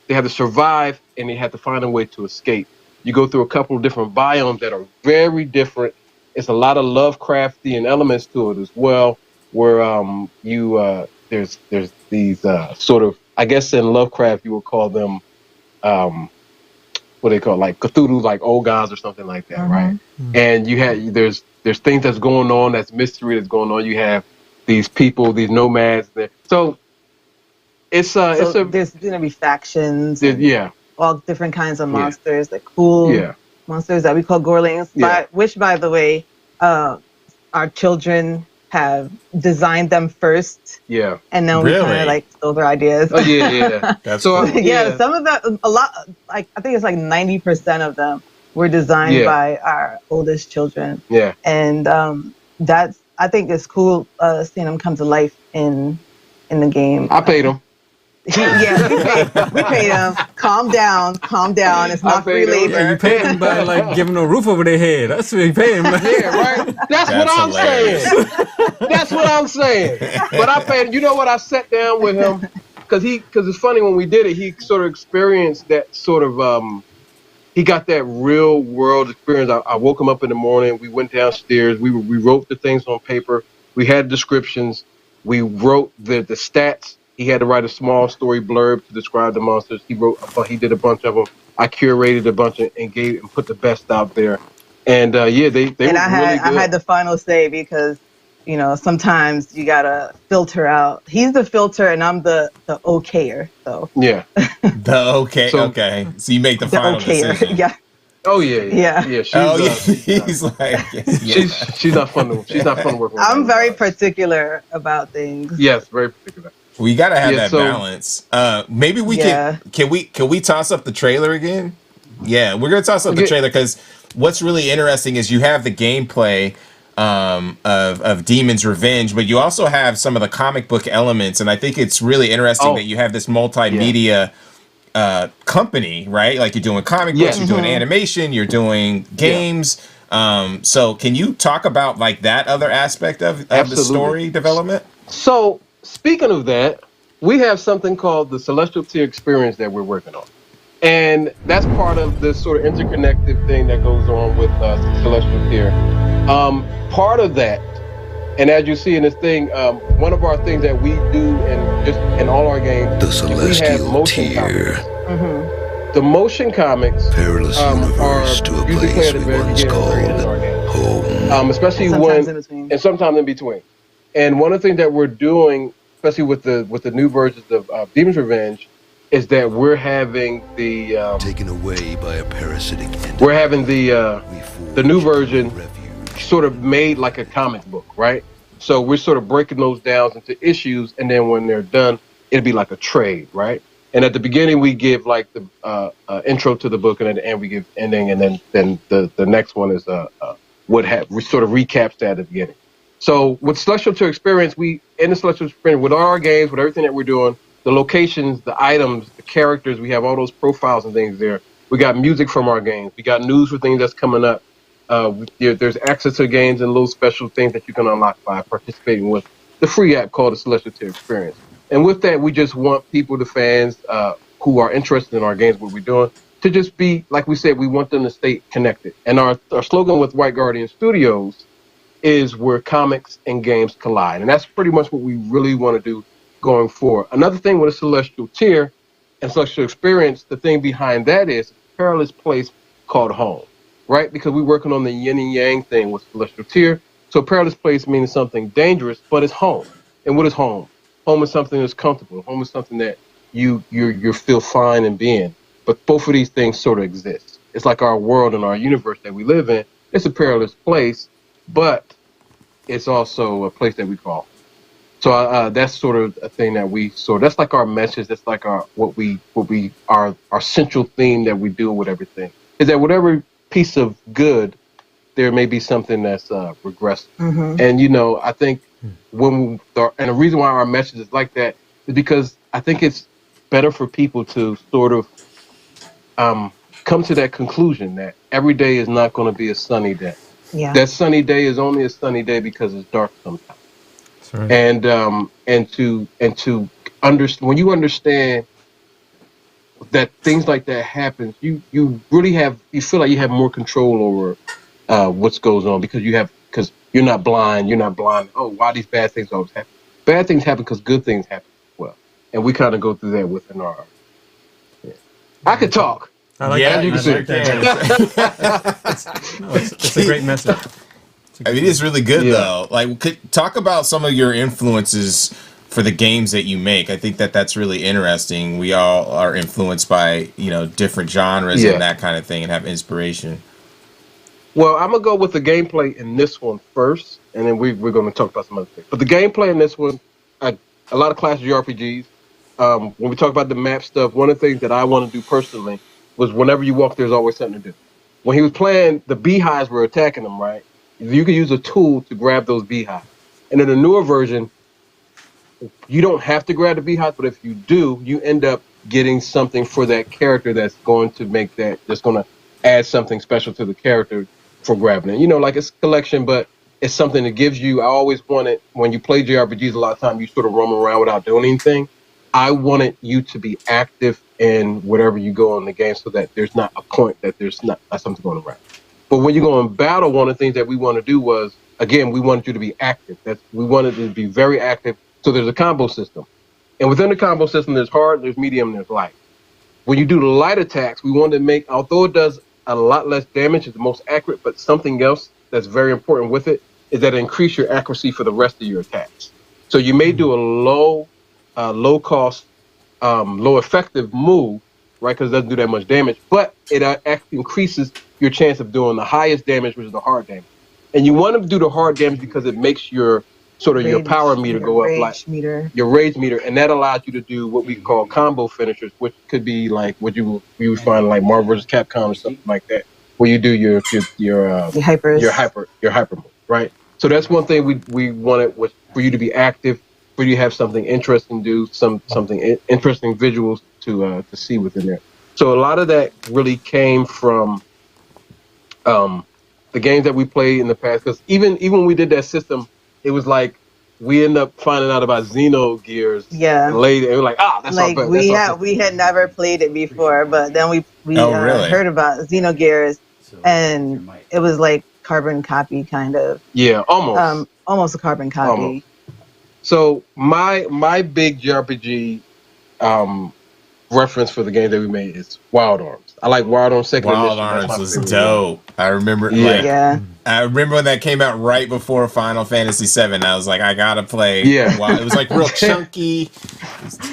They have to survive, and they have to find a way to escape. You go through a couple of different biomes that are very different. It's a lot of Lovecraftian elements to it as well, where there's these sort of, I guess in Lovecraft you would call them what they call like Cthulhu, like old gods or something like that, right? Mm-hmm. And there's things that's going on, that's mystery that's going on. You have these people, these nomads there. So there's gonna be factions. Yeah. All different kinds of monsters, like cool monsters that we call gorlings. Which, by the way, our children have designed them first. Yeah. And then we kind of like stole their ideas. Oh yeah. That's so cool. some of them, a lot, like I think it's like 90% of them were designed by our oldest children. Yeah. And that's, I think it's cool seeing them come to life in the game. I paid them. We paid them. Calm down. It's not free labor. Yeah, you paid them by like giving them a roof over their head. That's what you pay them. Yeah, right. That's what I'm saying. That's what I'm saying. But I paid. You know what? I sat down with him because it's funny when we did it. He sort of experienced that sort of. He got that real world experience. I woke him up in the morning. We went downstairs. We wrote the things on paper. We had descriptions. We wrote the stats. He had to write a small story blurb to describe the monsters. He did a bunch of them. I curated a bunch and put the best out there. And they were really good. I had the final say because, sometimes you gotta filter out. He's the filter and I'm the okayer. So yeah, okay. So you make the final decision. Yeah. Oh yeah. He's like, she's not fun to work with. I'm very particular about things. Yes, very particular. We gotta have that balance. Maybe we can we toss up the trailer again? Yeah, we're gonna toss up the trailer because what's really interesting is you have the gameplay of Demon's Revenge, but you also have some of the comic book elements, and I think it's really interesting that you have this multimedia company, right? Like you're doing comic books, you're doing animation, you're doing games. So can you talk about like that other aspect of the story development? So speaking of that, we have something called the Celestial Tier Experience that we're working on. And that's part of this sort of interconnected thing that goes on with Celestial Tier. Part of that, and as you see in this thing, one of our things that we do in all our games, the Celestial Tier. The motion comics Perilous universe to a place we once called home. Especially and sometimes in between. And one of the things that we're doing, especially with the new versions of Demon's Revenge, is that we're having the taken away by a parasitic entity. We're having the new version sort of made like a comic book, right? So we're sort of breaking those down into issues, and then when they're done, it'll be like a trade, right? And at the beginning we give like the intro to the book, and at the end we give ending, and then the next one is we sort of recaps that at the beginning. So with Celestial Tier Experience, in the Celestial Experience, with all our games, with everything that we're doing, the locations, the items, the characters, we have all those profiles and things there. We got music from our games. We got news for things that's coming up. There's access to games and little special things that you can unlock by participating with the free app called the Celestial Tier Experience. And with that, we just want people, the fans who are interested in our games, what we're doing, to just be, like we said, we want them to stay connected. And our slogan with White Guardian Studios is where comics and games collide. And that's pretty much what we really want to do going forward. Another thing with a Celestial Tier and Celestial Experience, the thing behind that is a perilous place called home, right? Because we're working on the yin and yang thing with Celestial Tier. So perilous place means something dangerous, but it's home. And what is home? Home is something that's comfortable. Home is something that you feel fine in being. But both of these things sort of exist. It's like our world and our universe that we live in. It's a perilous place, but it's also a place that we call home. So that's sort of a thing that that's like our message. That's like our central theme that we do with everything. Is that whatever piece of good, there may be something that's regressive. And I think and the reason why our message is like that is because I think it's better for people to sort of come to that conclusion that every day is not going to be a sunny day. Yeah. That sunny day is only a sunny day because it's dark sometimes. Right. And to understand, when you understand that things like that happen, you really feel like you have more control over what goes on because you're not blind. Oh, why these bad things always happen? Bad things happen because good things happen as well. And we kind of go through that within our. Yeah. I could talk. I like that. It's a great message. I mean, it's really good though. Like, talk about some of your influences for the games that you make. I think that that's really interesting. We all are influenced by, different genres and that kind of thing, and have inspiration. Well, I'm gonna go with the gameplay in this one first, and then we're gonna talk about some other things. But the gameplay in this one, a lot of classic RPGs. When we talk about the map stuff, one of the things that I want to do personally was whenever you walk, there's always something to do. When he was playing, the beehives were attacking him, right? You could use a tool to grab those beehives. And in the newer version, you don't have to grab the beehives, but if you do, you end up getting something for that character that's going to add something special to the character for grabbing it. Like it's a collection, but it's something that gives you. I always wanted, when you play JRPGs, a lot of time you sort of roam around without doing anything. I wanted you to be active in whatever you go in the game, so that there's not a point that there's not something going around. But when you go in battle, one of the things that we want to do was, again, we wanted you to be active. We wanted you to be very active. So there's a combo system. And within the combo system, there's hard, there's medium, and there's light. When you do the light attacks, we wanted to make, although it does a lot less damage, it's the most accurate, but something else that's very important with it is that it increase your accuracy for the rest of your attacks. So you may do a low cost, low effective move, right? Because it doesn't do that much damage, but it actually increases your chance of doing the highest damage, which is the hard damage. And you want to do the hard damage because it makes your your power meter go up, like your rage meter, and that allows you to do what we call combo finishers, which could be like what you would find like Marvel vs. Capcom or something like that, where you do your hyper move, right? So that's one thing we wanted, was for you to be active, for you to have something interesting to do, something interesting visuals to see within there. So a lot of that really came from the games that we played in the past, because even when we did that system, it was like we ended up finding out about Xenogears later, and we're like, that's like we had never played it before, but then we really? heard about Xenogears, and it was like carbon copy kind of. Yeah, almost a carbon copy. Almost. So my big JRPG reference for the game that we made is Wild Arms. I like Wild Arms Second Edition. Wild Arms was dope. I remember, I remember when that came out right before Final Fantasy VII. I was like, I gotta play. Yeah, it was like real chunky.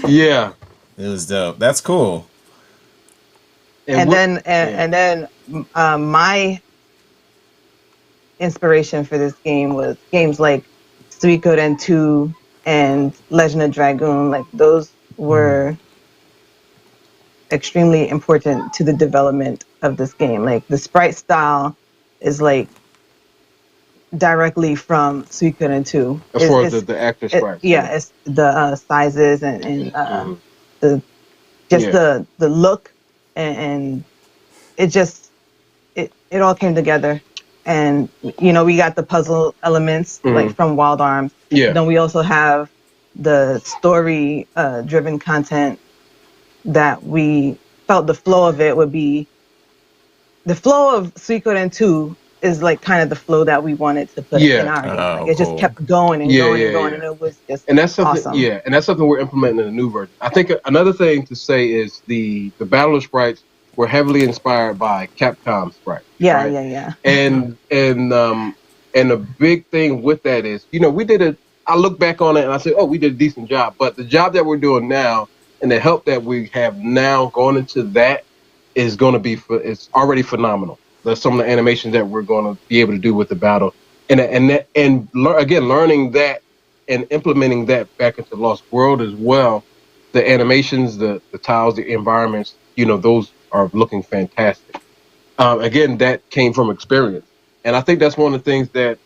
Yeah, it was dope. That's cool. And then my inspiration for this game was games like Suikoden 2 and Legend of Dragoon. Like those were extremely important to the development of this game. Like the sprite style is like directly from Suikoden 2. As far as the actor sprites. It's the sizes and the look, and it all came together. And we got the puzzle elements like from Wild Arms. Yeah. Then we also have the story driven content that we felt the flow of it would be. The flow of Suikoden 2 is like kind of the flow that we wanted to put in our game. Like it just kept going and going, and it was just awesome. Yeah, and that's something we're implementing in the new version. I think another thing to say is the battle sprites were heavily inspired by Capcom sprites. Yeah, right? yeah. And a big thing with that is, we did I look back on it and I say, we did a decent job. But the job that we're doing now and the help that we have now going into that is going to be it's already phenomenal. There's some of the animations that we're going to be able to do with the battle, and learning that and implementing that back into Lost World as well. The animations, the tiles, the environments, those are looking fantastic. Again, that came from experience, and I think that's one of the things that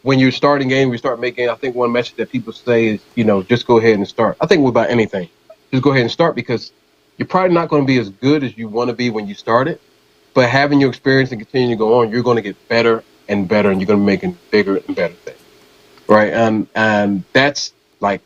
when you're starting games, you start making. I think one message that people say is, just go ahead and start. I think about anything, just go ahead and start, because you're probably not going to be as good as you want to be when you start it. But having your experience and continuing to go on, you're going to get better and better, and you're going to be making bigger and better things, right? And that's like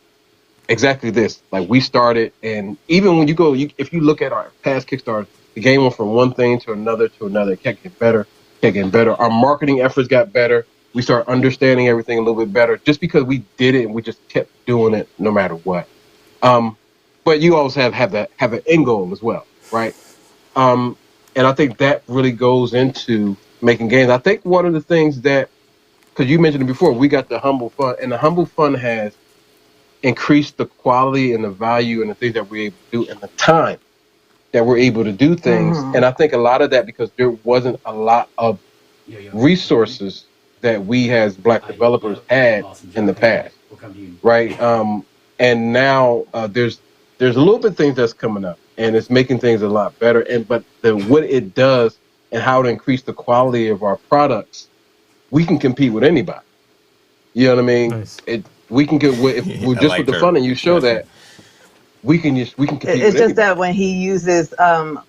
exactly this. Like we started, and even when if you look at our past Kickstarters, the game went from one thing to another, it kept getting better. Our marketing efforts got better. We started understanding everything a little bit better, just because we did it and we just kept doing it no matter what. But you always have an end goal as well, right? And I think that really goes into making games. I think one of the things that, because you mentioned it before, we got the Humble Fund, and the Humble Fund has increased the quality and the value and the things that we're able to do and the time that we're able to do things. And I think a lot of that because there wasn't a lot of resources that we as Black developers had in the past, right? And now there's a little bit of things that's coming up, and it's making things a lot better. But what it does and how to increase the quality of our products, we can compete with anybody. You know what I mean? Nice. We can get if we're just with the fun, and you show that we can compete. It's just that when he uses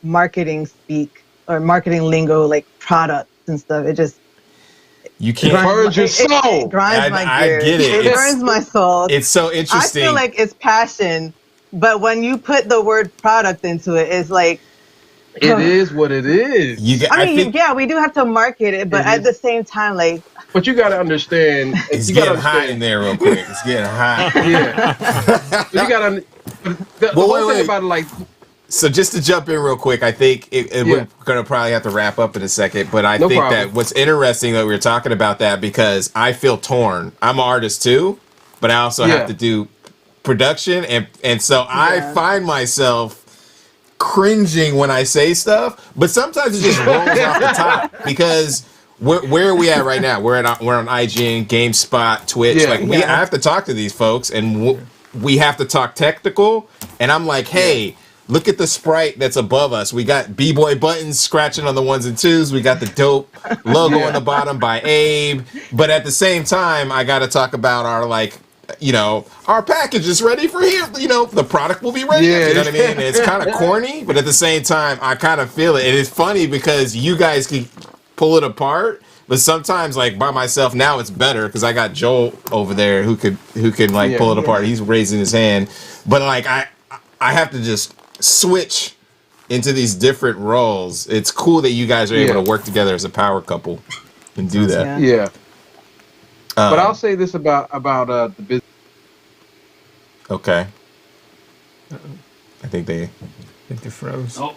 marketing speak or marketing lingo like products and stuff, it just you can't burns your soul. It grinds my gears. I get it. It burns my soul. It's so interesting. I feel like it's passion, but when you put the word product into it, it's like it is what it is. Yeah, we do have to market it, but at the same time, like. But you got to understand. It's getting hot in there real quick. It's getting hot. Yeah. You got to. The one thing about it, like. So just to jump in real quick, I think we're going to probably have to wrap up in a second, but I think that what's interesting that we were talking about that because I feel torn. I'm an artist too, but I also have to do production, and so I find myself cringing when I say stuff, but sometimes it just rolls off the top because where are we at right now? We're on IGN, GameSpot, Twitch. I have to talk to these folks, and we have to talk technical, and I'm like, hey. Look at the sprite that's above us. We got B-Boy Buttons scratching on the ones and twos. We got the dope logo on the bottom by Abe. But at the same time, I got to talk about our package is ready for here. The product will be ready. You know what I mean? It's kind of corny, but at the same time, I kind of feel it. And it's funny because you guys can pull it apart. But sometimes, like by myself, now it's better because I got Joel over there who can pull it apart. He's raising his hand. But like I have to just switch into these different roles. It's cool that you guys are able to work together as a power couple and do that. Yeah. But I'll say this about the business. Okay. I think they froze. Oh.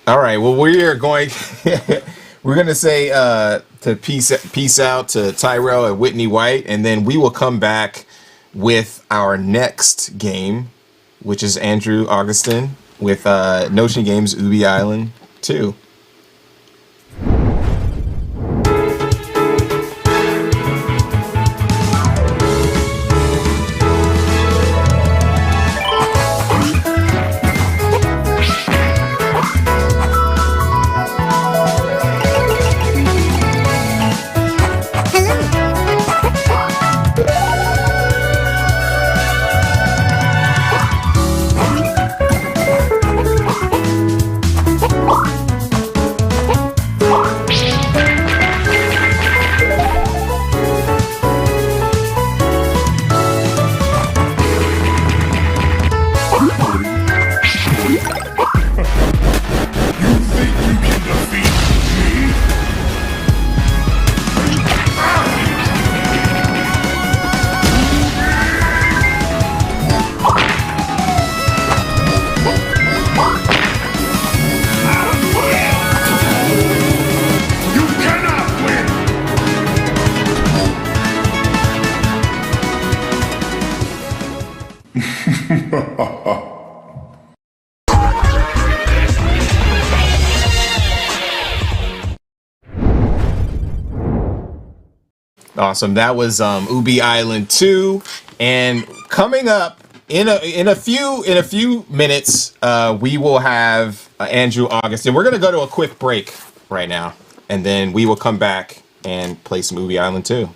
All right. Well, we are going. We're gonna say to peace out to Tyrell and Whitney White, and then we will come back with our next game, which is Andrew Augustin with Notion Games Ubi Island 2. Awesome. That was Ubi Island 2, and coming up in a few minutes, we will have Andrew Augustin. We're gonna go to a quick break right now, and then we will come back and play some Ubi Island 2.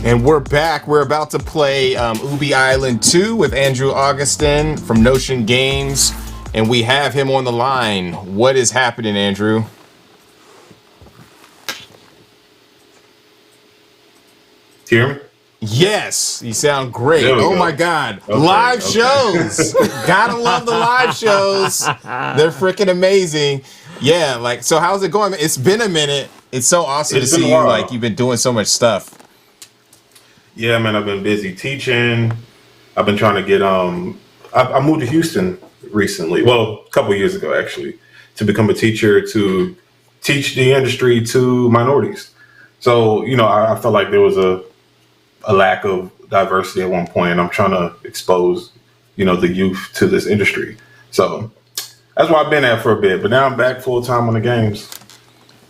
And we're back. We're about to play Ubi Island 2 with Andrew Augustin from Notion Games. And we have him on the line. What is happening, Andrew? Do you hear me? Yes, you sound great. Oh go. my God. Okay, Live okay. shows. Gotta love the live shows. They're freaking amazing. Yeah, like, so how's it going? It's been a minute. It's so awesome It's to been see a you. while. Like, you've been doing so much stuff. Yeah, man, I've been busy teaching. I've been trying to get I moved to Houston recently. Well, a couple of years ago actually, to become a teacher to teach the industry to minorities. So, you know, I felt like there was a lack of diversity at one point, and I'm trying to expose, you know, the youth to this industry. So that's why I've been at for a bit, but now I'm back full time on the games.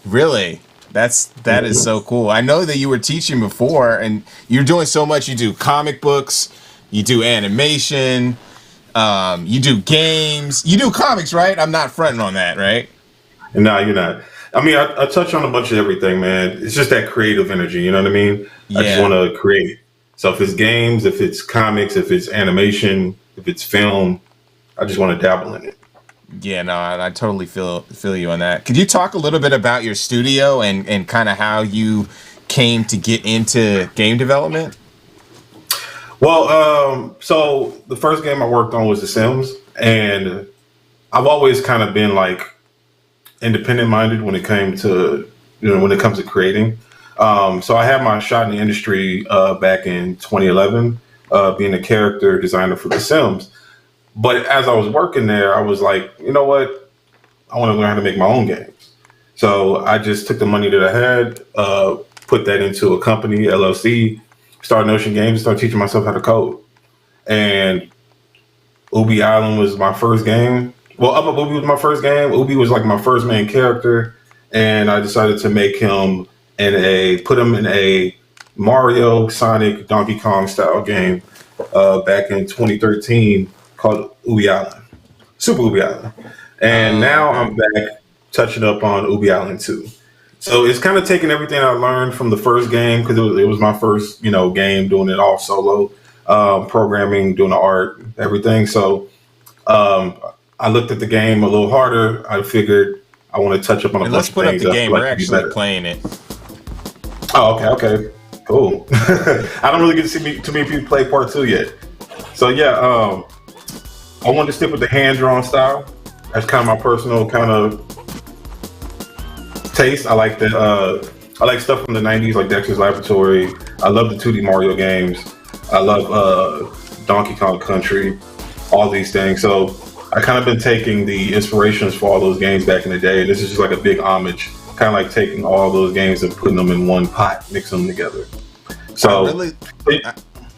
Really? That is so cool. I know that you were teaching before, and you're doing so much. You do comic books, you do animation, you do games, you do comics, right? I'm not fronting on that, right? No, you're not. I mean, I touch on a bunch of everything, man. It's just that creative energy, you know what I mean? I just want to create. So if it's games, if it's comics, if it's animation, if it's film, I just want to dabble in it. Yeah, no, I totally feel you on that. Could you talk a little bit about your studio and kind of how you came to get into game development? Well, so the first game I worked on was The Sims, and I've always kind of been like independent minded when it came to, you know, when it comes to creating. So I had my shot in the industry back in 2011, being a character designer for The Sims. But as I was working there, I was like, you know what? I want to learn how to make my own games. So I just took the money that I had, put that into a company, LLC, started Notion Games, started teaching myself how to code. And Ubi Island was my first game. Well, Up Up Ubi was my first game. Ubi was like my first main character. And I decided to make him put him in a Mario, Sonic, Donkey Kong style game back in 2013 called Ubi Island, Super Ubi Island. And now I'm back touching up on Ubi Island 2. So it's kind of taking everything I learned from the first game, because it was my first, you know, game, doing it all solo, programming, doing the art, everything. So I looked at the game a little harder. I figured I want to touch up on a bunch of things. Let's put up the game. We're actually playing it. Oh, okay, cool. I don't really get to see too many people play part 2 yet. So yeah, I wanted to stick with the hand-drawn style. That's kind of my personal kind of taste. I like I like stuff from the 90s, like Dexter's Laboratory. I love the 2D Mario games. I love Donkey Kong Country, all these things. So I kind of been taking the inspirations for all those games back in the day. This is just like a big homage, kind of like taking all those games and putting them in one pot, mixing them together. So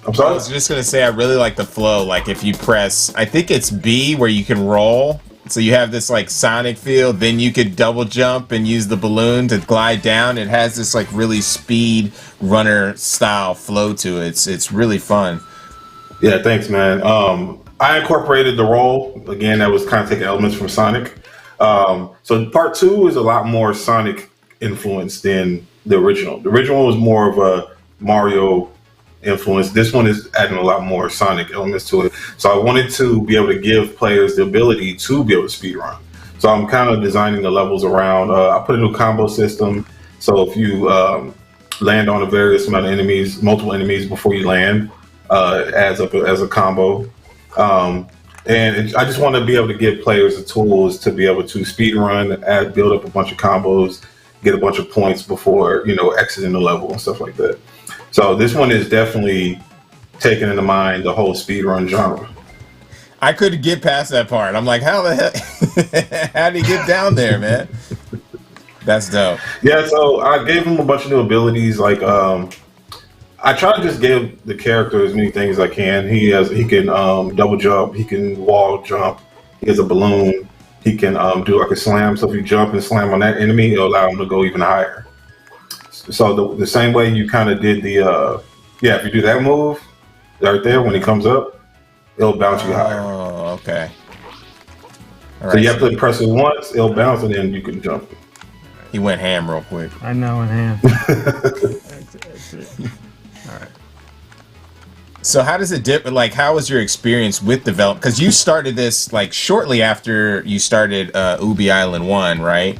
I'm sorry? I was just going to say, I really like the flow. Like, if you press, I think it's B where you can roll. So you have this like Sonic feel, then you could double jump and use the balloon to glide down. It has this like really speed runner style flow to it. It's really fun. Yeah, thanks, man. I incorporated the roll. Again, that was kind of taking elements from Sonic. So part 2 is a lot more Sonic influence than the original. The original was more of a Mario influence. This one is adding a lot more Sonic elements to it. So I wanted to be able to give players the ability to be able to speedrun. So I'm kind of designing the levels around. I put a new combo system. So if you land on a various amount of enemies, multiple enemies before you land, adds up as a combo. And I just want to be able to give players the tools to be able to speedrun, build up a bunch of combos, get a bunch of points before, you know, exiting the level and stuff like that. So this one is definitely taking into mind the whole speedrun genre. I couldn't get past that part. I'm like, how the heck? How did he get down there, man? That's dope. Yeah, so I gave him a bunch of new abilities. Like, I try to just give the character as many things as I can. He can double jump. He can wall jump. He has a balloon. He can do like a slam. So if you jump and slam on that enemy, it'll allow him to go even higher. So the same way you kind of did the if you do that move right there when he comes up, it'll bounce you higher. Oh, okay. All so you have to press it once, it'll bounce, and then you can jump. He went ham real quick. I know, in ham. All right. So how does it differ? Like, how was your experience with development? Because you started this like shortly after you started Ubi Island 1, right?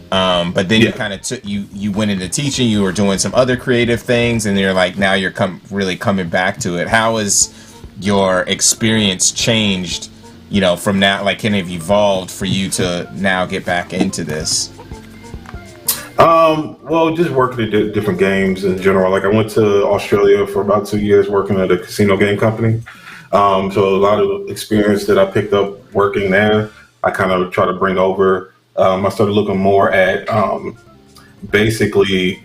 But then you kind of you went into teaching. You were doing some other creative things, and you're like, now you're really coming back to it. How has your experience changed? You know, from now, like, kind of evolved for you to now get back into this. Well, just working at different games in general. Like I went to Australia for about 2 years working at a casino game company. So a lot of experience that I picked up working there, I kind of try to bring over. I started looking more at basically,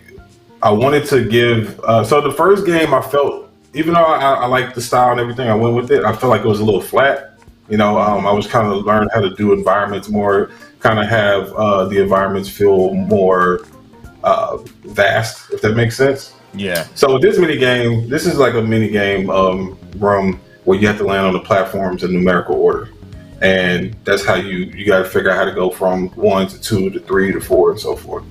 I wanted to give. So the first game, I felt, even though I liked the style and everything, I went with it. I felt like it was a little flat. You know, I was kind of learning how to do environments more, kind of have the environments feel more vast, if that makes sense. Yeah. So with this mini game, this is like a mini game room where you have to land on the platforms in numerical order, and that's how you got to figure out how to go from 1 to 2 to 3 to 4 and so forth.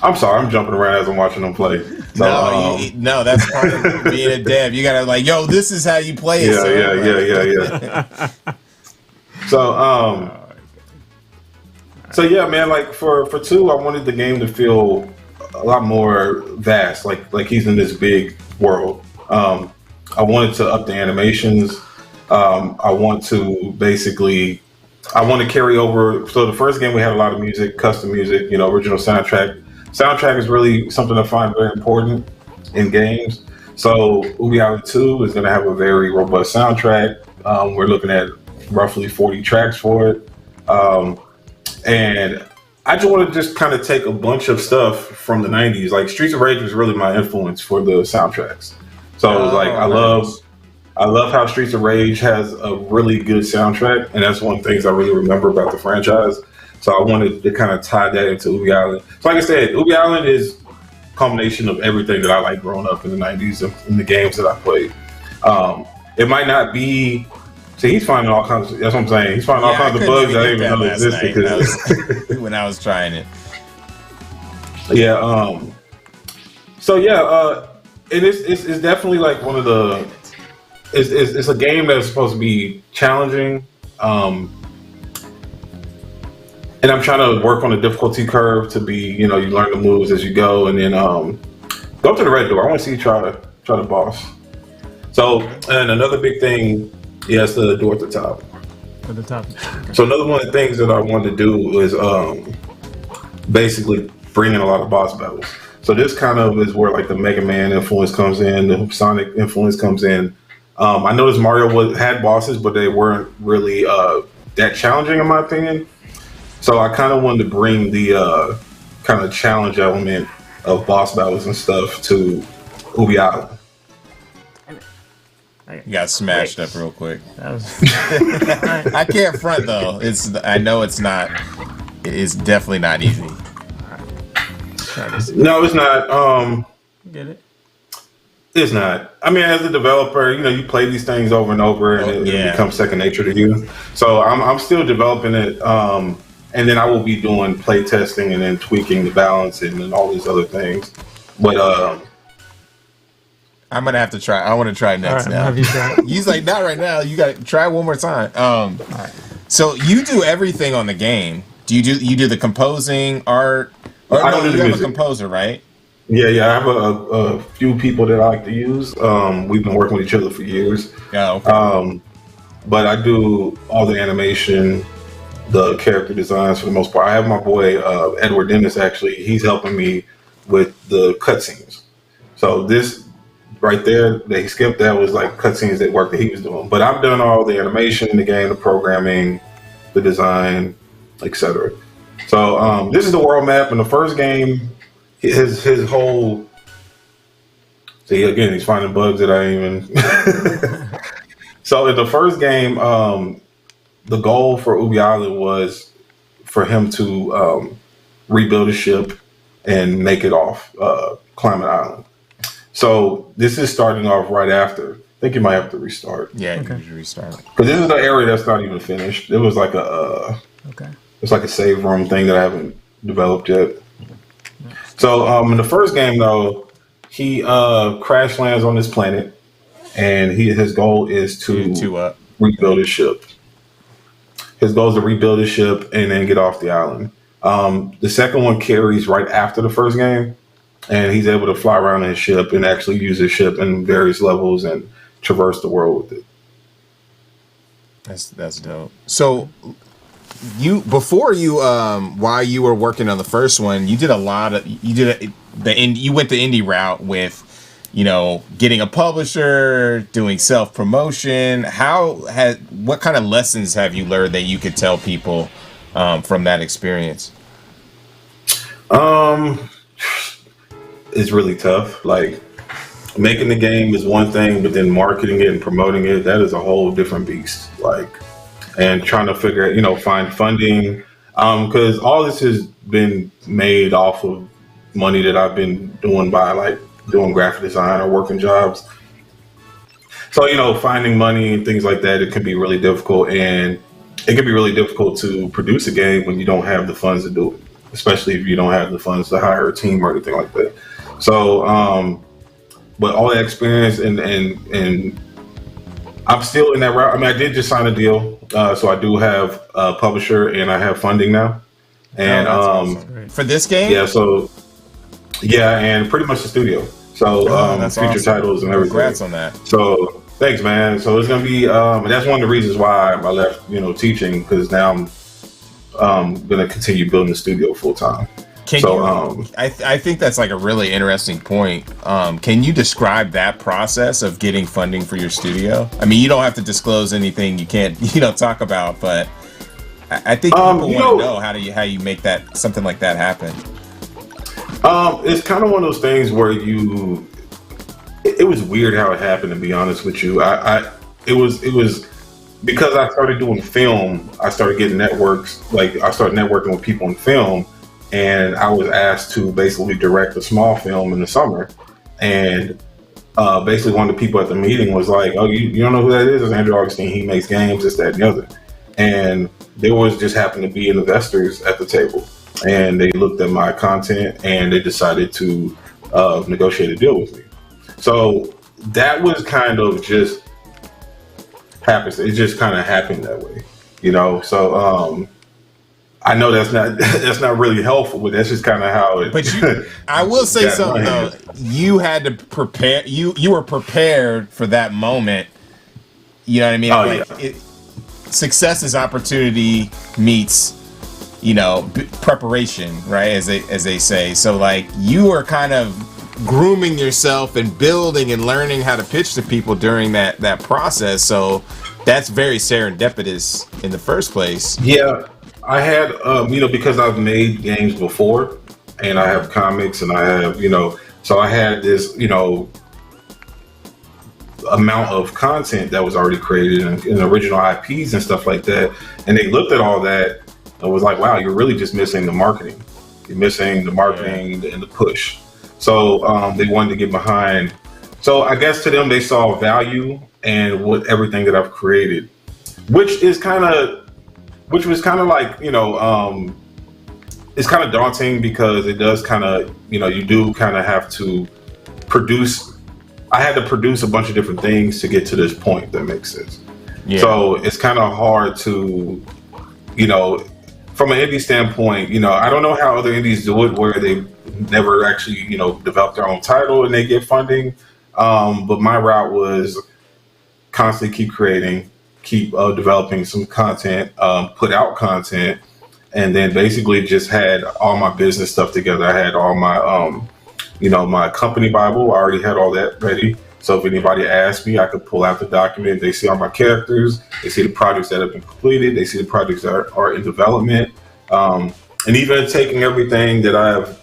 I'm sorry, I'm jumping around as I'm watching them play. So, no, that's part of being a dev. You gotta like, yo, this is how you play it. Yeah. So yeah, man. Like for 2, I wanted the game to feel a lot more vast. Like he's in this big world. I wanted to up the animations. I want to carry over. So the first game we had a lot of music, custom music, original soundtrack. Soundtrack is really something I find very important in games. So Ubi Island 2 is going to have a very robust soundtrack. We're looking at roughly 40 tracks for it. And I just want to kind of take a bunch of stuff from the 90s. Like Streets of Rage was really my influence for the soundtracks. So I love how Streets of Rage has a really good soundtrack. And that's one of the things I really remember about the franchise. So I wanted to kind of tie that into Ubi Island. So like I said, Ubi Island is a combination of everything that I like growing up in the 90s and in the games that I played. It might not be... See, he's finding all kinds of... That's what I'm saying. He's finding all kinds of bugs I didn't even know existed. When I was trying it. Yeah. So yeah, it's definitely like one of the... It's a game that's supposed to be challenging. And I'm trying to work on the difficulty curve to be, you learn the moves as you go, and then go to the red door. I want to see you try the boss. So, and another big thing, yes, the door at the top. At the top. Okay. So another one of the things that I wanted to do is basically bring in a lot of boss battles. So this kind of is where like the Mega Man influence comes in, the Sonic influence comes in. I noticed Mario had bosses, but they weren't really that challenging in my opinion. So I kind of wanted to bring the kind of challenge element of boss battles and stuff to Ubi Island. You got smashed up real quick. That was... I can't front though. I know it's not. It's definitely not easy. No, it's not. Get it? It's not. I mean, as a developer, you play these things over and over, and it becomes second nature to you. So I'm still developing it. And then I will be doing play testing and then tweaking the balance and all these other things. But I'm gonna have to try. I want to try next now. Have you tried? He's like, not right now. You got to try one more time. All right. So you do everything on the game. You do the composing, art? Or I don't do the you have music. a composer, right? Yeah. I have a few people that I like to use. We've been working with each other for years. Yeah. Okay. But I do all the animation, the character designs for the most part. I have my boy Edward Dennis. Actually, he's helping me with the cutscenes. So this right there that he skipped, that was like cutscenes that work that he was doing. But I've done all the animation in the game, the programming, the design, etc. So this is the world map. In the first game, his whole... See, again, he's finding bugs that I even... So in the first game, the goal for Ubi Island was for him to rebuild a ship and make it off Climate Island. So this is starting off right after. I think you might have to restart. Yeah, you can restart. Because this is the area that's not even finished. It was like it's like a save room thing that I haven't developed yet. So in the first game though, He crash lands on this planet, and his goal is to rebuild his ship. His goal is to rebuild his ship and then get off the island. The second one carries right after the first game, and he's able to fly around in his ship and actually use his ship in various levels and traverse the world with it. That's dope. So while you were working on the first one, you did you went the indie route with, getting a publisher, doing self-promotion. What kind of lessons have you learned that you could tell people from that experience? It's really tough. Like, making the game is one thing, but then marketing it and promoting it, that is a whole different beast. Like, and trying to find funding, because all this has been made off of money that I've been doing by like doing graphic design or working jobs. So, finding money and things like that, it can be really difficult, and it can be really difficult to produce a game when you don't have the funds to do it, especially if you don't have the funds to hire a team or anything like that. So, but all that experience and I'm still in that route. I mean, I did just sign a deal, so I do have a publisher and I have funding now. And awesome. For this game, and pretty much the studio. So future titles and everything. Congrats on that. So thanks, man. So it's gonna be that's one of the reasons why I left teaching, because now I'm gonna continue building the studio full time. I think that's like a really interesting point. Can you describe that process of getting funding for your studio? I mean, you don't have to disclose anything you can't, talk about, but I think people want to know how you make that something like that happen. It's kind of one of those things where it was weird how it happened, to be honest with you. It was because I started doing film. I started getting networks. Like, I started networking with people in film. And I was asked to basically direct a small film in the summer. And basically one of the people at the meeting was like, "Oh, you don't know who that is? It's Andrew Augustine. He makes games, this, that, and the other." And there just happened to be investors at the table. And they looked at my content and they decided to negotiate a deal with me. So that was kind of just happens. It just kind of happened that way, So I know that's not really helpful, but that's just kind of how it. But I will say something though. You had to prepare. You were prepared for that moment. You know what I mean? Success is opportunity meets, preparation, right? As they say. So like, you were kind of grooming yourself and building and learning how to pitch to people during that process. So that's very serendipitous in the first place. Yeah. I had, because I've made games before, and I have comics, and I have, so I had this, amount of content that was already created and original IPs and stuff like that. And they looked at all that and was like, "Wow, you're really just missing the marketing. You're missing the marketing and the push." So they wanted to get behind. So I guess to them, they saw value and with everything that I've created, which was kind of like, it's kind of daunting, because it does kind of, you do kind of have to produce. I had to produce a bunch of different things to get to this point, if that makes sense. Yeah. So it's kind of hard to, from an indie standpoint, I don't know how other indies do it, where they never actually, develop their own title and they get funding. But my route was constantly keep creating, keep developing some content, put out content, and then basically just had all my business stuff together. I had all my, my company Bible. I already had all that ready. So if anybody asked me, I could pull out the document. They see all my characters. They see the projects that have been completed. They see the projects that are in development. And even taking everything that I've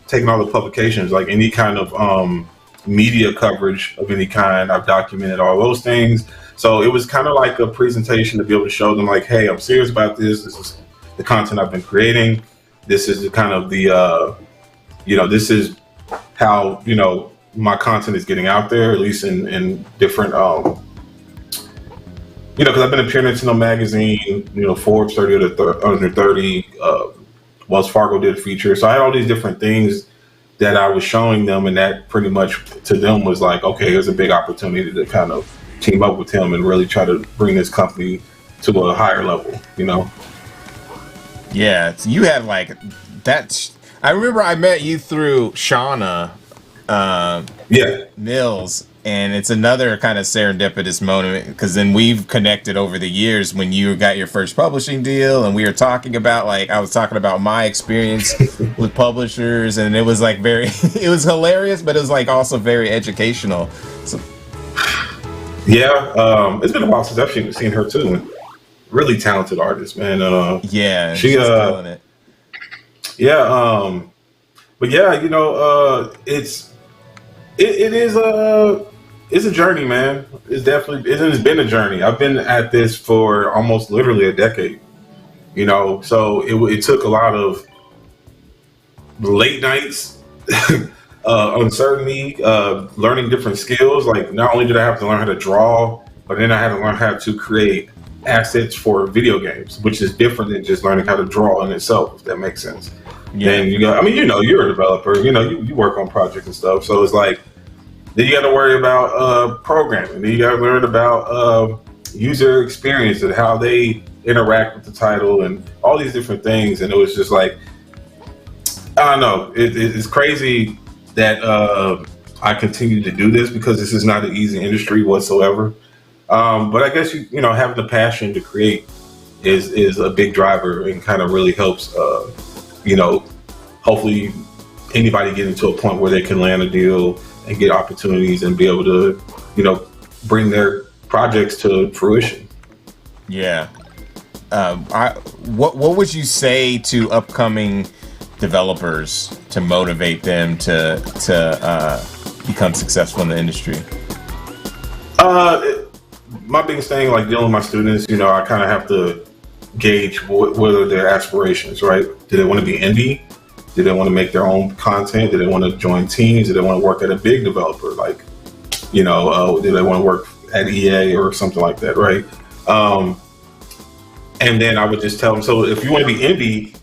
taken all the publications, like any kind of media coverage of any kind, I've documented all those things. So it was kind of like a presentation to be able to show them, like, "Hey, I'm serious about this. This is the content I've been creating. This is the kind of the, this is how, my content is getting out there, at least in different, because I've been appearing in Nintendo Magazine, Forbes 30 under 30, Wells Fargo did a feature. So I had all these different things that I was showing them, and that pretty much to them was like, okay, here's a big opportunity to kind of team up with him and really try to bring this company to a higher level, you know? Yeah, so you had like that. I remember I met you through Shauna Mills, and it's another kind of serendipitous moment because then we've connected over the years when you got your first publishing deal, and we were talking about I was talking about my experience with publishers, and it was like it was hilarious, but it was like also very educational. So, it's been a while since I've seen her too. Really talented artist, man. She's killing it. But yeah, you know, it's a journey, man. It's been a journey. I've been at this for almost literally a decade, you know, so it took a lot of late nights, uncertainty, learning different skills. Like, not only did I have to learn how to draw, but then I had to learn how to create assets for video games, which is different than just learning how to draw in itself, if that makes sense. Then you're a developer, you work on projects and stuff. So it's like, then you got to worry about programming. Then you got to learn about user experience and how they interact with the title and all these different things. And it was just like, I don't know. It's crazy that I continue to do this because this is not an easy industry whatsoever. But I guess having the passion to create is a big driver and kind of really helps. Hopefully anybody getting to a point where they can land a deal and get opportunities and be able to, bring their projects to fruition. Yeah. What would you say to upcoming developers to motivate them to become successful in the industry? My biggest thing, like dealing with my students, I kind of have to gauge what are their aspirations, right? Do they want to be indie? Do they want to make their own content? Do they want to join teams? Do they want to work at a big developer? Like, do they want to work at EA or something like that, right? And then I would just tell them, so if you want to be indie,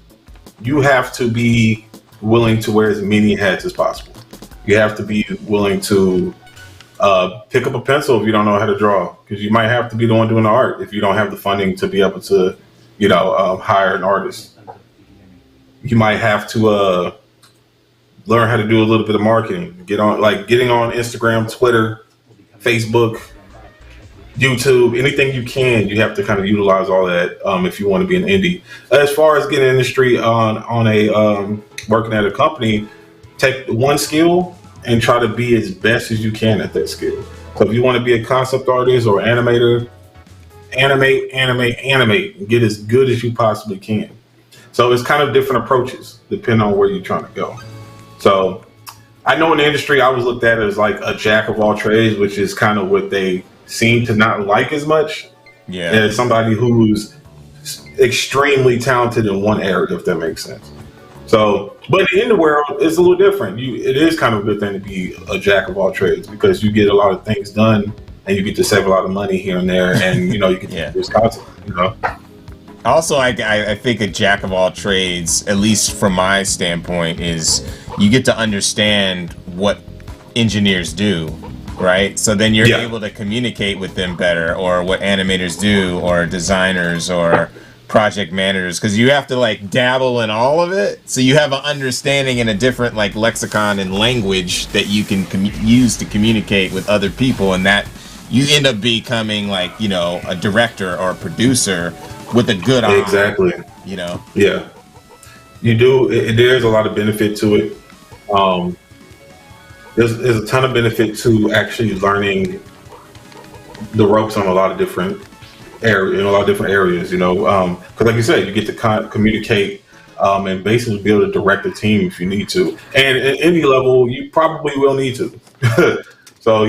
you have to be willing to wear as many hats as possible. You have to be willing to pick up a pencil if you don't know how to draw, because you might have to be the one doing the art if you don't have the funding to be able to, hire an artist. You might have to learn how to do a little bit of marketing. Getting on Instagram, Twitter, Facebook, YouTube, anything you can. You have to kind of utilize all that if you want to be an indie. As far as getting industry on a working at a company, take one skill and try to be as best as you can at that skill. So if you want to be a concept artist or animator, animate, and get as good as you possibly can. So it's kind of different approaches depending on where you're trying to go. So I know in the industry, I was looked at as like a jack of all trades, which is kind of what they seem to not like as much as somebody who's extremely talented in one area, if that makes sense. So, but in the world, it's a little different. It is kind of a good thing to be a jack of all trades because you get a lot of things done and you get to save a lot of money here and there, and you get to use content. Also, I think a jack of all trades, at least from my standpoint, is you get to understand what engineers do, right? So then you're able to communicate with them better, or what animators do, or designers, or project managers, because you have to dabble in all of it. So you have an understanding in a different lexicon and language that you can use to communicate with other people, and that you end up becoming a director or a producer with a good eye. Exactly. Yeah. You do. There's a lot of benefit to it. There's a ton of benefit to actually learning the ropes on a lot of different areas. Because like you said, you get to communicate and basically be able to direct a team if you need to. And at any level, you probably will need to. So,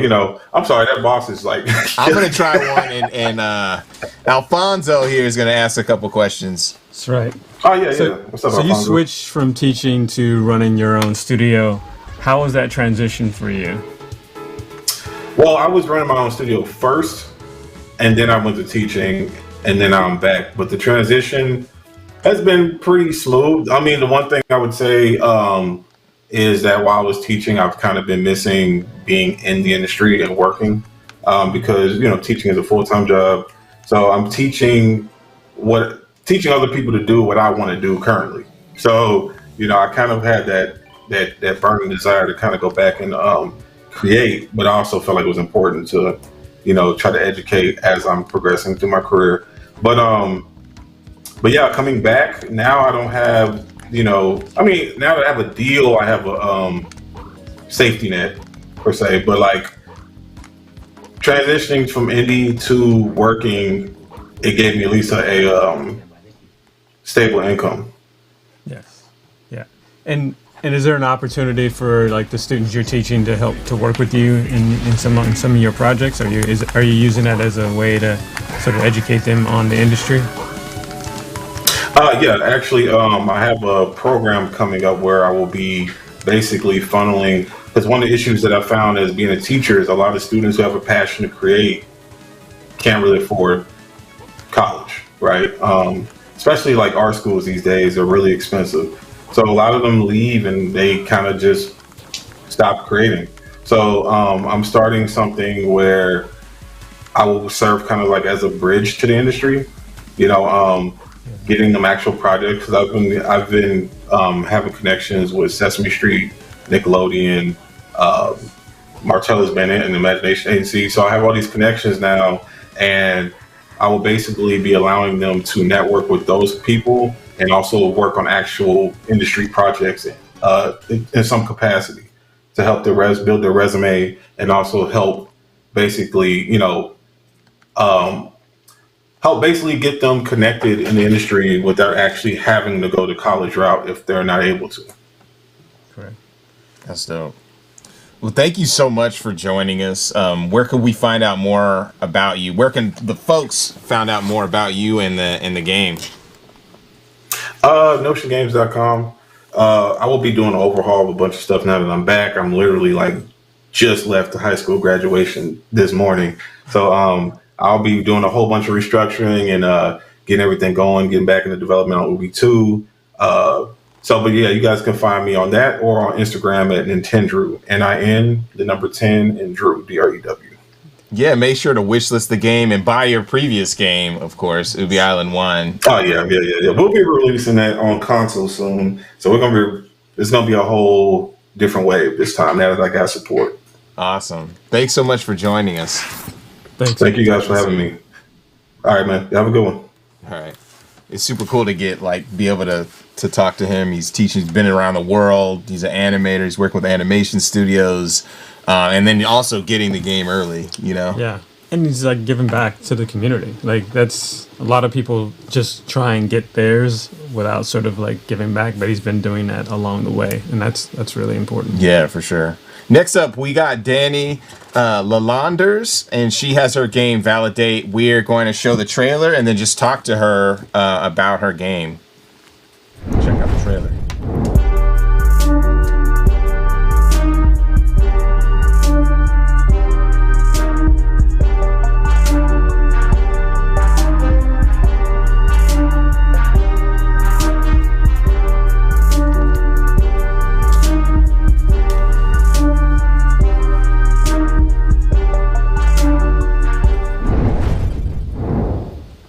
I'm sorry, that boss is like... I'm going to try one, and Alfonso here is going to ask a couple questions. That's right. Oh, yeah. What's up, so Alfonso? you switched from teaching to running your own studio. How was that transition for you? Well, I was running my own studio first, and then I went to teaching, and then I'm back. But the transition has been pretty smooth. I mean, the one thing I would say is that while I was teaching, I've kind of been missing being in the industry and working, because teaching is a full-time job. So I'm teaching other people to do what I want to do currently. So I kind of had that burning desire to kind of go back and create, but I also felt like it was important to try to educate as I'm progressing through my career. But yeah, coming back now, I don't have now that I have a deal, I have a safety net per se, but like transitioning from indie to working, it gave me at least a stable income. Yes. Yeah. And is there an opportunity for like the students you're teaching to help to work with you in some of your projects? Are you using that as a way to sort of educate them on the industry? Yeah, actually, I have a program coming up where I will be basically funneling, because one of the issues that I found as being a teacher is a lot of students who have a passion to create can't really afford college, right? Especially like art schools these days are really expensive. So a lot of them leave and they kind of just stop creating. So I'm starting something where I will serve kind of like as a bridge to the industry, getting them actual projects. Cause I've been having connections with Sesame Street, Nickelodeon, Martellus Bennett and Imagination Agency. So I have all these connections now, and I will basically be allowing them to network with those people and also work on actual industry projects in some capacity to help build their resume, and also help basically, help basically get them connected in the industry without actually having to go the college route if they're not able to. Correct. That's dope. Well, thank you so much for joining us. Where can we find out more about you? Where can the folks find out more about you in the game? NotionGames.com. I will be doing an overhaul of a bunch of stuff now that I'm back. I'm literally like just left the high school graduation this morning. So I'll be doing a whole bunch of restructuring and getting everything going, getting back into development on Ubi 2. But yeah, you guys can find me on that or on Instagram at Nintendrew, NIN, 10, and Drew, DREW. Yeah, make sure to wishlist the game and buy your previous game, of course, Ubi Island 1. Oh, yeah. We'll be releasing that on console soon. So it's going to be a whole different wave this time now that I got support. Awesome. Thanks so much for joining us. Thank you guys for having me. All right, man. Have a good one. All right. It's super cool to be able to talk to him. He's been around the world. He's an animator. He's working with animation studios. And then also getting the game early, Yeah. And he's like giving back to the community. Like that's a lot of people just try and get theirs without sort of like giving back, but he's been doing that along the way. And that's really important. Yeah, for sure. Next up, we got Danny Lalanders, and she has her game Validate. We're going to show the trailer and then just talk to her about her game. Check out the trailer.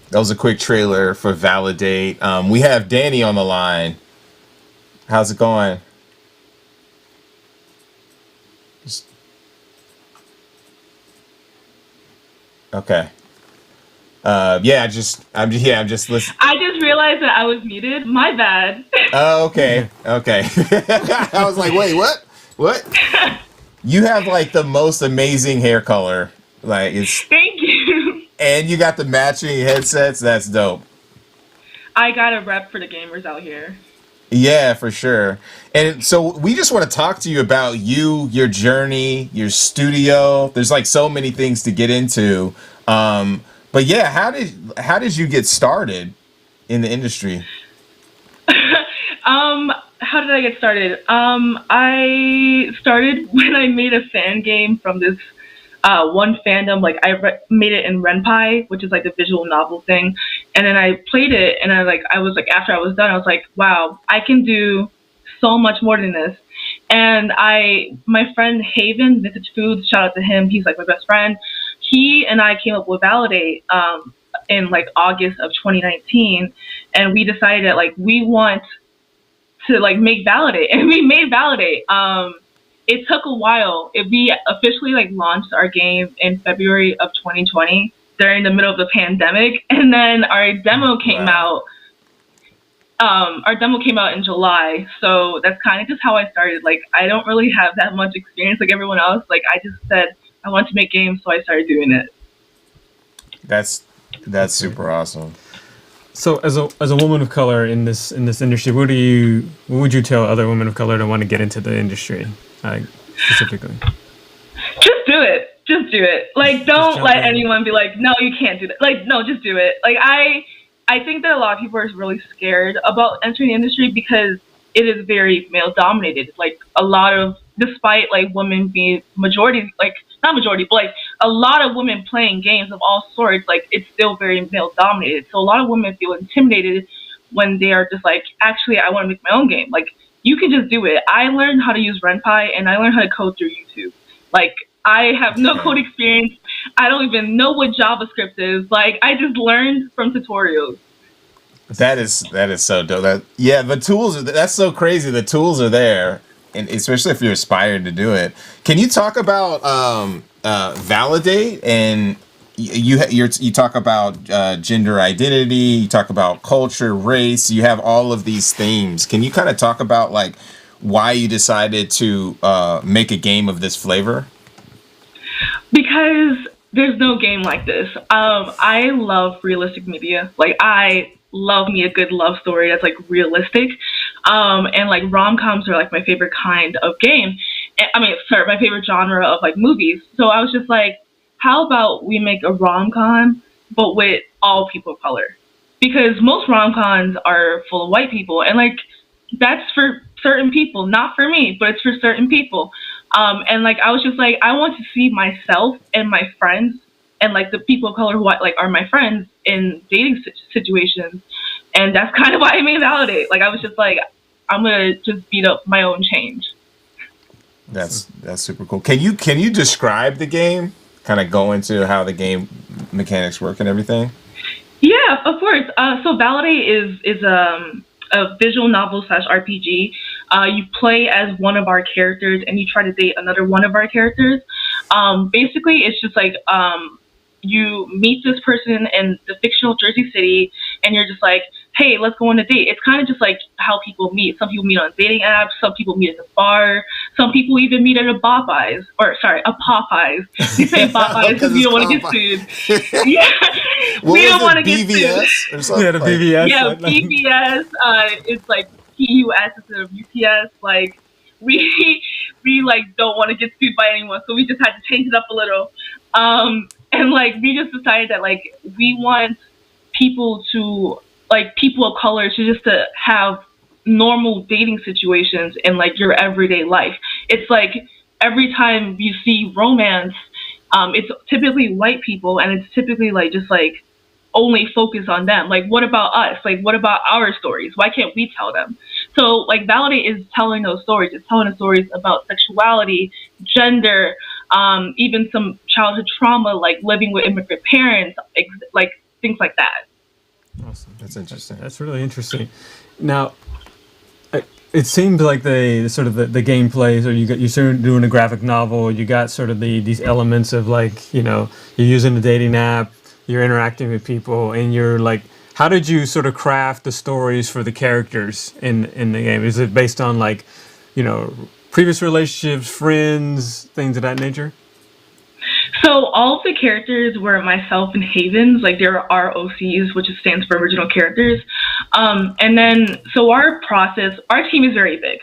That was a quick trailer for Validate. We have Danny on the line. How's it going? Okay. I'm just listening. I just realized that I was muted. My bad. Oh, okay. I was like, wait, what? What? You have like the most amazing hair color. Like it's. Thank you. And you got the matching headsets. That's dope. I got a rep for the gamers out here. Yeah, for sure. And so we just want to talk to you about your journey, your studio. There's like so many things to get into. But yeah, how did you get started in the industry? How did I get started? I started when I made a fan game from this one fandom. Like I made it in Renpai, which is like the visual novel thing, and then I played it, and I was like after I was done, I was like, wow, I can do so much more than this. And my friend Haven, Vintage Foods, shout out to him. He's like my best friend. He and I came up with Validate in like August of 2019, and we decided that like we want to like make Validate, and we made Validate. It took a while. We officially like launched our game in February of 2020 during the middle of the pandemic, and then our demo came out. Our demo came out in July, so that's kind of just how I started. Like, I don't really have that much experience like everyone else. Like, I just said I want to make games, so I started doing it. That's super awesome. So, as a woman of color in this industry, what would you tell other women of color to want to get into the industry, specifically? Just do it. Just do it. Like, don't let anyone be like, no, you can't do that. Like, no, just do it. Like, I think that a lot of people are really scared about entering the industry because it is very male dominated. Like, a lot of, despite like women being majority, like not majority, but like a lot of women playing games of all sorts, like it's still very male dominated. So a lot of women feel intimidated when they are just like, actually, I want to make my own game. Like, you can just do it. I learned how to use RenPy and I learned how to code through YouTube. Like, I have no code experience. I don't even know what JavaScript is. Like, I just learned from tutorials. That is so dope. The tools that's so crazy. The tools are there, and especially if you're aspired to do it. Can you talk about Validate? And you talk about gender identity. You talk about culture, race. You have all of these themes. Can you kind of talk about like why you decided to make a game of this flavor? Because there's no game like this. I love realistic media. Like, I love me a good love story that's like realistic. And like rom-coms are like my favorite kind of game. My favorite genre of like movies. So I was just like, how about we make a rom-com but with all people of color? Because most rom-coms are full of white people, and like that's for certain people, not for me, but it's for certain people. And like I was just like, I want to see myself and my friends and like the people of color who like are my friends in dating situations, and that's kind of why I made Validate. Like, I was just like, I'm gonna just beat up my own change. That's super cool. Can you describe the game? Kind of go into how the game mechanics work and everything. Yeah, of course. So Validate is a visual novel / RPG. You play as one of our characters and you try to date another one of our characters. Basically, it's just like you meet this person in the fictional Jersey City, and you're just like, hey, let's go on a date. It's kind of just like how people meet. Some people meet on dating apps. Some people meet at the bar. Some people even meet at a Popeyes. We say Popeyes because we don't want to get sued. Yeah, we don't want to get sued. Or something? Yeah, the BVS. Yeah, BVS. It's like PUS instead of UPS. Like, we like don't want to get sued by anyone, so we just had to change it up a little. And like we just decided that like we want people of color to have normal dating situations in like your everyday life. It's like every time you see romance, it's typically white people, and it's typically like just like only focus on them. Like, what about us? Like, what about our stories? Why can't we tell them? So like Validate is telling those stories. It's telling the stories about sexuality, gender, even some childhood trauma, like living with immigrant parents, like things like that. Awesome. That's interesting. That's really interesting. Now, it seemed like the gameplay. So you're sort of doing a graphic novel. You got sort of these elements of like, you're using a dating app, you're interacting with people, and you're like, how did you sort of craft the stories for the characters in the game? Is it based on like, previous relationships, friends, things of that nature? So all of the characters were myself and Havens. Like, there are ROCs, which stands for original characters. And then, so our team is very big.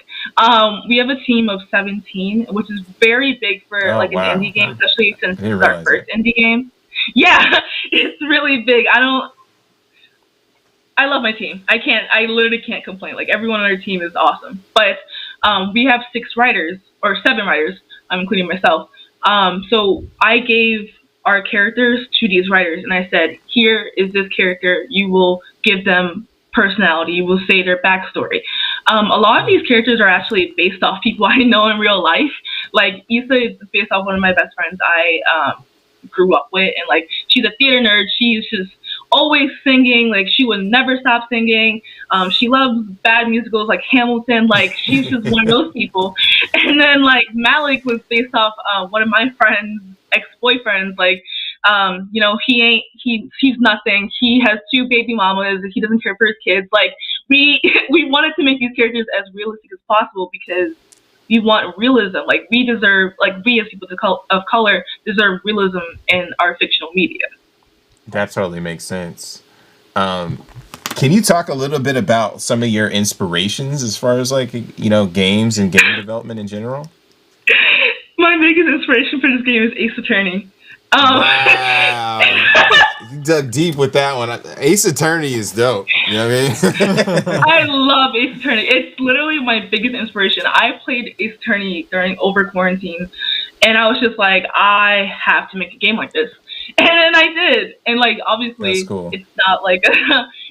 We have a team of 17, which is very big for an indie game, especially since it's our first indie game. Yeah, it's really big. I love my team. I literally can't complain. Like, everyone on our team is awesome. But we have 7 writers, including myself. So I gave our characters to these writers, and I said, here is this character. You will give them personality. You will say their backstory. A lot of these characters are actually based off people I know in real life. Like Issa is based off one of my best friends I grew up with, and like she's a theater nerd. She's just always singing. Like she would never stop singing. She loves bad musicals like Hamilton. Like she's just one of those people. And then like Malik was based off one of my friends' ex-boyfriends. Like he's nothing. He has 2 baby mamas. He doesn't care for his kids. Like we wanted to make these characters as realistic as possible because we want realism. Like we deserve, like we as people of color deserve realism in our fictional media. That totally makes sense. Can you talk a little bit about some of your inspirations as far as like, games and game development in general? My biggest inspiration for this game is Ace Attorney. Wow. You dug deep with that one. Ace Attorney is dope. You know what I mean? I love Ace Attorney. It's literally my biggest inspiration. I played Ace Attorney during over quarantine, and I was just like, I have to make a game like this. And then I did. And like obviously That's cool. It's not like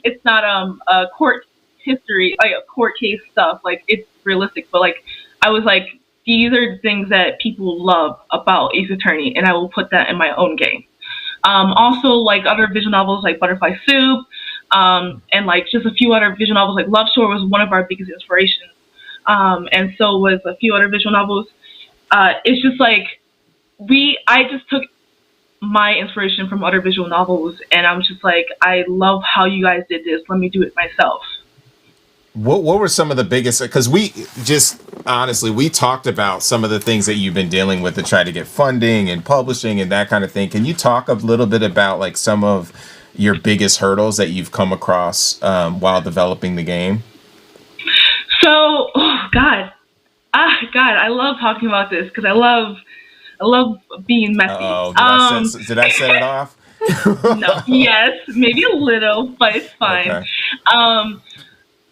it's not a court history, like a court case stuff. Like it's realistic, but like I was like, these are things that people love about Ace Attorney, and I will put that in my own game. Also, like other visual novels like Butterfly Soup, and like just a few other visual novels like Love Shore was one of our biggest inspirations, and so was a few other visual novels. It's just like I just took my inspiration from other visual novels, and I'm just like, I love how you guys did this. Let me do it myself. What were some of the biggest, because we just honestly, we talked about some of the things that you've been dealing with to try to get funding and publishing and that kind of thing. Can you talk a little bit about like some of your biggest hurdles that you've come across while developing the game? So, God, I love talking about this because I love being messy. Oh, did I set it off? No, yes, maybe a little, but it's fine. Okay.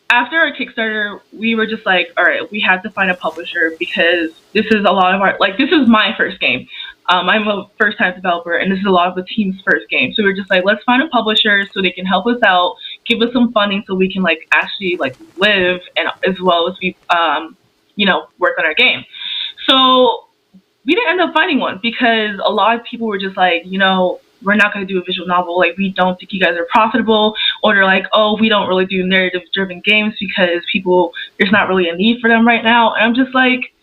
After our Kickstarter, we were just like, all right, we have to find a publisher because this is a lot of our, like, this is my first game. I'm a first-time developer, and this is a lot of the team's first game. So we were just like, let's find a publisher so they can help us out, give us some funding so we can, like, actually, like, live and as well as we, work on our game. So we didn't end up finding one because a lot of people were just like, we're not going to do a visual novel. Like, we don't think you guys are profitable. Or they're like, oh, we don't really do narrative-driven games because there's not really a need for them right now. And I'm just like,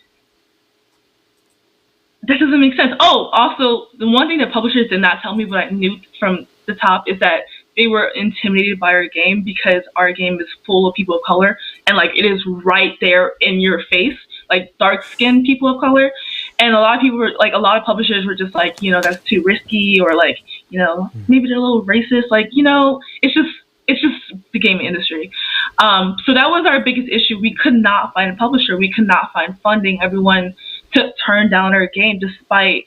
this doesn't make sense. Oh, also, the one thing that publishers did not tell me, but I knew from the top, is that they were intimidated by our game because our game is full of people of color. And, like, it is right there in your face, like, dark-skinned people of color. And a lot of people were like, a lot of publishers were just like, that's too risky, or like, maybe they're a little racist. Like, it's just the gaming industry. So that was our biggest issue. We could not find a publisher. We could not find funding. Everyone turned down our game despite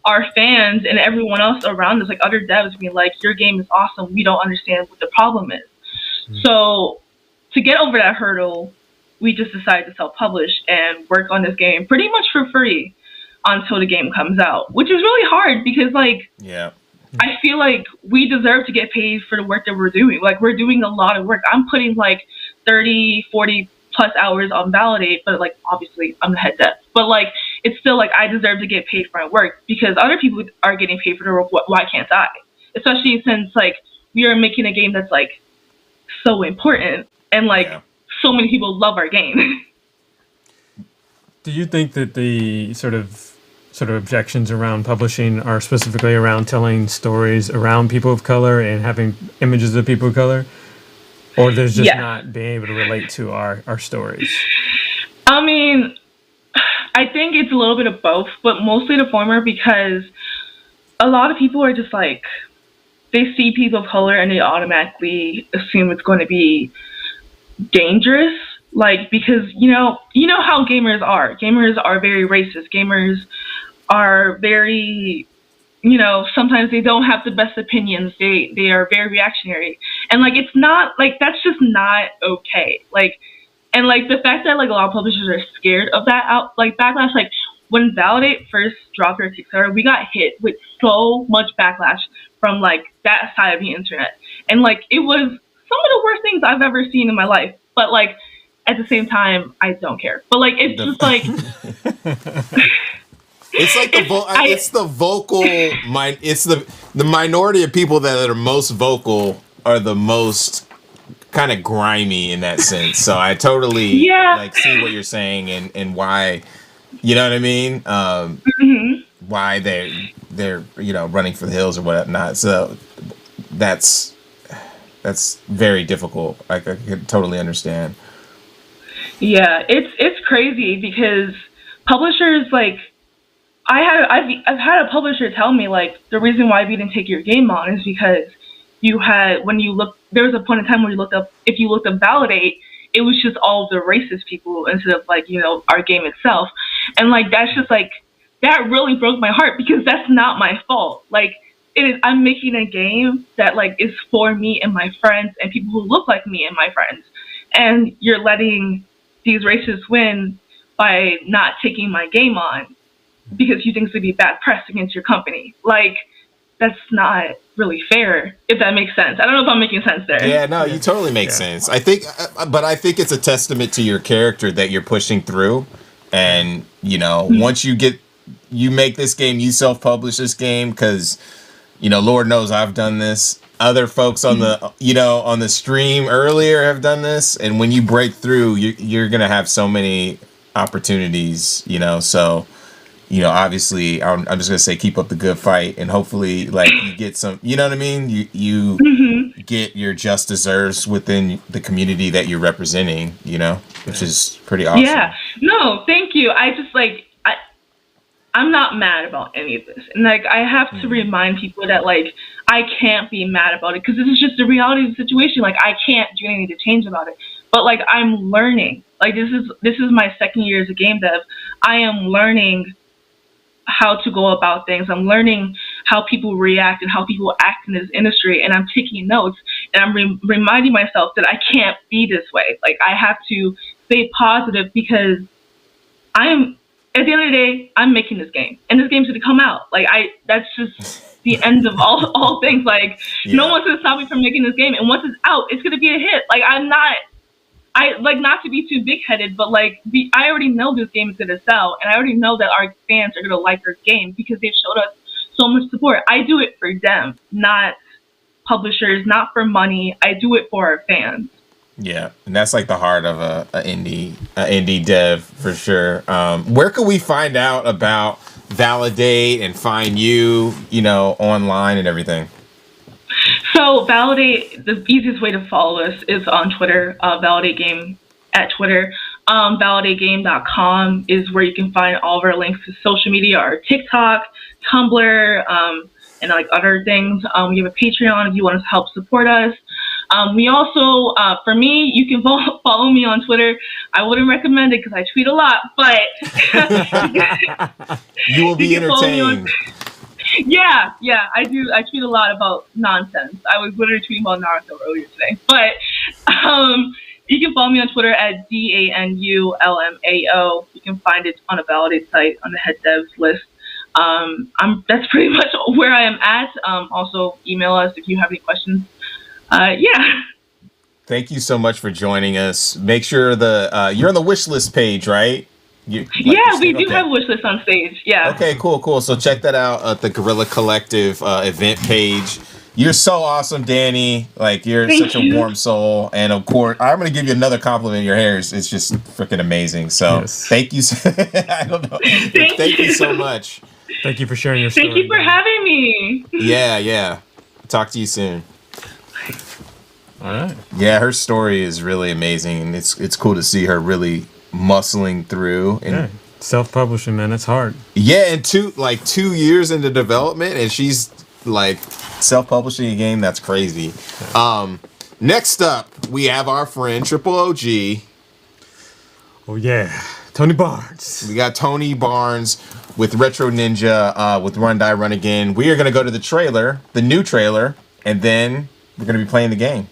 our fans and everyone else around us, like other devs being like, your game is awesome. We don't understand what the problem is. So to get over that hurdle, we just decided to self-publish and work on this game pretty much for free until the game comes out, which is really hard because, like, I feel like we deserve to get paid for the work that we're doing. Like, we're doing a lot of work. I'm putting, like, 30, 40 plus hours on Validate, but, like, obviously I'm the head dev. But, like, it's still, like, I deserve to get paid for my work because other people are getting paid for their work. Why can't I? Especially since, like, we are making a game that's, like, so important and, like, so many people love our game. Do you think that the sort of objections around publishing are specifically around telling stories around people of color and having images of people of color, or there's just not being able to relate to our stories? I mean, I think it's a little bit of both, but mostly the former because a lot of people are just like, they see people of color and they automatically assume it's going to be dangerous. Like, because, you know how gamers are. Gamers are very racist. Gamers are very, sometimes they don't have the best opinions. They are very reactionary. And, like, it's not, like, that's just not okay. Like, and, like, the fact that, like, a lot of publishers are scared of that, backlash, like, when Validate first dropped their Kickstarter, we got hit with so much backlash from, like, that side of the internet. And, like, it was some of the worst things I've ever seen in my life. But, like, at the same time, I don't care. But like, it's just like it's like the minority of people that are most vocal are the most kind of grimy in that sense. So I totally like see what you're saying and why, you know what I mean? Why they're running for the hills or whatnot. So that's very difficult. I can totally understand. Yeah, it's crazy because publishers, like, I've had a publisher tell me, like, the reason why we didn't take your game on is because there was a point in time where if you looked up Validate, it was just all of the racist people instead of, like, our game itself. And like, that's just like, that really broke my heart because that's not my fault. Like, I'm making a game that, like, is for me and my friends and people who look like me and my friends. And you're letting these racists win by not taking my game on because you think it's going to be bad press against your company. Like, that's not really fair, if that makes sense. I don't know if I'm making sense there. Yeah, no, you totally make sense. I think it's a testament to your character that you're pushing through. And, once you make this game, you self-publish this game because, Lord knows I've done this. Other folks on the stream earlier have done this. And when you break through, you're going to have so many opportunities, so... obviously, I'm just gonna say keep up the good fight, and hopefully, like, you get some. You know what I mean? You get your just deserves within the community that you're representing. Which is pretty awesome. Yeah. No, thank you. I just I'm not mad about any of this, and like, I have to remind people that, like, I can't be mad about it because this is just the reality of the situation. Like, I can't do anything to change about it. But like, I'm learning. Like, this is my second year as a game dev. I am learning how to go about things. I'm learning how people react and how people act in this industry, and I'm taking notes, and I'm reminding myself that I can't be this way. Like, I have to stay positive because at the end of the day, I'm making this game, and this game's going to come out. Like, that's just the end of all things. Like, no one's going to stop me from making this game, and once it's out, it's going to be a hit. Like, not to be too big-headed, but like, I already know this game is going to sell, and I already know that our fans are going to like our game because they've showed us so much support. I do it for them, not publishers, not for money. I do it for our fans. Yeah, and that's like the heart of a indie dev for sure. Where can we find out about Validate and find you, online and everything? So Validate, the easiest way to follow us is on Twitter, Validate Game at Twitter. ValidateGame.com is where you can find all of our links to social media, our TikTok, Tumblr, and like other things. We have a Patreon if you want to help support us. We also, for me, you can follow me on Twitter. I wouldn't recommend it because I tweet a lot, but you will be entertained. Yeah, I do. I tweet a lot about nonsense. I was literally tweeting about Naruto earlier today. But you can follow me on Twitter at DANULMAO. You can find it on a Validate site on the head devs list. That's pretty much where I am at. Also, email us if you have any questions. Yeah. Thank you so much for joining us. Make sure you're on the wish list page, right? We do have a wish list on stage. Yeah. Okay, cool. So check that out at the Guerrilla Collective event page. You're so awesome, Danny. Like, you're such a warm soul. And of course, I'm going to give you another compliment. Your hair is just freaking amazing. So thank you. I don't know. Thank you so much. Thank you for sharing your story. Thank you for having me. Yeah. Talk to you soon. All right. Yeah, her story is really amazing, and it's cool to see her really muscling through. And self-publishing, man, that's hard. Yeah, and 2 years into development, and she's like self-publishing a game. That's crazy. Next up, we have our friend Triple OG. Oh yeah, Tony Barnes. We got Tony Barnes with Retro Ninja with Run Die Run Again. We are gonna go to the new trailer, and then we're gonna be playing the game.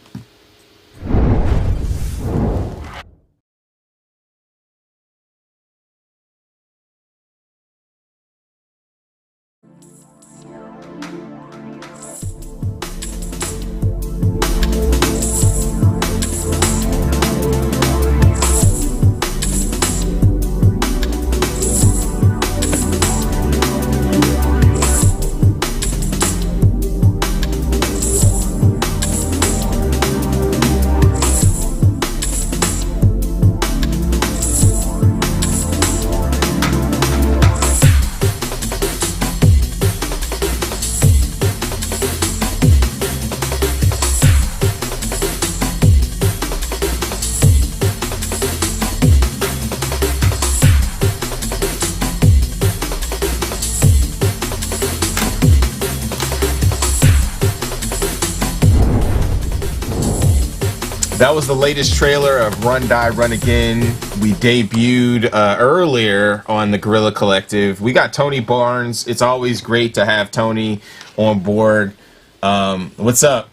That was the latest trailer of Run, Die, Run Again. We debuted earlier on the Guerrilla Collective. We got Tony Barnes. It's always great to have Tony on board. What's up?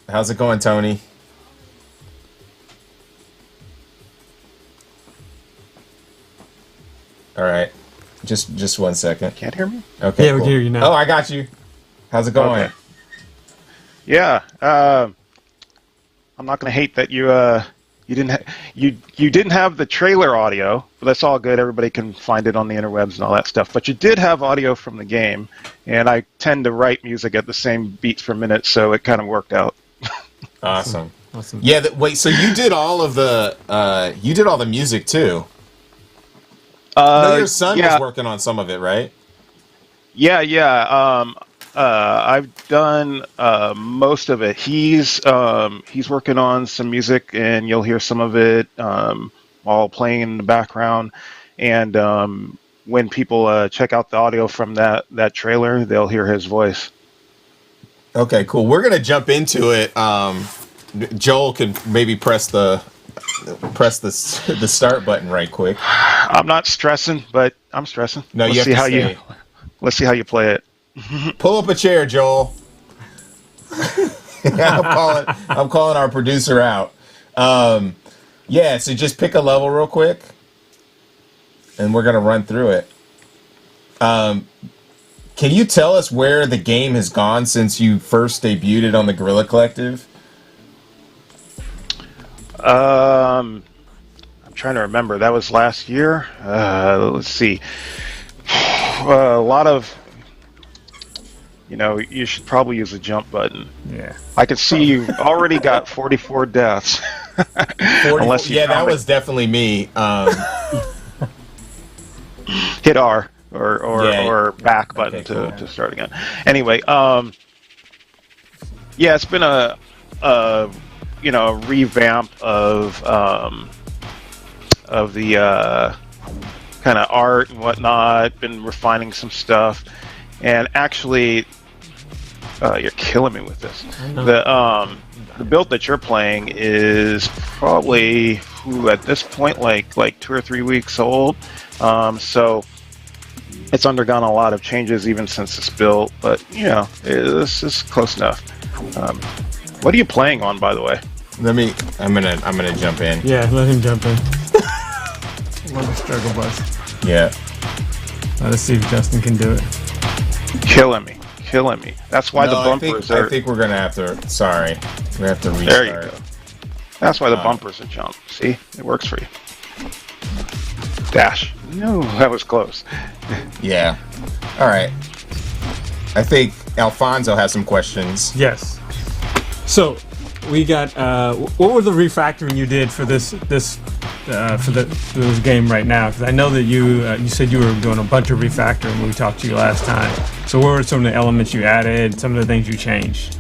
How's it going, Tony? All right. Just 1 second. Can't hear me? Okay. Yeah, we can hear you now. Oh, I got you. How's it going? Okay. Yeah. I'm not going to hate that you didn't have the trailer audio, but that's all good. Everybody can find it on the interwebs and all that stuff. But you did have audio from the game, and I tend to write music at the same beats per minute, so it kind of worked out. Awesome. Yeah. Wait. So you did all of the music too? I know your son was working on some of it, right? Yeah. I've done most of it. He's working on some music, and you'll hear some of it while playing in the background. And when people check out the audio from that trailer, they'll hear his voice. Okay, cool. We're gonna jump into it. Joel can maybe press the start button right quick. I'm not stressing, but I'm stressing. No, let's see how you play it. Pull up a chair, Joel. I'm calling our producer out. Yeah, so just pick a level real quick, and we're gonna run through it. Can you tell us where the game has gone since you first debuted on the Guerrilla Collective? I'm trying to remember. That was last year. Let's see. A lot of, you should probably use a jump button. Yeah. I can see you already got 44 deaths. 44, that was definitely me. Hit R or back button to start again. Anyway, it's been a revamp of the kind of art and whatnot. Been refining some stuff, and actually, you're killing me with this. The build that you're playing is probably at this point like 2 or 3 weeks old. So it's undergone a lot of changes even since it's built, but this is close enough. What are you playing on, by the way? I'm gonna jump in. Yeah, let him jump in. Love a struggle bus. Yeah. Let's see if Justin can do it. Killing me. That's why the bumpers I think we're gonna have to. Sorry, we have to restart. There you go. That's why the bumpers are jump. See, it works for you. Dash. No, that was close. Yeah. All right. I think Alfonso has some questions. Yes. So, we got. What was the refactoring you did for this game right now? Because I know that you said you were doing a bunch of refactoring when we talked to you last time. So, what were some of the elements you added? Some of the things you changed?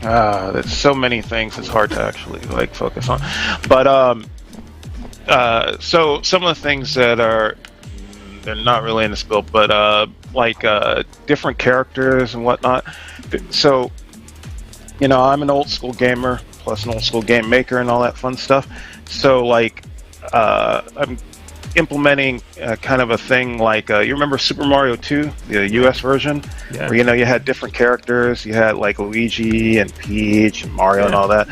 There's so many things. It's hard to actually focus on. But so some of the things that they're not really in this build, but different characters and whatnot. So, I'm an old school gamer plus an old school game maker and all that fun stuff. So, I'm implementing kind of a thing you remember Super Mario 2, the US version, where you had different characters. You had Luigi and Peach and Mario and all that.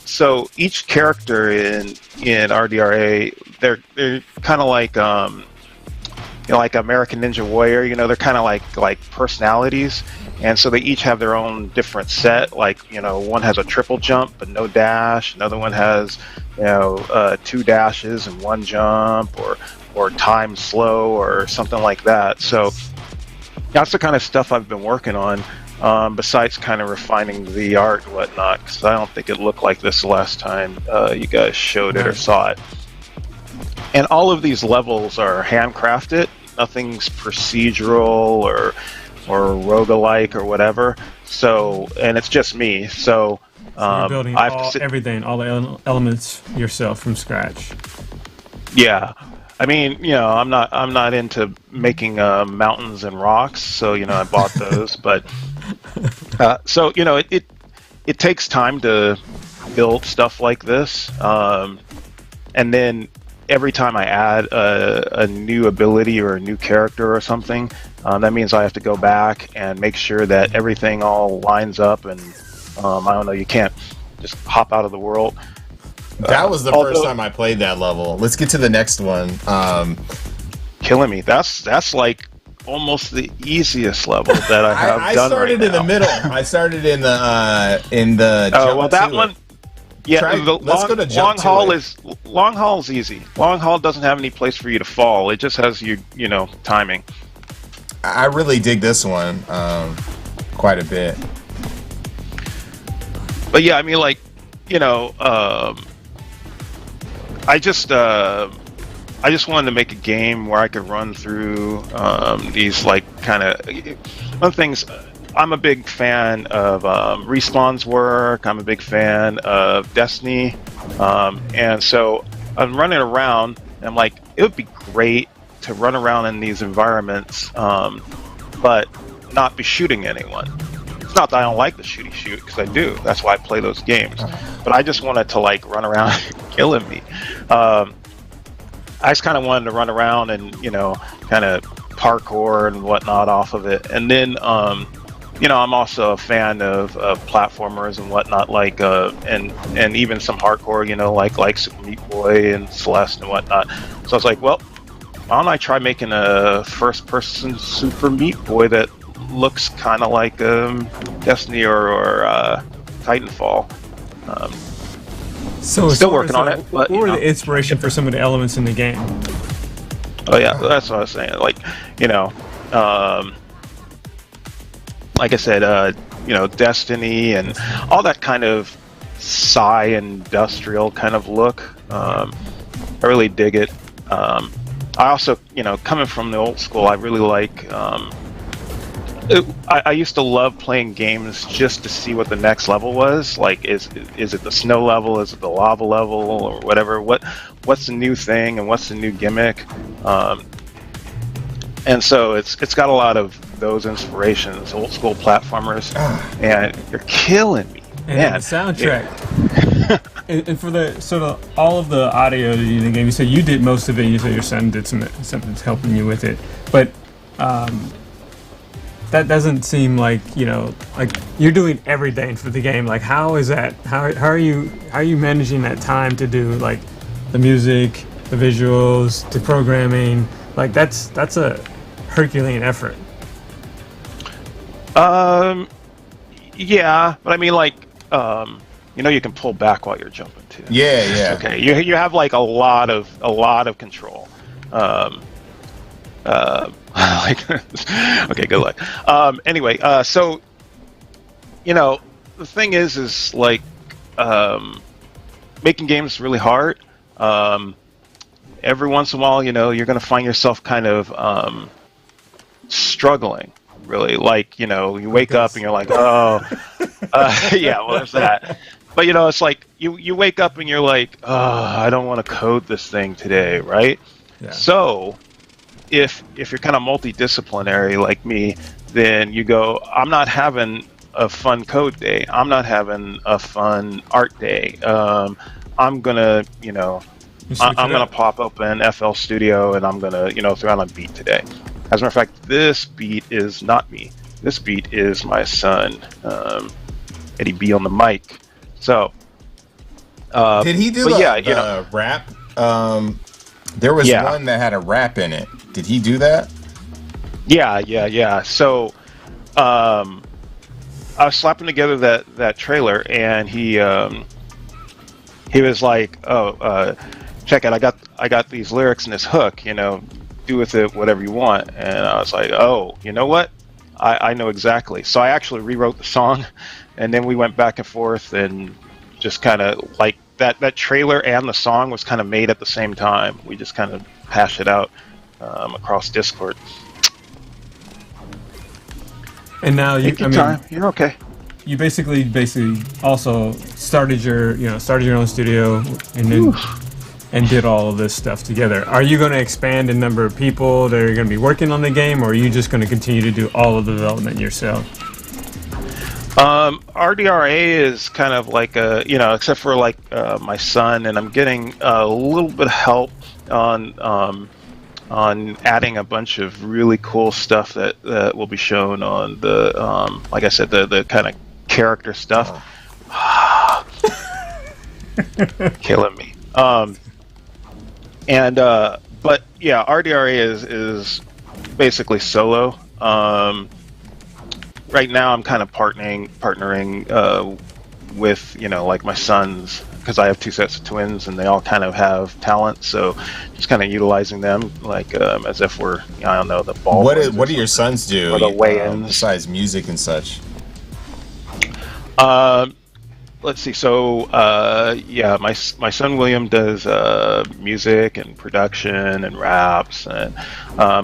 So each character in RDRA, they're kind of like American Ninja Warrior. They're kind of like personalities. And so they each have their own different set. One has a triple jump but no dash. Another one has, 2 dashes and 1 jump, or time slow, or something like that. So that's the kind of stuff I've been working on. Besides kind of refining the art and whatnot, because I don't think it looked like this the last time you guys showed it or saw it. And all of these levels are handcrafted. Nothing's procedural or roguelike or whatever. So, and it's just me. So you're building everything, all the elements yourself from scratch. Yeah. I mean, I'm not into making mountains and rocks, so I bought those. But so it takes time to build stuff like this, and then every time I add a new ability or a new character or something, that means I have to go back and make sure that everything all lines up. And I don't know, you can't just hop out of the world. That was the first time I played that level. Let's get to the next one. Killing me. That's like almost the easiest level that I have I done started right in now. the middle. I started in the. Oh well, that one. Yeah, let's go to long jump to haul it. long haul's easy. Long haul doesn't have any place for you to fall. It just has you timing. I really dig this one quite a bit. But yeah, I mean, like, I just wanted to make a game where I could run through these like kind of one of the things. I'm a big fan of Respawn's work. I'm a big fan of Destiny, and so I'm running around. And I'm like, it would be great to run around in these environments, but not be shooting anyone. It's not that I don't like the shooty shoot, because I do. That's why I play those games. But I just wanted to like run around killing me. I just kind of wanted to run around and kind of parkour and whatnot off of it. And then I'm also a fan of platformers and whatnot, like and even some hardcore, like Super Meat Boy and Celeste and whatnot. So I was like, well, why don't I try making a first-person Super Meat Boy that looks kind of like Destiny or Titanfall. So still working on it. But, what were the inspiration for some of the elements in the game? Oh yeah, that's what I was saying. Like, like I said, Destiny and all that kind of sci industrial kind of look. I really dig it. I also, coming from the old school, I really like. I used to love playing games just to see what the next level was. Like, is it the snow level? Is it the lava level, or whatever? What's the new thing and what's the new gimmick? And so it's got a lot of those inspirations, old school platformers, and you're killing me. And Man, the soundtrack. and for the sort of all of the audio in the game, you said you did most of it. You said your son did something's helping you with it, but that doesn't seem like like you're doing everything for the game. Like, how is that? How are you managing that time to do like the music, the visuals, the programming? Like that's a Herculean effort. Yeah, but I mean, like, you can pull back while you're jumping too. Yeah. Okay, you have like a lot of control. Like, okay, good luck. Anyway, so the thing is like making games really hard. Every once in a while, you're going to find yourself kind of struggling. Really, like, you wake up and you're like, oh, yeah, well, there's that. But it's like you wake up and you're like, oh, I don't want to code this thing today, right? Yeah. So if you're kind of multidisciplinary like me, then you go, I'm not having a fun code day. I'm not having a fun art day. I'm gonna, I'm gonna pop open FL Studio and I'm gonna, throw out a beat today. As a matter of fact, this beat is not me. This beat is my son, Eddie B on the mic. So, did he do the rap? There was one that had a rap in it. Did he do that? Yeah. So, I was slapping together that trailer, and he was like, "Oh, check it! I got these lyrics and this hook. Do with it whatever you want." And I was like, "Oh, you know what? I know exactly." So I actually rewrote the song, and then we went back and forth, and just kind of like that trailer and the song was kind of made at the same time. We just kind of hashed it out across Discord. And now you're okay. You basically also started your own studio, and then and did all of this stuff together. Are you going to expand the number of people that are going to be working on the game, or are you just going to continue to do all of the development yourself? RDRA is kind of like except for like my son, and I'm getting a little bit of help on adding a bunch of really cool stuff that will be shown on the like I said, the kind of character stuff. Killing me. But yeah, RDRA is basically solo. Right now, I'm kind of partnering with like my sons, because I have 2 sets of twins and they all kind of have talent. So just kind of utilizing them as if we're I don't know, the ball. What do your sons do? Or the weigh-ins besides music and such. Let's see. So, my son William does music and production and raps, and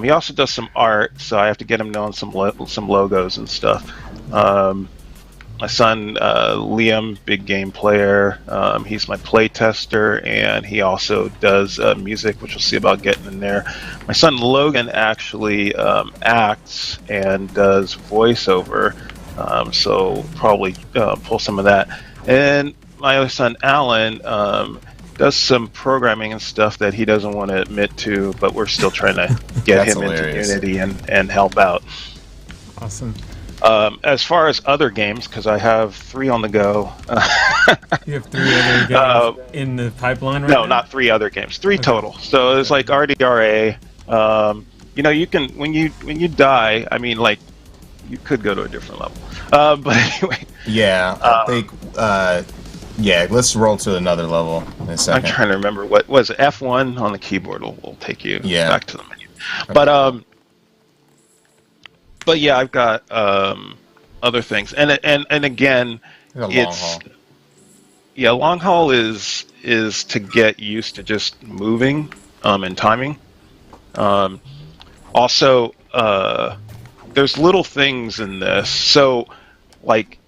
he also does some art. So I have to get him on some logos and stuff. My son Liam, big game player. He's my play tester, and he also does music, which we'll see about getting in there. My son Logan actually acts and does voiceover. So probably pull some of that. And my other son, Alan, does some programming and stuff that he doesn't want to admit to, but we're still trying to get him hilarious. into Unity and help out. Awesome. As far as other games, because I have 3 on the go. You have 3 other games in the pipeline right now? No, not 3 other games. 3 total. So it's like RDRA. You can when you die. I mean, like, you could go to a different level. But anyway. Yeah, I think. Let's roll to another level in a second. I'm trying to remember what was it. F1 on the keyboard will take you back to the menu. Okay. But yeah, I've got other things, and again, long haul is to get used to just moving and timing. Also, there's little things in this. So, like,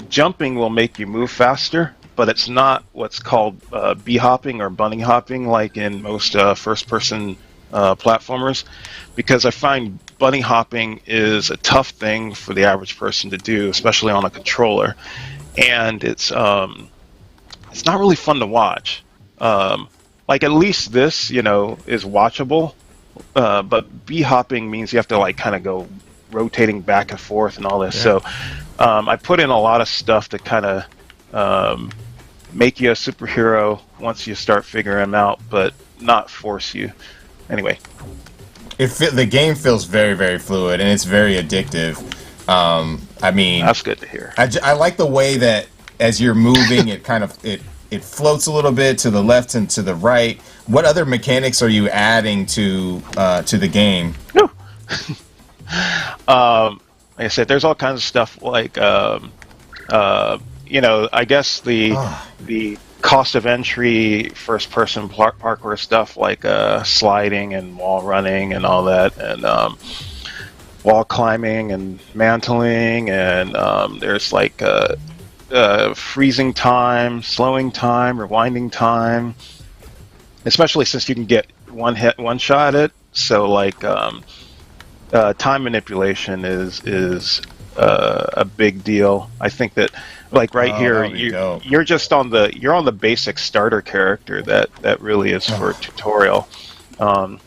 jumping will make you move faster, but it's not what's called bee hopping or bunny hopping like in most first-person platformers, because I find bunny hopping is a tough thing for the average person to do, especially on a controller, and it's not really fun to watch. Like, at least this, is watchable, but bee hopping means you have to like kind of go rotating back and forth and all this. Yeah. So I put in a lot of stuff to kind of make you a superhero once you start figuring them out, but not force you. Anyway. The game feels very, very fluid, and it's very addictive. I mean, that's good to hear. I like the way that as you're moving, it kind of it floats a little bit to the left and to the right. What other mechanics are you adding to the game? Like I said, there's all kinds of stuff like I guess the cost of entry first-person parkour stuff like sliding and wall running and all that, and wall climbing and mantling, and there's like freezing time, slowing time, rewinding time, especially since you can get one shot at it. So like time manipulation is a big deal. I think that like here you're just on the basic starter character that really is for tutorial. And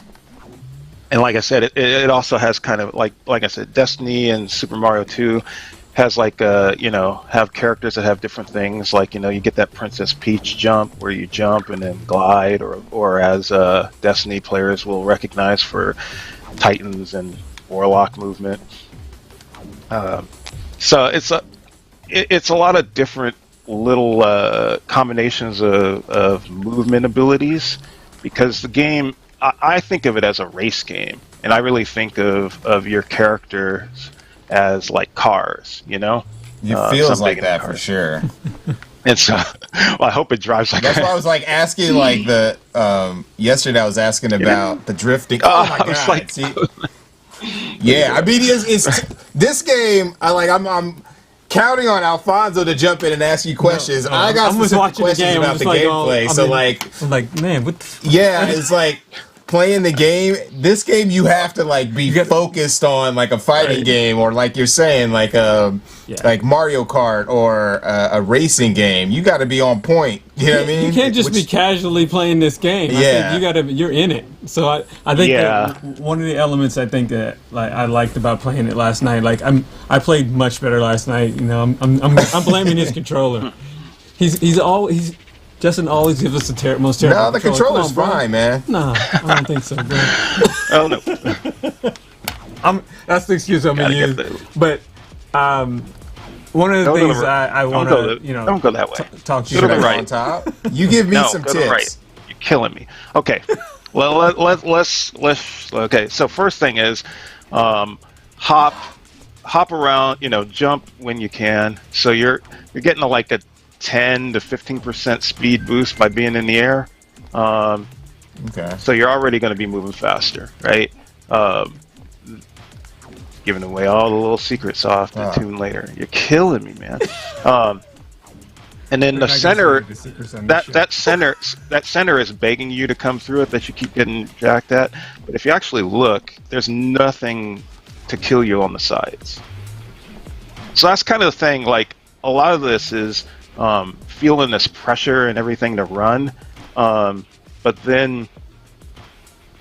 like I said, it also has kind of like I said, Destiny and Super Mario 2 has like have characters that have different things, like you get that Princess Peach jump where you jump and then glide, or as Destiny players will recognize for Titans and Warlock movement. So it's a lot of different little combinations of movement abilities, because the game, I think of it as a race game, and I really think of your characters as like cars, It feels like that for sure. And so, I hope it drives like That's why I was like asking, like the yesterday I was asking about the drifting. Oh my god! Yeah, I mean, it's this game. I'm counting on Alfonso to jump in and ask you questions. I got specific questions about the gameplay. I'm like, man, what? Yeah, it's like playing the game. This game, you have to like be focused on like a fighting game, or like you're saying, like like Mario Kart or a racing game. You got to be on point. You know what I mean? You can't just be casually playing this game. I think you're in it. So I think that one of the elements I think that I liked about playing it last night, like I played much better last night. You know, I'm blaming his controller. Justin always gives us the most terrible. No, the controller's fine, man. No, I don't think so, bro. Oh no. That's the excuse I'm gonna use. But one of the things I want to, don't go that way. Talk to you Go to the about. right. On top. You give me some go tips. to the right. You're killing me. Okay. Well, let's. Okay. So first thing is, hop around. Jump when you can. So you're getting like a 10 to 15% speed boost by being in the air. Okay. So you're already going to be moving faster, right? Giving away all the little secrets off the tune later. You're killing me, man. And then the center, that center is begging you to come through it, that you keep getting jacked at. But if you actually look, there's nothing to kill you on the sides. So that's kind of the thing. Like, a lot of this is feeling this pressure and everything to run, but then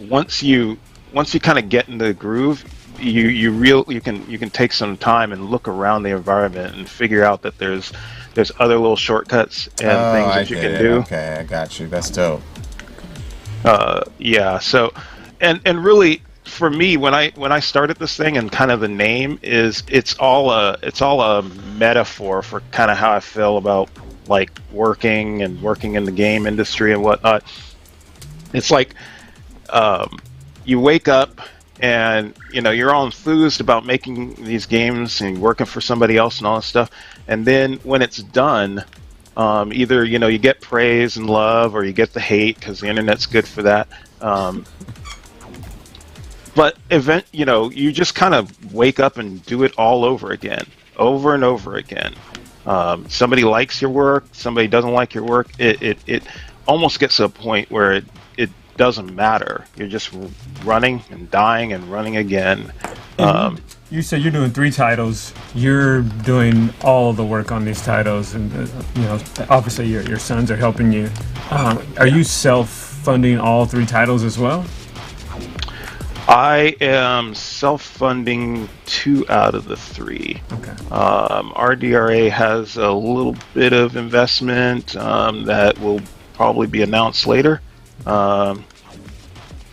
once you kind of get in the groove, you can take some time and look around the environment and figure out that there's other little shortcuts and things that you can do. Okay, I got you. That's dope. Yeah. So, and really, for me, when I started this thing, and kind of the name is, it's all a metaphor for kind of how I feel about like working in the game industry and whatnot. It's like you wake up and you're all enthused about making these games and working for somebody else and all this stuff, and then when it's done, either you get praise and love, or you get the hate, because the internet's good for that. But you just kind of wake up and do it all over again, over and over again. Somebody likes your work, somebody doesn't like your work. It almost gets to a point where it doesn't matter. You're just running and dying and running again. You said you're doing 3 titles. You're doing all the work on these titles, and obviously your sons are helping you. Are you self-funding all 3 titles as well? I am self-funding 2 out of the 3. Okay. RDRA has a little bit of investment that will probably be announced later, and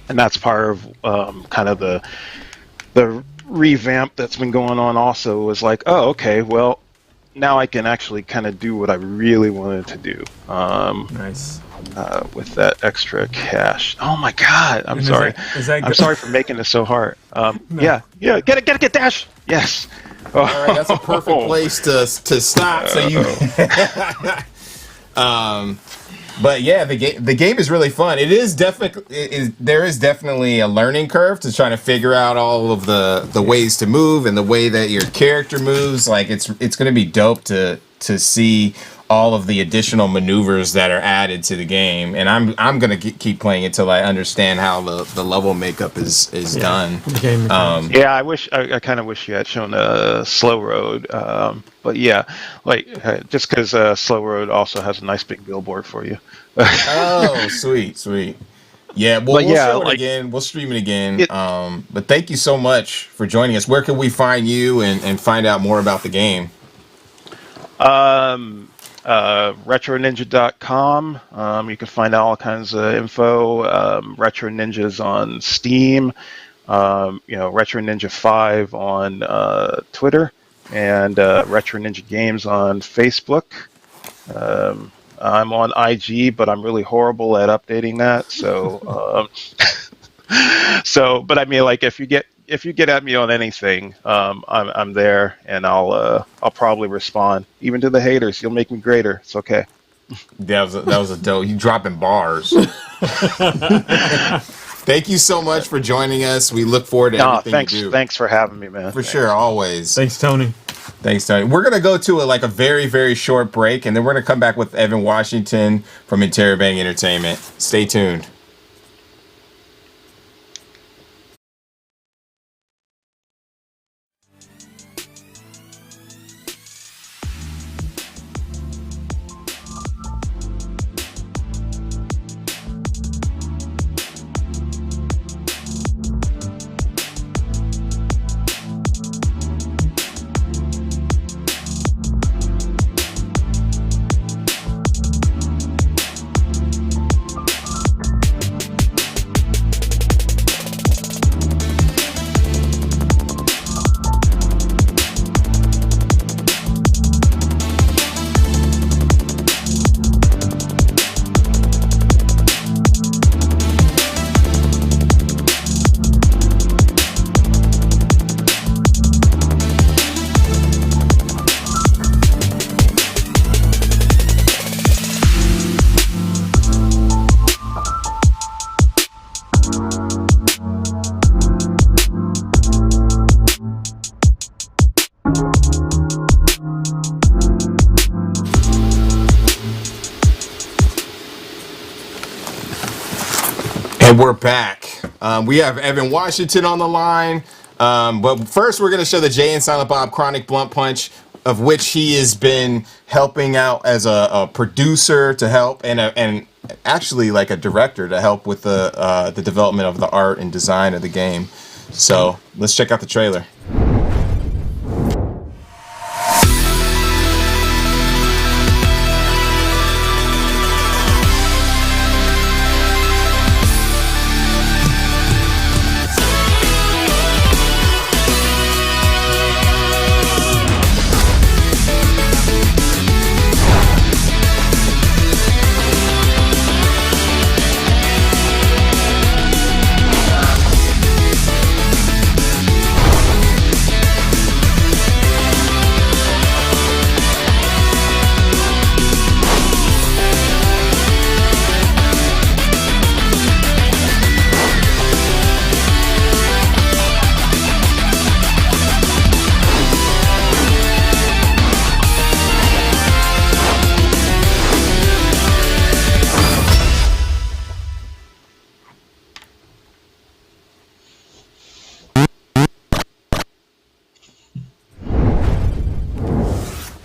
that's part of kind of the revamp that's been going on. Also, was like, oh, okay, well, now I can actually kind of do what I really wanted to do. Nice. With that extra cash. Oh my God! I'm sorry. I'm sorry for making this so hard. No. Yeah. Get dash. Yes. All right, that's a perfect place to stop. So you. But yeah, the game is really fun. It is definitely there is definitely a learning curve to trying to figure out all of the ways to move and the way that your character moves. Like it's going to be dope to see all of the additional maneuvers that are added to the game, and I'm gonna keep playing it till I understand how the level makeup is done. Yeah, I kind of wish you had shown a Slow Road, but yeah, like just because Slow Road also has a nice big billboard for you. Oh, sweet. Yeah, we'll show it again. We'll stream it again. But thank you so much for joining us. Where can we find you and find out more about the game? RetroNinja.com. You can find all kinds of info. Retro Ninja's on Steam. Retro Ninja 5 on Twitter, and Retro Ninja Games on Facebook. I'm on IG, but I'm really horrible at updating that. So, but I mean, like, if you get at me on anything, I'm there, and I'll probably respond, even to the haters. You'll make me greater. It's okay. That was a dope. You dropping bars. Thank you so much for joining us. We look forward to everything you do. Thanks for having me, man. For sure, always. Thanks, Tony. Thanks, Tony. We're going to go to a very, very short break, and then we're going to come back with Evan Washington from Interrobang Entertainment. Stay tuned. And we're back. We have Evan Washington on the line. But first, we're going to show the Jay and Silent Bob Chronic Blunt Punch, of which he has been helping out as a producer to help and actually like a director to help with the development of the art and design of the game. So let's check out the trailer.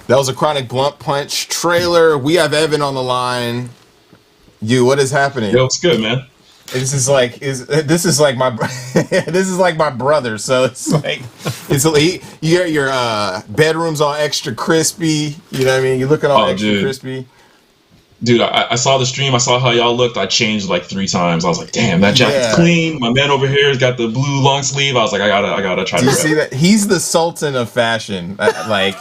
That was a Chronic Blunt Punch trailer. We have Evan on the line. What is happening? Yo, it's good, man. This is like my this is like my brother. So your bedroom's all extra crispy. You know what I mean? You're looking all extra crispy. Dude, I saw the stream. I saw how y'all looked. I changed like 3 times. I was like, damn, that jacket's clean. My man over here has got the blue long sleeve. I was like, I gotta try to. Do you see that? He's the sultan of fashion. Like.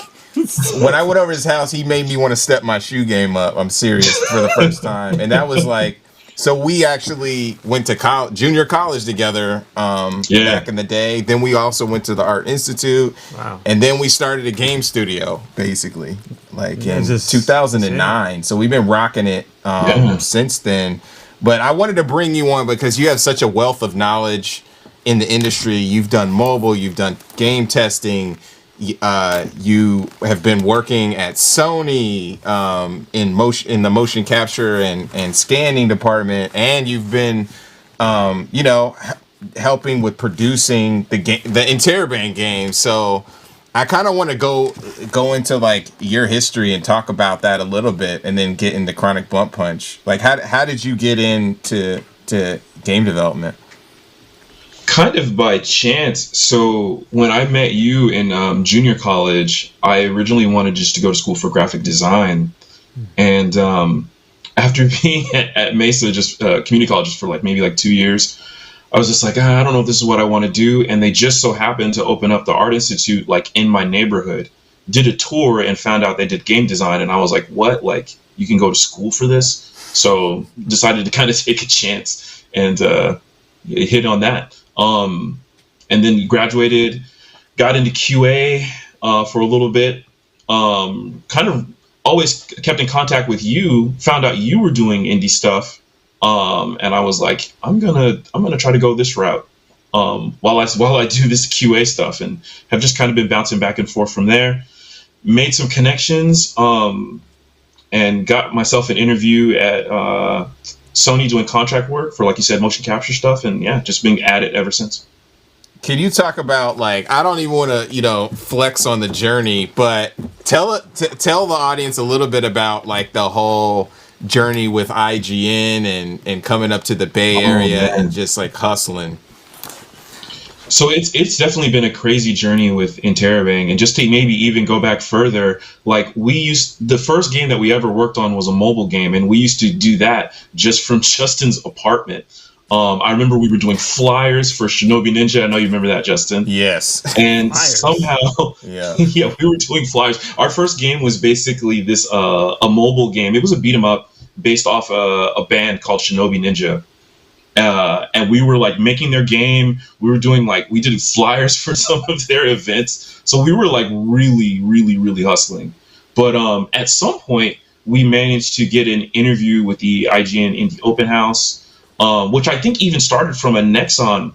When I went over his house, he made me want to step my shoe game up. I'm serious, for the first time. And that was like, so we actually went to junior college together back in the day. Then we also went to the Art Institute. Wow. And then we started a game studio, basically, like in 2009. So we've been rocking it since then. But I wanted to bring you on because you have such a wealth of knowledge in the industry. You've done mobile, you've done game testing. You have been working at Sony in the motion capture and scanning department, and you've been helping with producing the Interrobang game. So I kind of want to go into like your history and talk about that a little bit, and then get into Chronic Blunt Punch. Like how did you get into game development? Kind of by chance. So when I met you in junior college, I originally wanted just to go to school for graphic design. And after being at Mesa, just community college for maybe 2 years, I was just like, I don't know if this is what I want to do. And they just so happened to open up the Art Institute in my neighborhood. Did a tour and found out they did game design. And I was like, what? Like, you can go to school for this? So decided to kind of take a chance and hit on that. And then graduated, got into QA for a little bit. Kind of always kept in contact with you. Found out you were doing indie stuff, and I was like, I'm gonna try to go this route while I do this QA stuff, and have just kind of been bouncing back and forth from there. made some connections, and got myself an interview at Sony doing contract work for, like you said, motion capture stuff, and yeah, just being at it ever since. Can you talk about, like, I don't even want to, flex on the journey, but tell the audience a little bit about, like, the whole journey with IGN and coming up to the Bay Area and just, like, hustling. So it's definitely been a crazy journey with Interrobang, and just to maybe even go back further, like the first game that we ever worked on was a mobile game, and we used to do that just from Justin's apartment. I remember we were doing flyers for Shinobi Ninja. I know you remember that, Justin. Yes. And Flyers. Somehow, yeah, we were doing flyers. Our first game was basically this a mobile game. It was a beat 'em up based off a band called Shinobi Ninja. And we were like making their game. We were doing we did flyers for some of their events. So we were like really, really, really hustling. But at some point, we managed to get an interview with the IGN Indie Open House, which I think even started from a Nexon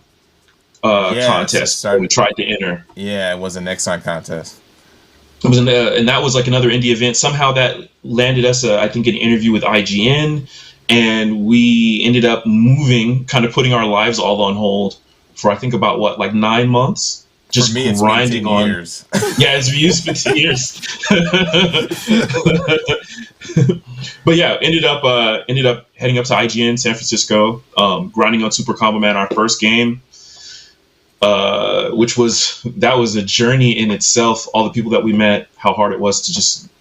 contest that we tried to enter. Yeah, it was a Nexon contest. It was and that was like another indie event. Somehow that landed us, I think, an interview with IGN. And we ended up moving, kind of putting our lives all on hold for, I think, about 9 months, just grinding on. Years. Yeah, it's been 10 years. But yeah, ended up heading up to IGN San Francisco, grinding on Super Combo Man, our first game, which was a journey in itself. All the people that we met, how hard it was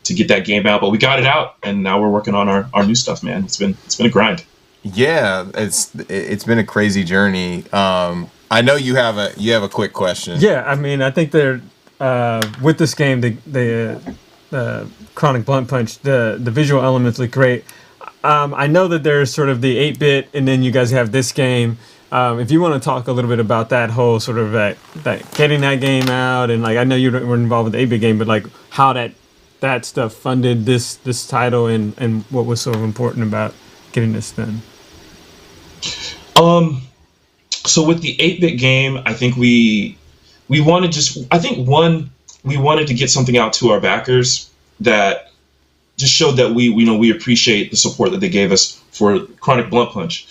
to get that game out, but we got it out, and now we're working on our new stuff, man. It's been a grind. Yeah, it's been a crazy journey. I know you have a quick question. Yeah, I mean, I think they're with this game, the Chronic Blunt Punch, the visual elements look great. I know that there's sort of the 8-bit, and then you guys have this game. If you want to talk a little bit about that whole sort of that getting that game out, and I know you were involved with the 8-bit game, but how that stuff funded this title and what was so important about getting this done. So with the 8-bit game, I think we wanted we wanted to get something out to our backers that just showed that we appreciate the support that they gave us for Chronic Blunt Punch.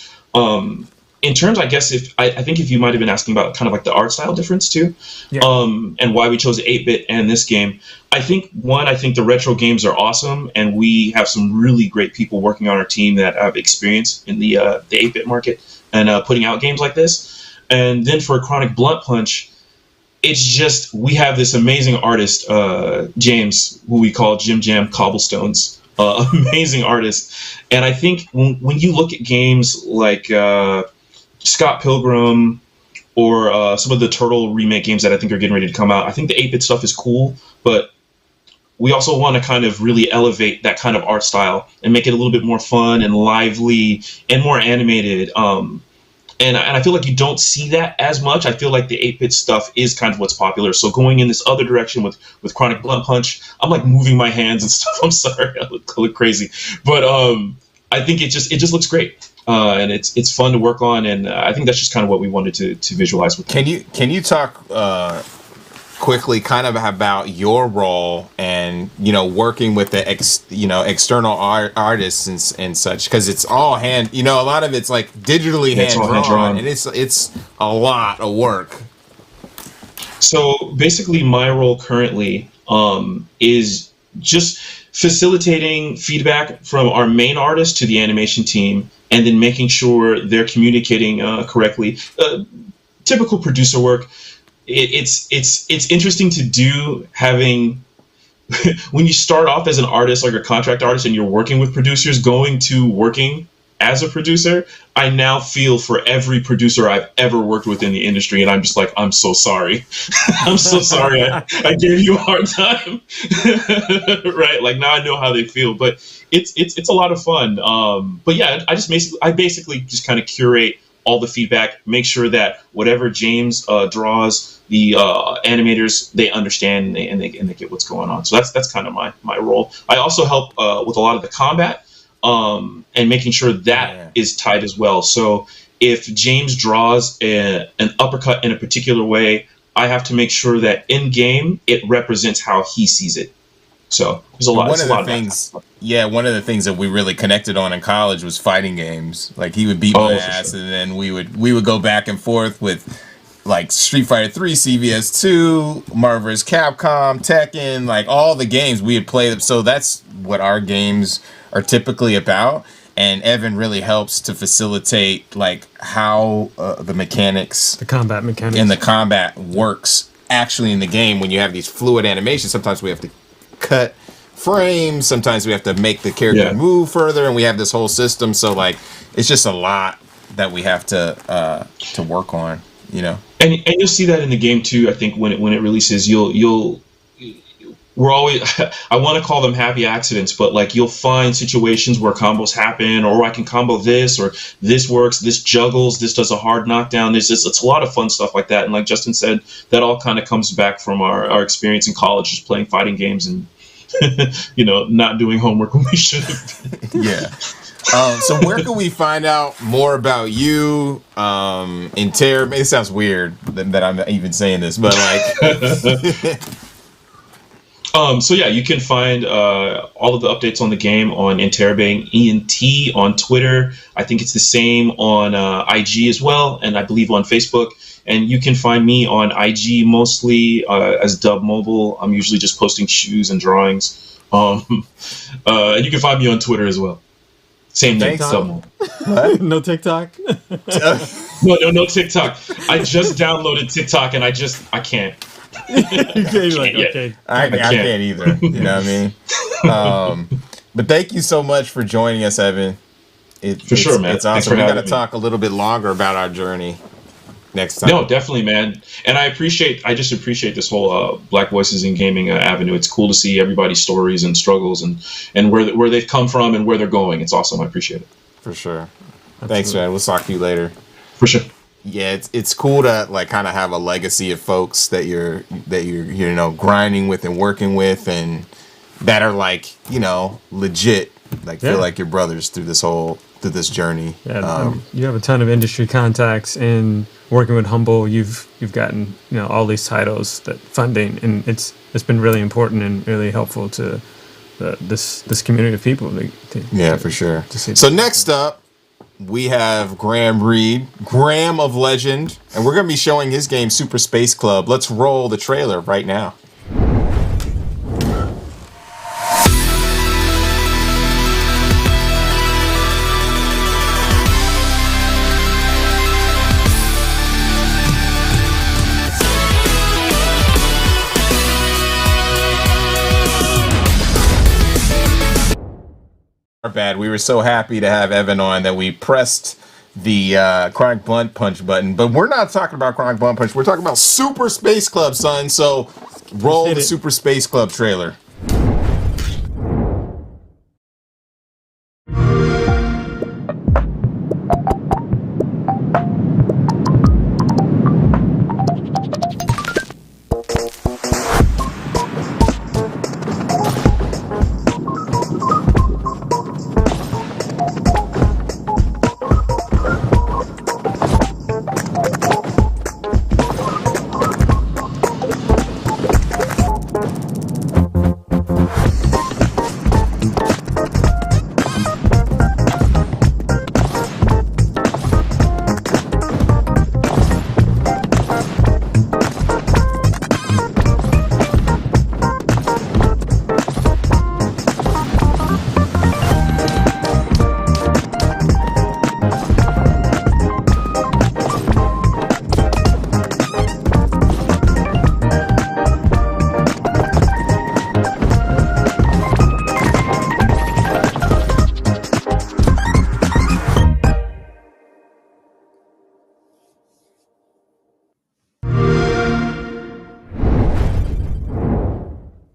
In terms, I guess I think if you might have been asking about kind of the art style difference too, yeah. And why we chose 8-bit and this game. I think the retro games are awesome, and we have some really great people working on our team that have experience in the 8-bit market and putting out games like this. And then for Chronic Blunt Punch, it's just we have this amazing artist, James, who we call Jim Jam Cobblestones, amazing artist. And I think when you look at games like Scott Pilgrim or some of the Turtle remake games that I think are getting ready to come out, I think the 8-bit stuff is cool, but we also want to kind of really elevate that kind of art style and make it a little bit more fun and lively and more animated. And I feel like you don't see that as much. I feel like the 8-bit stuff is kind of what's popular. So going in this other direction with Chronic Blunt Punch, I'm moving my hands and stuff. I'm sorry, I look crazy, but I think it just looks great. And it's fun to work on, and I think that's just kind of what we wanted to visualize with. Can you talk quickly kind of about your role and working with the external artists and such, because it's all hand, a lot of it's digitally hand drawn, and it's a lot of work. So basically, my role currently is just facilitating feedback from our main artist to the animation team, and then making sure they're communicating correctly. Typical producer work. It's interesting to do, having when you start off as an artist, like a contract artist, and you're working with producers, going to working as a producer. I now feel for every producer I've ever worked with in the industry, and I'm just I'm so sorry. I'm so sorry I gave you a hard time. Right? Now I know how they feel, but it's a lot of fun. But yeah, I basically just kind of curate all the feedback, make sure that whatever James draws, the animators, they understand and they get what's going on. So that's kind of my role. I also help with a lot of the combat, and making sure that is tight as well. So if James draws an uppercut in a particular way, I have to make sure that in game it represents how he sees it. So there's a lot. One It's of a lot the things, one of the things that we really connected on in college was fighting games. Like he would beat my ass, and then we would go back and forth with like Street Fighter 3, CVS 2, Marvel vs. Capcom, Tekken, like all the games we had played. So that's what our games are typically about. And Evan really helps to facilitate like how the mechanics, the combat mechanics, and the combat works actually in the game. When you have these fluid animations, sometimes we have to cut frames, sometimes we have to make the character move further, and we have this whole system. So like it's just a lot that we have to work on, you know. And you'll see that in the game too. I think when it releases, we're always, I want to call them happy accidents, but like you'll find situations where combos happen, or I can combo this, or this works, this juggles, this does a hard knockdown. It's a lot of fun stuff like that. And like Justin said, that all kind of comes back from our experience in college, just playing fighting games and, not doing homework when we should have. Yeah. So where can we find out more about you in Terror? It sounds weird that I'm even saying this, but like... So yeah, you can find all of the updates on the game on Interrobang ENT on Twitter. I think it's the same on IG as well, and I believe on Facebook. And you can find me on IG mostly as Dub Mobile. I'm usually just posting shoes and drawings. And you can find me on Twitter as well. Same name, Dub Mobile. What? No TikTok? No TikTok. I just downloaded TikTok and I can't. I can't either. You know what I mean? But thank you so much for joining us, Evan. For sure, man. It's awesome. We got to talk a little bit longer about our journey next time. No, definitely, man. And I just appreciate this whole Black Voices in Gaming avenue. It's cool to see everybody's stories and struggles and where they've come from and where they're going. It's awesome. I appreciate it. For sure. Thanks, man. We'll talk to you later. For sure. Yeah, it's cool to like kind of have a legacy of folks that you're grinding with and working with, and that are like legit, like feel like your brothers through this journey. Yeah, you have a ton of industry contacts, and working with Humble, you've gotten all these titles, that funding, and it's been really important and really helpful to this community of people. For sure. So next up, we have Graham Reed, Graham of Legend, and we're going to be showing his game Super Space Club. Let's roll the trailer right now. Bad. We were so happy to have Evan on that we pressed the Chronic Blunt Punch button, but we're not talking about Chronic Blunt Punch. We're talking about Super Space Club, son. So roll the Super Space Club trailer.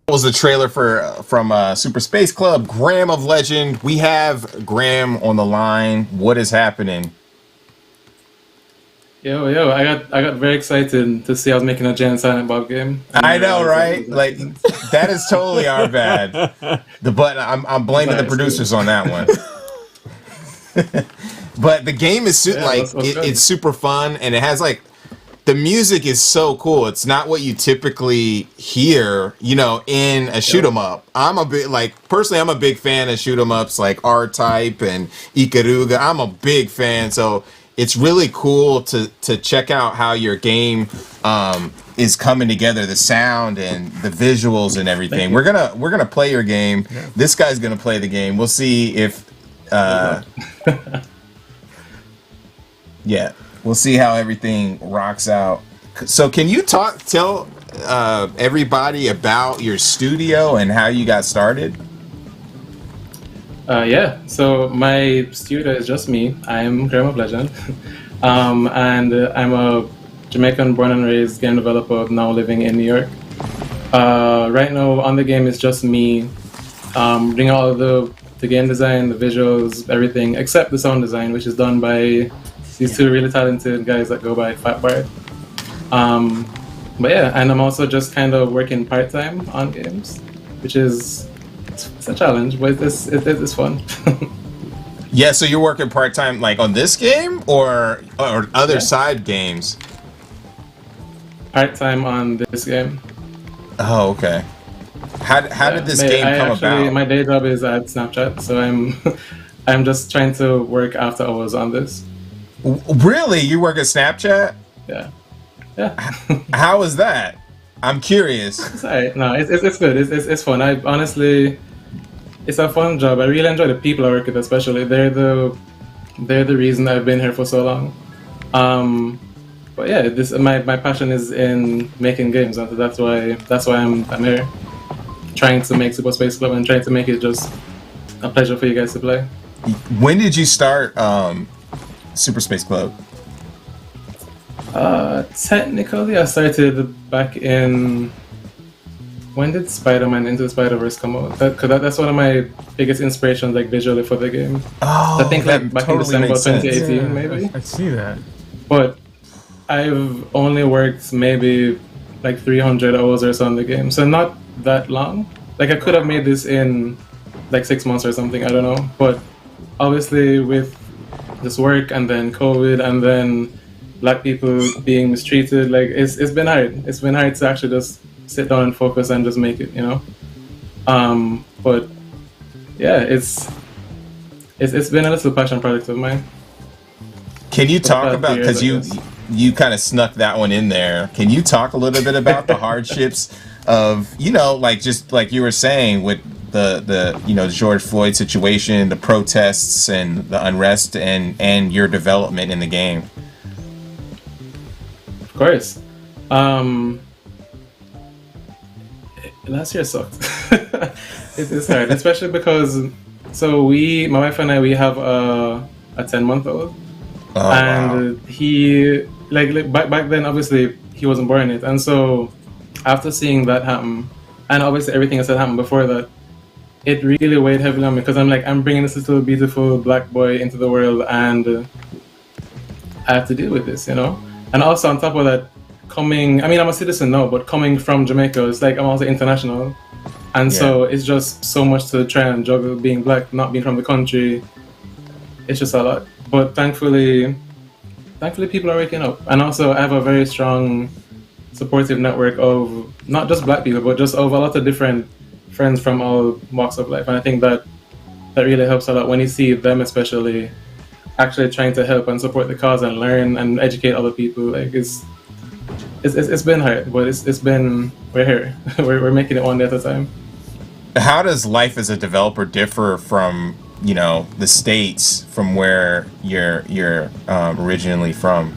Was the trailer from Super Space Club, Graham of Legend. We have Graham on the line. What is happening? Yo, I got very excited to see I was making a Jan Silent Bob game. I know, right? Like that is totally our bad. I'm blaming the producers on that one. But the game is it's super fun, and it has like the music is so cool. It's not what you typically hear, in a shoot 'em up. I'm a big fan of shoot 'em ups like R-Type and Ikaruga. I'm a big fan, so it's really cool to check out how your game is coming together, the sound and the visuals and everything. We're gonna play your game. Yeah. This guy's gonna play the game. We'll see if yeah. We'll see how everything rocks out. So can you tell everybody about your studio and how you got started? Yeah, so my studio is just me. I'm Graham Legend. And I'm a Jamaican born and raised game developer now living in New York. Right now on the game is just me doing all of the game design, the visuals, everything, except the sound design, which is done by these two really talented guys that go by Fat Bart. But yeah, and I'm also just kind of working part-time on games, which is it's a challenge, but it's fun. Yeah, so you're working part-time like on this game or other side games? Part-time on this game. Oh, okay. How did this game come about? My day job is at Snapchat, so I'm just trying to work after hours on this. Really? You work at Snapchat? Yeah. How is that? I'm curious. It's alright. No, it's good. It's fun. I honestly, it's a fun job. I really enjoy the people I work with, especially. They're the reason I've been here for so long. But yeah, my passion is in making games, and that's why I'm here, trying to make Super Space Club and trying to make it just a pleasure for you guys to play. When did you start Super Space Club? Technically, I started back in... When did Spider-Man Into the Spider-Verse come out? Because that's one of my biggest inspirations, like visually for the game. Oh, I think like back totally in December 2018, Yeah, maybe. I see that. But I've only worked maybe like 300 hours or so on the game, so not that long. Like I could have made this in like 6 months or something, I don't know. But obviously with this work and then COVID and then Black people being mistreated, like it's been hard. It's been hard to actually just sit down and focus and just make it, But yeah, it's been a little passion project of mine. Can you talk about, because you kind of snuck that one in there, can you talk a little bit about the hardships of, like just like you were saying with the George Floyd situation, the protests and the unrest and your development in the game? Of course. Last year sucked. It's hard, especially because my wife and I, we have a 10-month-old, and wow. He back then obviously he wasn't born yet, and so after seeing that happen, and obviously everything else that happened before that, it really weighed heavily on me because I'm bringing this little beautiful black boy into the world, and I have to deal with this, And also on top of that, I'm a citizen now, but coming from Jamaica, it's like I'm also international. And so it's just so much to try and juggle being black, not being from the country. It's just a lot. But thankfully people are waking up. And also I have a very strong supportive network of not just black people, but just of a lot of different friends from all walks of life. And I think that really helps a lot when you see them especially actually trying to help and support the cause and learn and educate other people. Like it's been hard, but we're here. we're making it one day at a time. How does life as a developer differ from the States, from where you're originally from?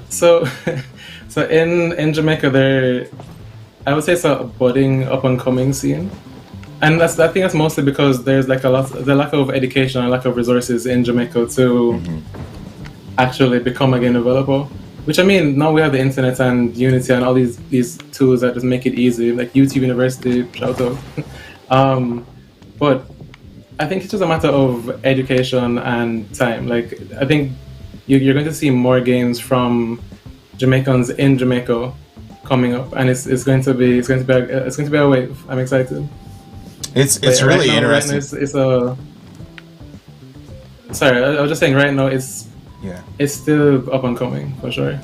So in Jamaica I would say it's a budding up and coming scene. And I think that's mostly because there's like the lack of education and lack of resources in Jamaica to actually become a game developer. Which now we have the internet and Unity and all these tools that just make it easy, like YouTube University, shout out. But I think it's just a matter of education and time. Like I think you're going to see more games from Jamaicans in Jamaica coming up, and it's going to be a wave. I'm excited. It's really interesting. Sorry, I was just saying. Right now, Yeah. it's still up and coming for sure.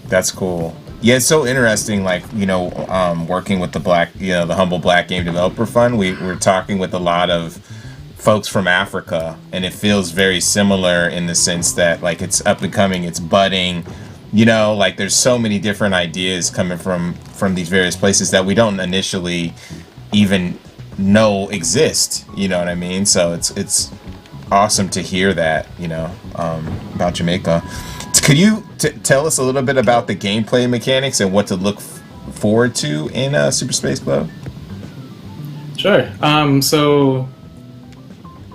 That's cool. Yeah, it's so interesting. Like, working with the Humble Black Game Developer Fund, we're talking with a lot of folks from Africa, and it feels very similar in the sense that like it's up and coming, it's budding. Like there's so many different ideas coming from these various places that we don't initially even know exist. You know what I mean? So it's awesome to hear that. About Jamaica. Could you tell us a little bit about the gameplay mechanics and what to look forward to in Super Space Club? Sure. So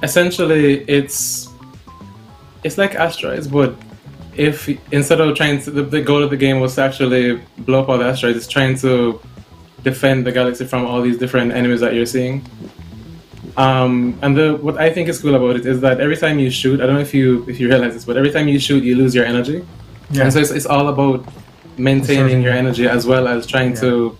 essentially, it's like asteroids, but if instead of trying to, the goal of the game was to actually blow up all the asteroids, it's trying to defend the galaxy from all these different enemies that you're seeing. And what I think is cool about it is that every time you shoot, I don't know if you realize this, but every time you shoot, you lose your energy. Yeah. And so it's all about maintaining your energy as well as trying to,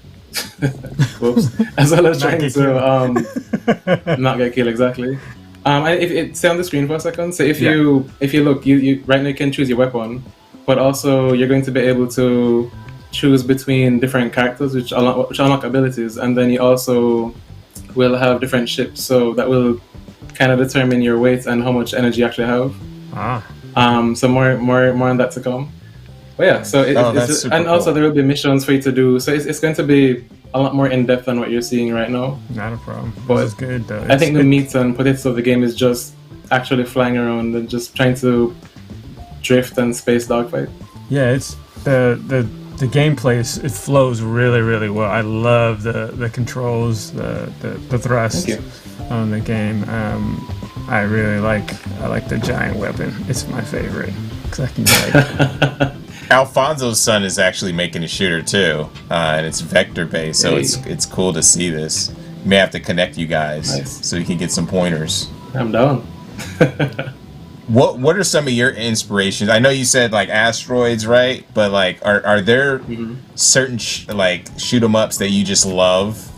as well as trying to not get killed, exactly. And if it stay on the screen for a second. So if you look, you right now you can choose your weapon, but also you're going to be able to choose between different characters which unlock abilities, and then you also will have different ships, so that will kind of determine your weight and how much energy you actually have. So more on that to come. But yeah, so it's and also there will be missions for you to do. So it's going to be a lot more in depth than what you're seeing right now. Not a problem. But it's good though. I think the meat and potatoes of the game is just actually flying around and just trying to drift and space dogfight. Yeah, it's the gameplay it flows really, really well. I love the controls, the thrust on the game. I really like the giant weapon. It's my favorite because I can Alfonso's son is actually making a shooter too, and it's vector based, so it's cool to see this. You may have to connect you guys so you can get some pointers. I'm down. What are some of your inspirations? I know you said like asteroids, right? But like, are there certain shoot 'em ups that you just love?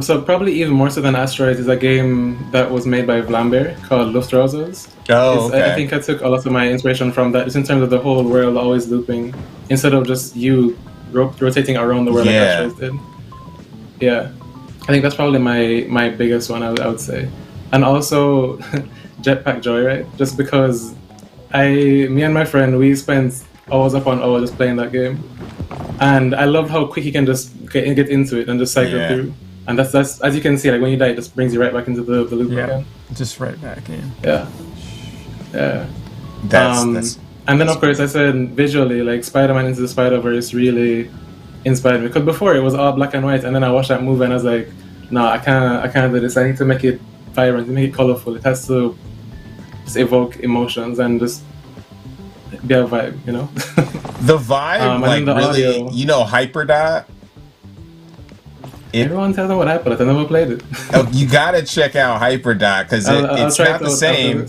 So probably even more so than asteroids is a game that was made by Vlambeer called Luftrausers. Oh, okay. I think I took a lot of my inspiration from that, just in terms of the whole world always looping, instead of just you rotating around the world like asteroids did. Yeah, I think that's probably my biggest one. I would say, and also Jetpack Joyride, just because me and my friend, we spent hours upon hours just playing that game, and I love how quick you can just get into it and just cycle through. And that's as you can see, like when you die, it just brings you right back into the loop again. Just right back in. Yeah. And then of course I said visually, like Spider-Man Into the Spider-Verse really inspired me, because before it was all black and white, and then I watched that movie and I was like, no, I can't do this. I need to make it vibrant, make it colorful. It has to just evoke emotions and just be a vibe, you know. The vibe, like the really, audio, Hyperdot. Everyone tells me what Hyperdot. I never played it. You gotta check out Hyperdot because it's not the same.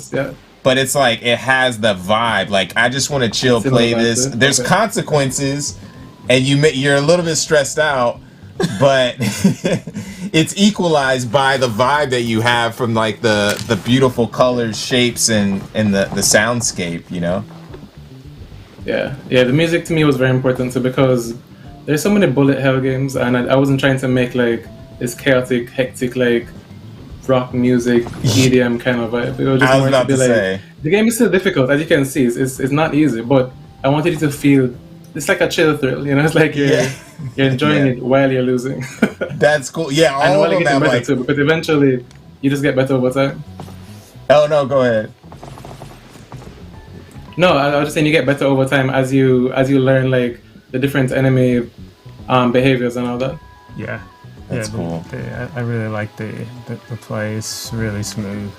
But it's like it has the vibe. Like I just want to chill, play this. There's consequences, and you're a little bit stressed out, but it's equalized by the vibe that you have from like the beautiful colors, shapes, and the soundscape. You know. Yeah. The music to me was very important too, because there's so many bullet hell games, and I wasn't trying to make like this chaotic, hectic like rock music, EDM kind of vibe. It was just more to be like, the game is still difficult, as you can see. It's not easy, but I wanted you to feel it's like a chill thrill, you know. It's like you're enjoying it while you're losing. That's cool. Yeah, all and while you're getting that, better too, because eventually you just get better over time. Oh no, go ahead. No, I was just saying you get better over time as you learn like the different enemy behaviors and all that. Yeah. That's cool. I really like the play. It's really smooth.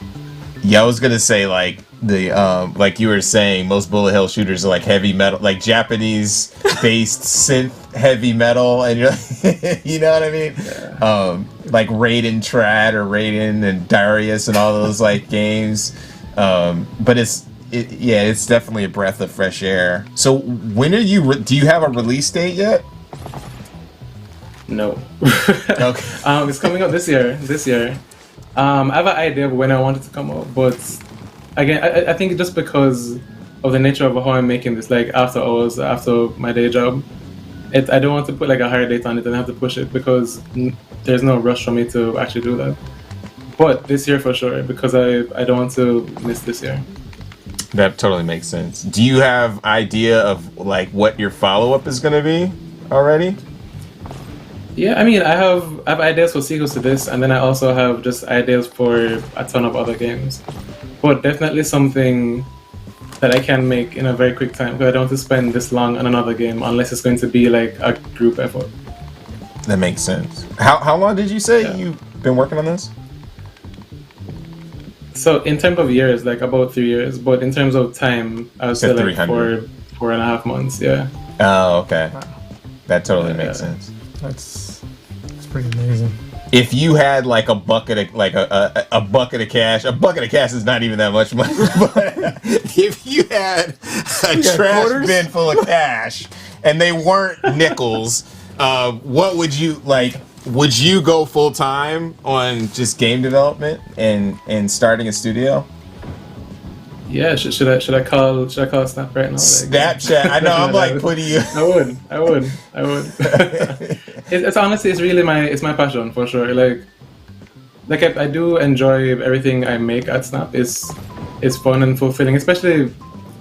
Yeah, I was gonna say like the like you were saying, most bullet hell shooters are like heavy metal, like Japanese based synth heavy metal, and you're like, you know what I mean? Yeah. Like Raiden Trad or Raiden and Darius and all those like games. But it's definitely a breath of fresh air. So when are you? Do you have a release date yet? No. Okay. It's coming out this year. I have an idea of when I want it to come out, but again, I think just because of the nature of how I'm making this, like after hours, after my day job, I don't want to put like a higher date on it and have to push it because there's no rush for me to actually do that. But this year for sure, because I don't want to miss this year. That totally makes sense. Do you have idea of like what your follow-up is going to be already? Yeah, I mean, I have ideas for sequels to this, and then I also have just ideas for a ton of other games. But definitely something that I can make in a very quick time, because I don't want to spend this long on another game unless it's going to be like a group effort. That makes sense. How long did you say you've been working on this? So in terms of years, like about 3 years, but in terms of time, I would say like 4.5 months. Yeah. Oh, okay. That totally makes sense. That's pretty amazing. If you had like a bucket of a bucket of cash is not even that much money. But if you had a trash quarters? bin full of cash and they weren't nickels, what would you like? Would you go full time on just game development and starting a studio? Yeah, should I call Snap right now? Snapchat. I know. I'm like putting you. I would. It's honestly, it's really my passion for sure. Like I do enjoy everything I make at Snap. It's fun and fulfilling, especially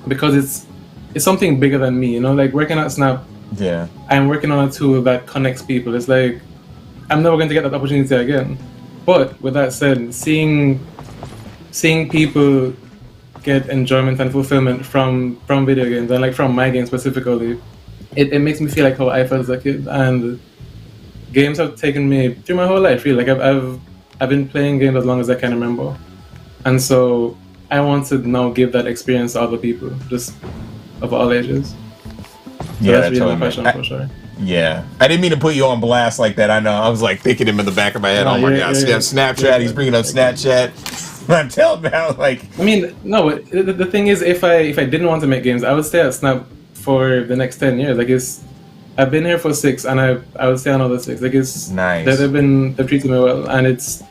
because it's something bigger than me. You know, like working at Snap. Yeah. I'm working on a tool that connects people. It's like I'm never going to get that opportunity again. But with that said, seeing people get enjoyment and fulfillment from video games and like from my game specifically, it makes me feel like how I felt as a kid. And games have taken me through my whole life. Really, like I've been playing games as long as I can remember, and so I want to now give that experience to other people, just of all ages. So Yeah, that's really totally my passion for sure. Yeah, I didn't mean to put you on blast like that. I know. I was like thinking him in the back of my head. No, Oh my yeah, god, yeah, Snapchat. yeah. He's bringing up Snapchat. I'm telling about like. I mean, no. The thing is, if I didn't want to make games, I would stay at Snap for the next 10 years. Like I've been here for 6, and I would stay another 6. Like it's nice. They've treated me well, and it's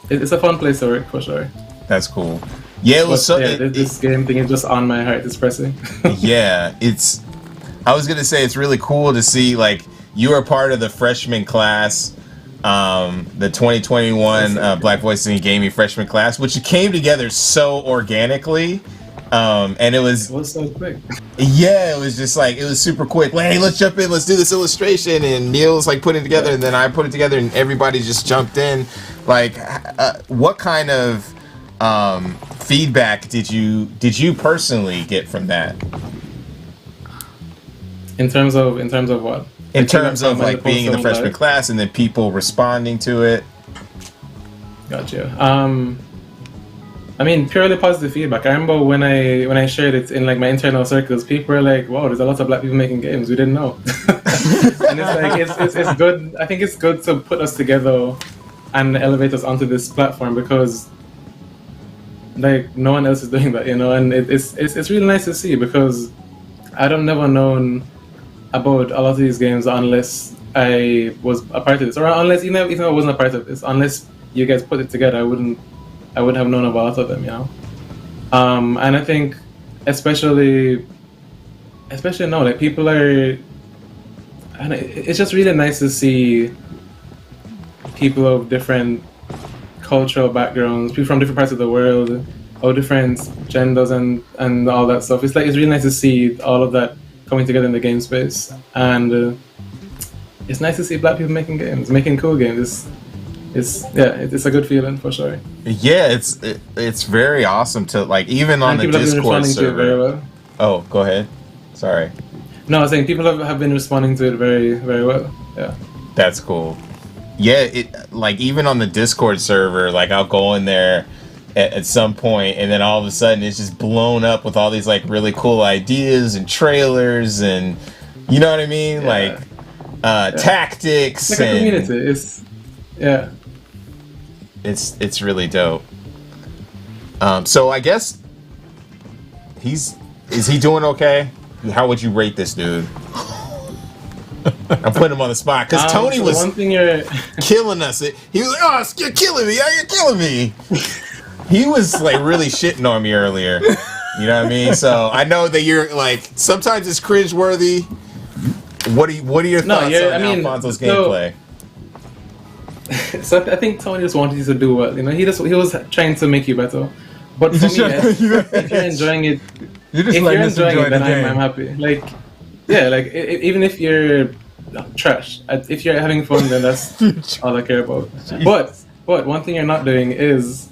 a fun place to work for sure. That's cool. Yeah, it was. This game thing is just on my heart. It's pressing. Yeah, it's. I was gonna say it's really cool to see like you are part of the freshman class, the 2021 Black Voices in Gaming freshman class, which came together so organically, and it was so quick. Yeah, it was just like it was super quick. Like, hey, let's jump in, let's do this illustration, and Neil's like putting it together, and then I put it together, and everybody just jumped in. Like, what kind of feedback did you personally get from that? In terms of what? In terms of like being in the freshman class and then people responding to it. Gotcha. I mean, purely positive feedback. I remember when I shared it in like my internal circles, people were like, "Wow, there's a lot of black people making games. We didn't know." And it's like it's good. I think it's good to put us together and elevate us onto this platform because like no one else is doing that, you know. And it's really nice to see because I'd have never known about a lot of these games unless I was a part of this, or unless even if I wasn't a part of this, unless you guys put it together, I wouuld have known about a lot of them, you know. And I think especially now, like people are, and it's just really nice to see people of different cultural backgrounds, people from different parts of the world, or different genders and all that stuff. It's really nice to see all of that coming together in the game space, and it's nice to see black people making games, making cool games. It's a good feeling for sure. Yeah, it's very awesome to like even on the Discord server. Very well. Oh, go ahead. Sorry. No, I was saying people have been responding to it very, very well. Yeah. That's cool. Yeah, it like even on the Discord server, like I'll go in there at some point, and then all of a sudden it's just blown up with all these like really cool ideas and trailers, and you know what I mean, tactics. It's like a community. It's really dope. So I guess is he doing okay? How would you rate this dude? I'm putting him on the spot because Tony was one thing you're killing us. He was like, "Oh, you're killing me! You're killing me!" He was like really shitting on me earlier. You know what I mean? So I know that you're like sometimes it's cringeworthy. What are your thoughts on Alfonso's gameplay? So I think Tony just wanted you to do well. You know, he was trying to make you better. But for me, if you're enjoying it, then I'm happy. Like, yeah, like even if you're trash, if you're having fun, then that's all I care about. But one thing you're not doing is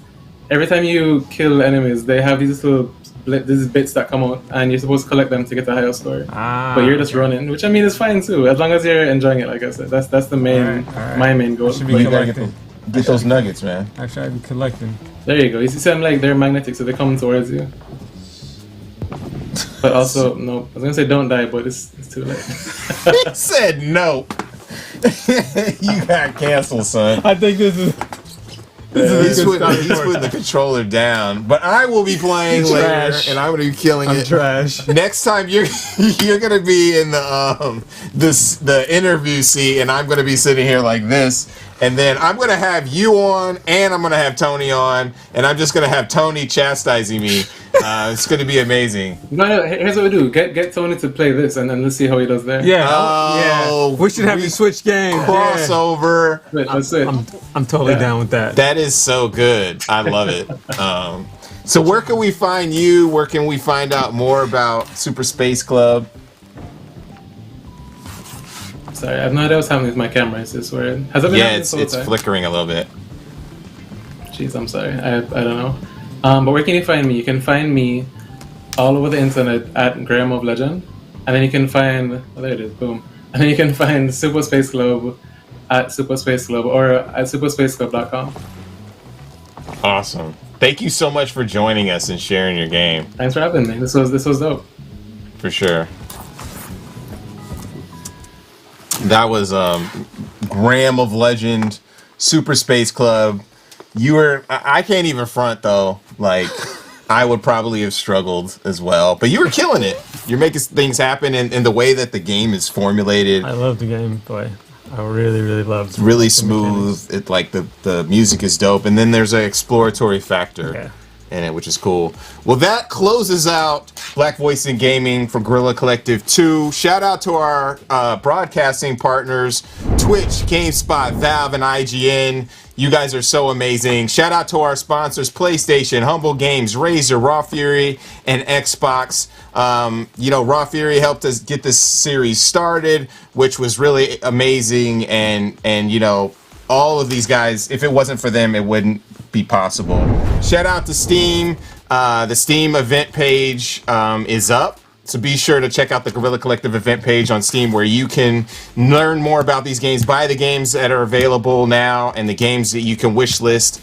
every time you kill enemies, they have these bits that come out, and you're supposed to collect them to get a higher score. But you're just running, which I mean is fine too, as long as you're enjoying it. Like I said, that's the main my main goal. But you gotta get those nuggets, man. Actually, I've been collecting. There you go. You see, I'm like they're magnetic, so they come towards you. But also, no, I was gonna say don't die, but it's too late. He said no. You got canceled, son. I think this is. He's putting the controller down, but I will be playing later, and I'm going to be killing it. Trash. Next time you're going to be in the interview seat, and I'm going to be sitting here like this, and then I'm going to have you on, and I'm going to have Tony on, and I'm just going to have Tony chastising me. It's going to be amazing. No, here's what we do: get Tony to play this, and then let's see how he does there. Yeah, we should have you switch games. Crossover. Yeah. That's it. I'm totally down with that. That is so good. I love it. So where can we find you? Where can we find out more about Super Space Club? Sorry, I have no idea what's happening with my camera. Is this weird? Has it been happening this whole time? Flickering a little bit. Jeez, I'm sorry. I don't know. But where can you find me? You can find me all over the internet at Graham of Legend. And then you can find... Oh, there it is. Boom. And then you can find Super Space Club at Super Space Club or at superspaceclub.com. Awesome. Thank you so much for joining us and sharing your game. Thanks for having me. This was dope. For sure. That was Graham of Legend, Super Space Club. You were... I can't even front, though. Like, I would probably have struggled as well. But you were killing it. You're making things happen in the way that the game is formulated. I love the game, boy. I really, really love it. It's really smooth. It like the music is dope. And then there's an exploratory factor in it, which is cool. Well, that closes out Black Voice in Gaming from Guerrilla Collective 2. Shout out to our broadcasting partners, Twitch, GameSpot, Valve, and IGN. You guys are so amazing. Shout out to our sponsors, PlayStation, Humble Games, Razer, Raw Fury, and Xbox. Raw Fury helped us get this series started, which was really amazing. And all of these guys, if it wasn't for them, it wouldn't be possible. Shout out to Steam. The Steam event page is up. So be sure to check out the Guerrilla Collective event page on Steam where you can learn more about these games, buy the games that are available now, and the games that you can wish list.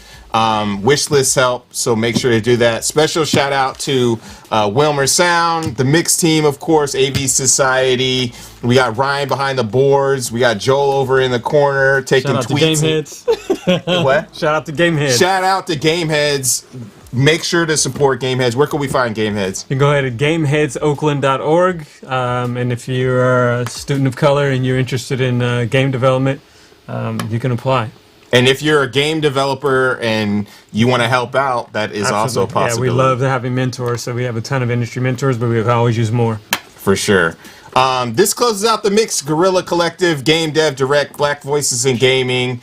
Wish lists help, so make sure to do that. Special shout out to Wilmer Sound, the mix team, of course, AV Society. We got Ryan behind the boards. We got Joel over in the corner taking tweets. Shout out to Gameheads. What? Shout out to Gameheads. Shout out to Gameheads. Make sure to support Gameheads. Where can we find Gameheads? You can go ahead to gameheadsoakland.org. And if you're a student of color and you're interested in game development, you can apply. And if you're a game developer and you want to help out, that is also a possibility. Yeah, we love having mentors, so we have a ton of industry mentors, but we can always use more. For sure. This closes out the mix. Guerrilla Collective, Game Dev Direct, Black Voices in Gaming.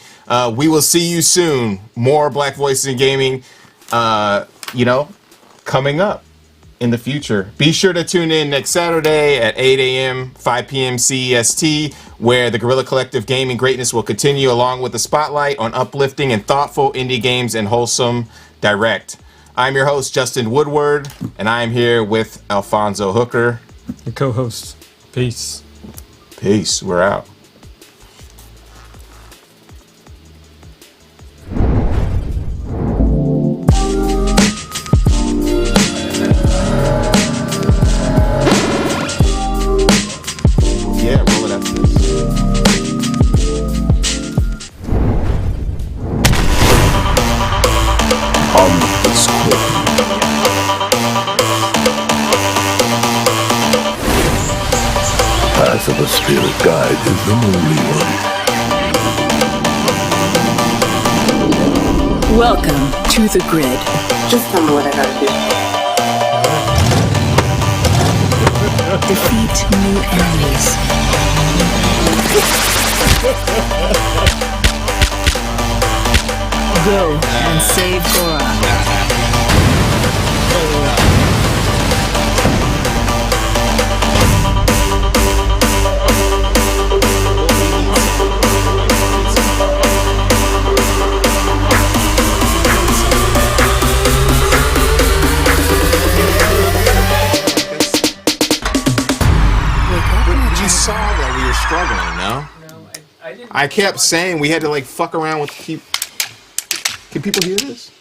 We will see you soon. More Black Voices in Gaming, coming up in the future. Be sure to tune in next Saturday at 8 a.m., 5 p.m. CEST, where the Guerrilla Collective Gaming greatness will continue along with the spotlight on uplifting and thoughtful indie games and wholesome direct. I'm your host, Justin Woodward, and I am here with Alfonso Hooker. Your co-host. Peace. Peace. We're out. Of a spirit guide is the only one. Welcome to the grid. Just tell me what I gotta do. Defeat new enemies. Go and save Gora. You saw that we were struggling, no? I kept saying we had to like fuck around with keep. Can people hear this?